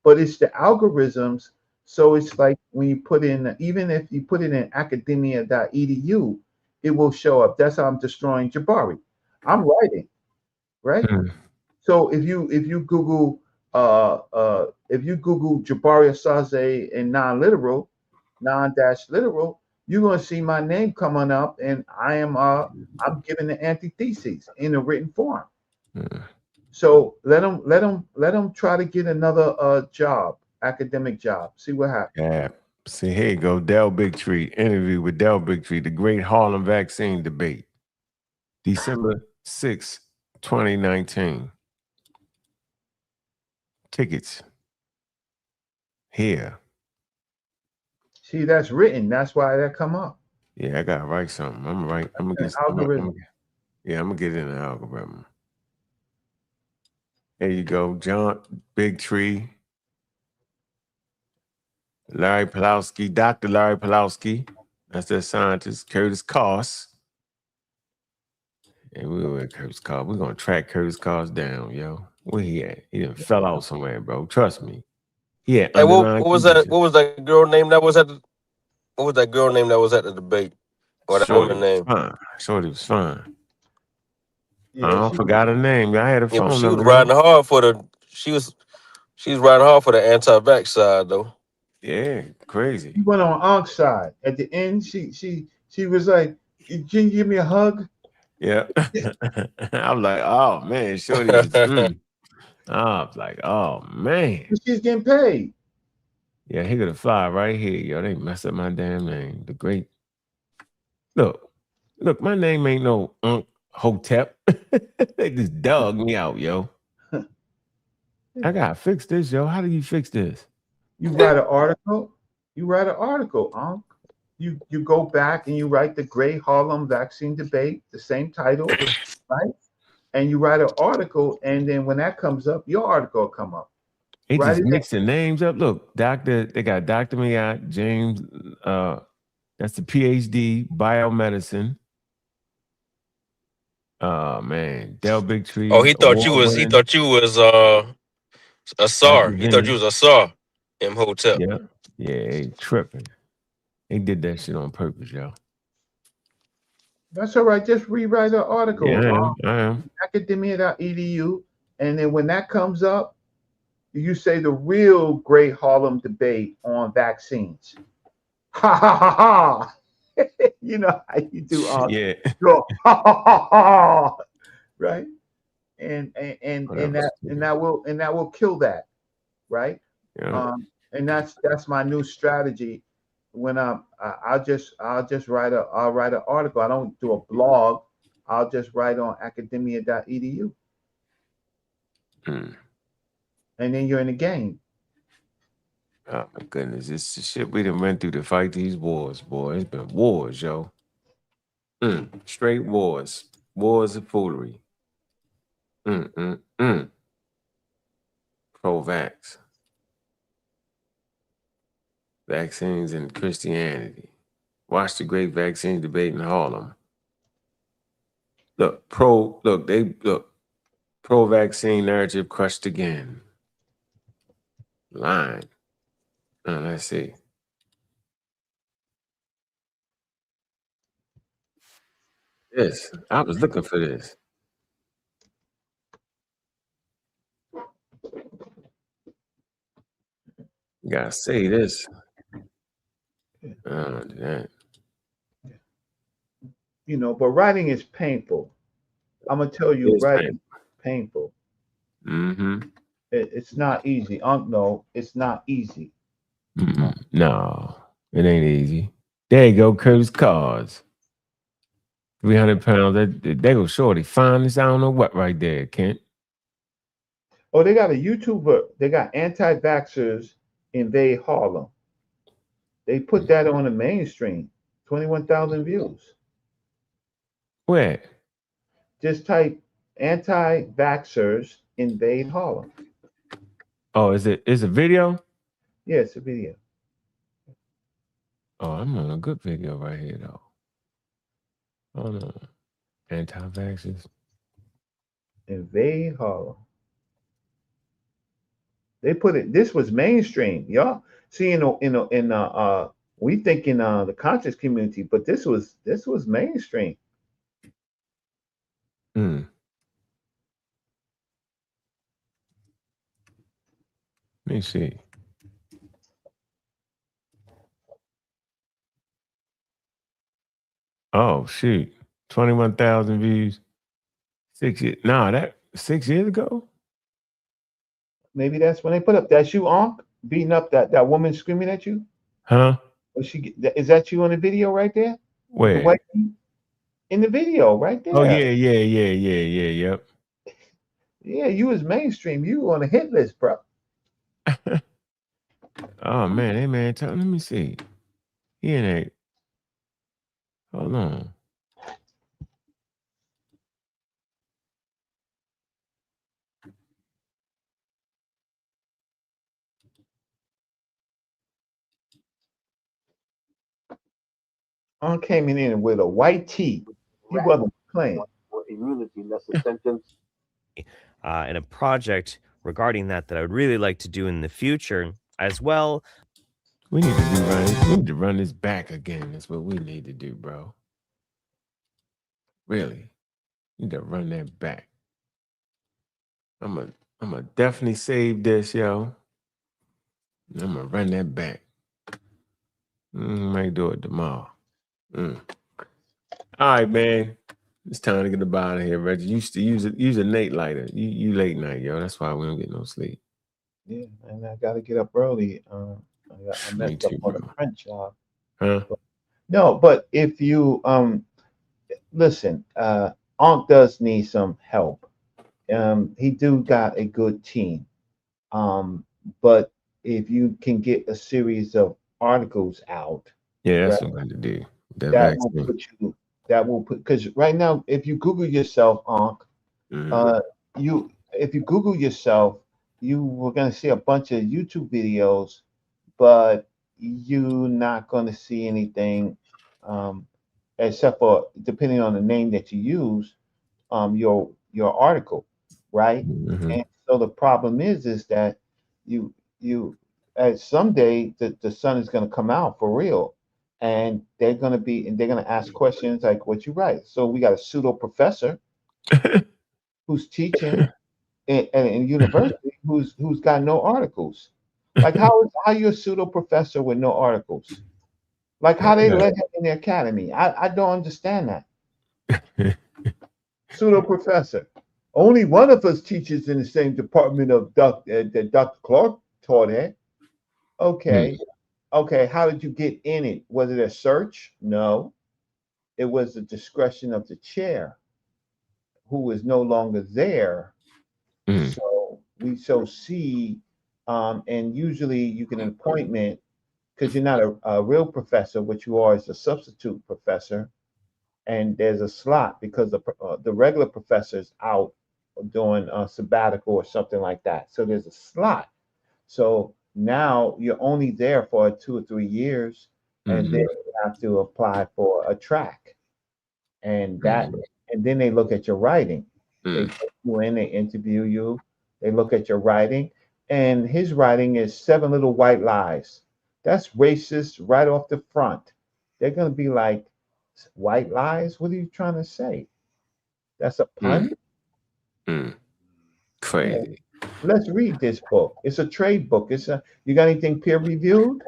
But it's the algorithms. So it's like when you put in, even if you put it in academia.edu, it will show up. That's how I'm destroying Jabari. I'm writing, right? So if you Google Jabari Asaze and non-literal, you're gonna see my name coming up, and I'm giving the antitheses in a written form. So let them try to get another job, academic job. See what happens. Yeah. See, here you go. Del Bigtree, interview with Del Bigtree, the great Harlem vaccine debate. December 6, 2019. Tickets. Here. See, that's written. That's why that come up. Yeah, I gotta write something. I'm gonna get algorithm. I'm gonna get in the algorithm. There you go, John Bigtree, Larry Pulowski, Dr. Larry Pulowski. That's their scientist, Curtis Cause. And we were at Curtis Cause. We're gonna track Curtis Cause down, yo. Where he at? He done fell out somewhere, bro. Trust me. Yeah. Hey, what was that? What was that girl name that was at the? What was that girl name that was at the debate? Or that woman name? Shorty was fine. Yeah, I forgot her name. I had a phone But she number. was riding hard for the. She was riding hard for the anti-vax side though. Yeah, crazy. He went on Ank's side. At the end, she was like, "Can you give me a hug?" Yeah. I'm like, oh man, Shorty was. I was like, oh man. She's getting paid. Yeah, he could have fly right here, yo. They messed up my damn name. The great. Look, my name ain't no Hotep. They just dug me out, yo. I gotta fix this, yo. How do you fix this? You write an article. Ankh. You go back and you write the Great Harlem Vaccine Debate, the same title, right? And you write an article, and then when that comes up, your article will come up. They just mixing names up. Look, they got Dr. Miyat, James, that's the PhD, biomedicine. Oh man, Del Bigtree. Oh, he thought you was a SAR. He thought you was a SAR. Imhotep. Yeah, he tripping. He did that shit on purpose, yo. That's all right. Just rewrite an article. Yeah, I am. Academia.edu, and then when that comes up, you say the real Great Harlem Debate on vaccines. Ha ha ha ha! You know how you do. Yeah. Go, ha ha ha ha! Right, and that will kill that, right? Yeah. And that's my new strategy. When I'll just write an article. I don't do a blog. I'll just write on academia.edu. And then you're in the game. Oh my goodness, it's the shit we done went through to fight these wars, boy. It's been wars, yo. Straight wars. Wars of foolery. Pro-vax. Vaccines and Christianity. Wow. Watch the great vaccine debate in Harlem. Look, pro-vaccine narrative crushed again. Line. Let's see. This. I was looking for this. You gotta say this. That. You know, but writing is painful. I'm gonna tell you, writing is painful. Mm-hmm. It's not easy. No, it's not easy. No, it ain't easy. There you go, Curtis Cards. 300 pounds. That go shorty. Finest, I don't know what right there, Kent. Oh, they got a YouTuber. They got anti-vaxxers invade Harlem. They put that on the mainstream. 21,000 views. Where? Just type anti-vaxxers invade Harlem. Oh, is it a video? Yeah, it's a video. Oh, I'm on a good video right here though. Oh no. Anti-vaxxers. Invade Harlem. They put it. This was mainstream, y'all. See, we think in the conscious community, but this was mainstream. Let me see. Oh shoot. 21,000 views. 6 years. No, that 6 years ago? Maybe that's when they put up. That's you, Ankh, beating up that woman screaming at you? Huh? Is that you on the video right there? Where? The white in the video right there. Oh yeah. Yep. Yeah, you was mainstream. You on a hit list, bro. Oh man, hey man, let me see. He in a. Hold on. On came in with a white tee. He wasn't playing. Immunity, less sentence. And a project regarding that I would really like to do in the future as well. We need to run this back again. That's what we need to do, bro. Really. Need to run that back. I'm gonna definitely save this, yo. I'm gonna run that back. Might do it tomorrow. All right, man. It's time to get up out of here, Reggie. You used to use a night lighter. You late night, yo. That's why we don't get no sleep. Yeah, and I gotta get up early. I messed up on the French job. Huh? But if you listen, Ankh does need some help. He do got a good team. But if you can get a series of articles out, yeah, that's what I'm going to do. That will put, because right now, if you Google yourself, Ankh, if you Google yourself, you were going to see a bunch of YouTube videos, but you're not going to see anything except for, depending on the name that you use, your article, right? And so the problem is that you someday the sun is going to come out for real, and they're going to ask questions like what you write. So we got a pseudo professor who's teaching in university who's got no articles. Like how you a pseudo professor with no articles? Like how they let him in the academy? I don't understand that. Pseudo professor. Only one of us teaches in the same department of that Dr. Clark taught at. Okay. Okay. How did you get in it? Was it a search? No. It was the discretion of the chair, who is no longer there. So we see, and usually you get an appointment because you're not a real professor. What you are is a substitute professor, and there's a slot because the regular professor's out doing a sabbatical or something like that. So there's a slot. So now you're only there for 2 or 3 years, and then you have to apply for a track, and then they look at your writing. They put you in, they interview you, they look at your writing, and his writing is 7 Little White Lies. That's racist right off the front. They're gonna be like, white lies? What are you trying to say? That's a pun? Crazy. Yeah. Let's read this book. It's a trade book. You got anything peer reviewed?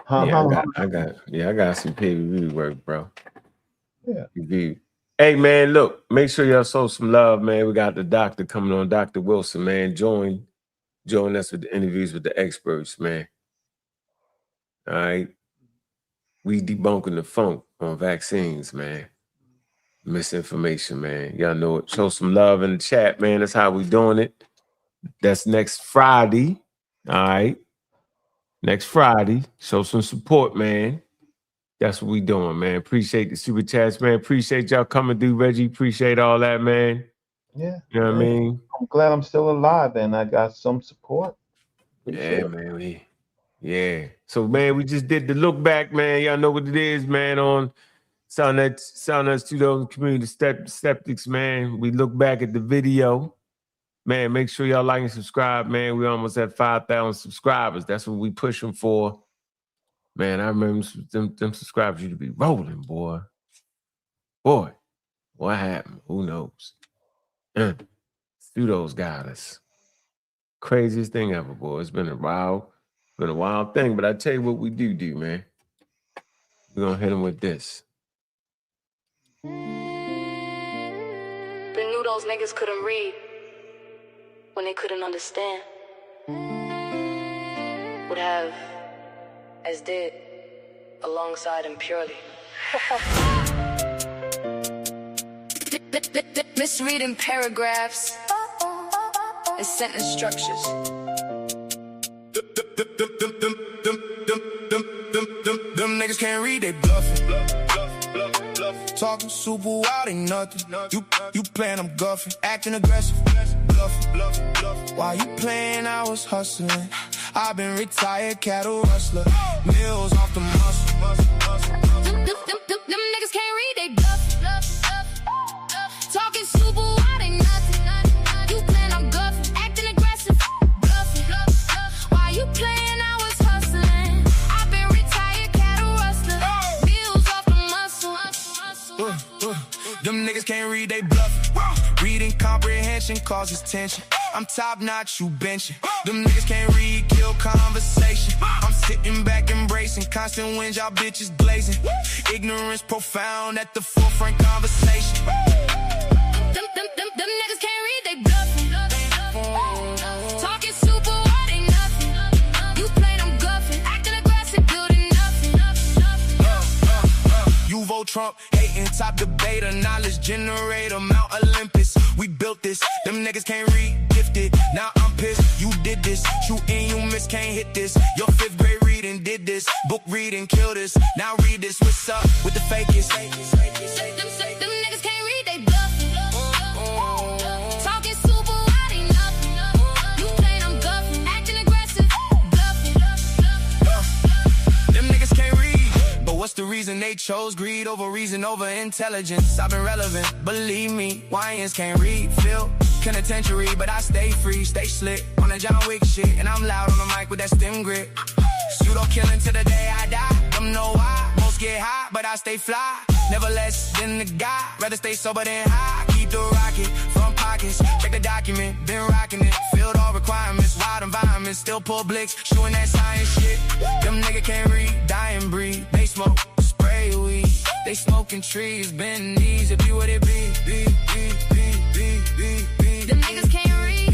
I got some peer review work, bro. Yeah. Hey man, look, make sure y'all show some love, man. We got the doctor coming on, Dr. Wilson, man. Join us with the interviews with the experts, man. All right. We debunking the funk on vaccines, man. Misinformation, man. Y'all know it. Show some love in the chat, man. That's how we doing it. That's next Friday. All right. Next Friday. Show some support, man. That's what we doing, man. Appreciate the super chats, man. Appreciate y'all coming through, Reggie. Appreciate all that, man. Yeah. You know what I mean? I'm glad I'm still alive and I got some support. Yeah, man. Yeah. So, man, we just did the look back, man. Y'all know what it is, man, on sa.neter 2000 Community Skeptics, man. We look back at the video. Man, make sure y'all like and subscribe, man. We almost at 5,000 subscribers. That's what we pushing for. Man, I remember them subscribers used to be rolling, boy. Boy, what happened? Who knows? Pseudos got us. Craziest thing ever, boy. It's been a wild thing, but I tell you what we do, man. We're gonna hit them with this. Been knew those niggas couldn't read when they couldn't understand. Would have, as did, alongside him purely. Misreading paragraphs and sentence structures. Them niggas can't read, they bluffing. Talking super wild, ain't nothing. You playing, I'm guffing. Acting aggressive, bluffing. While you playing, I was hustling. I've been retired cattle rustler. Mills off the muscle. Them niggas can't read, they bluffing. Talking super wild, ain't nothing. You playing, I'm guffing. Acting aggressive, bluffing. While you playing, I was hustling. I've been retired cattle rustler. Mills off the muscle. Them niggas can't read, they bluffing. Reading comprehension causes tension. I'm top notch, you benching. Them niggas can't read, kill conversation. I'm sitting back embracing constant winds, y'all bitches glazing. Ignorance profound at the forefront conversation. Them niggas can't read, they bluffing. Talking super wild, ain't nothing. You playing, I'm guffing. Acting aggressive, building nothing. You vote Trump, hating, top debater, knowledge generator, Mount Olympus. We built this, them niggas can't read, gifted. Now I'm pissed, you did this. Shooting, you miss, can't hit this. Your 5th grade reading did this. Book reading, kill this. Now read this, what's up with the fakest? Them niggas can't read, they bluffing. Talking super wild, ain't nothing. You playing, I'm guffing. Acting aggressive, bluffing. Them niggas can't read, but what's the reason they chose greed over reason over intelligence? I've been relevant, believe me. YNs can't read, feel penitentiary, but I stay free, stay slick on the John Wick shit, and I'm loud on the mic with that stem grip. Pseudo killing till the day I die. Them know why. Most get high, but I stay fly. Never less than the guy. Rather stay sober than high. Keep the rocket from pockets. Check the document, been rocking it. Filled all requirements, wild environment. Still pull blicks, showing that science shit. Them nigga can't read, die and breathe. They smoke, spray weed. They smoking trees, bend knees. If you what it be. Them niggas can't read.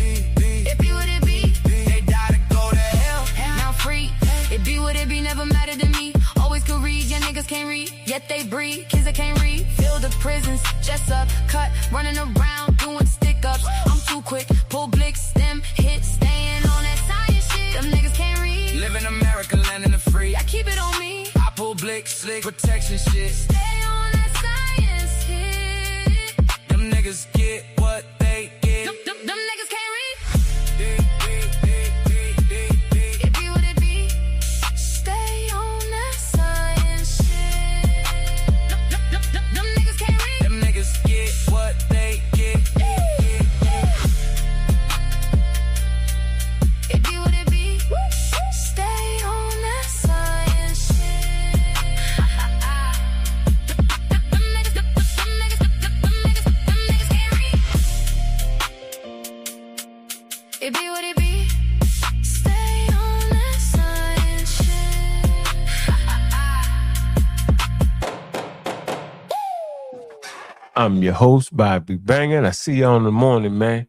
It be what it be. They die to go to hell. Now free. It be what it be, never mattered to me. Always could read, yeah, niggas can't read. Yet they breed, kids that can't read. Fill the prisons, just up, cut, running around, doing stick-ups. I'm too quick, pull blicks, stem, hit, staying on that science shit. Them niggas can't read. Live in America, landing the free. I keep it on me. I pull blicks, slick, protection shit. Stay on that science shit. Them niggas get what they get. Them niggas can't read. It be what it be. Stay on that science. I'm your host, Bobby Banger, and I see you on the morning, man.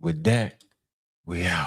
With that, we out.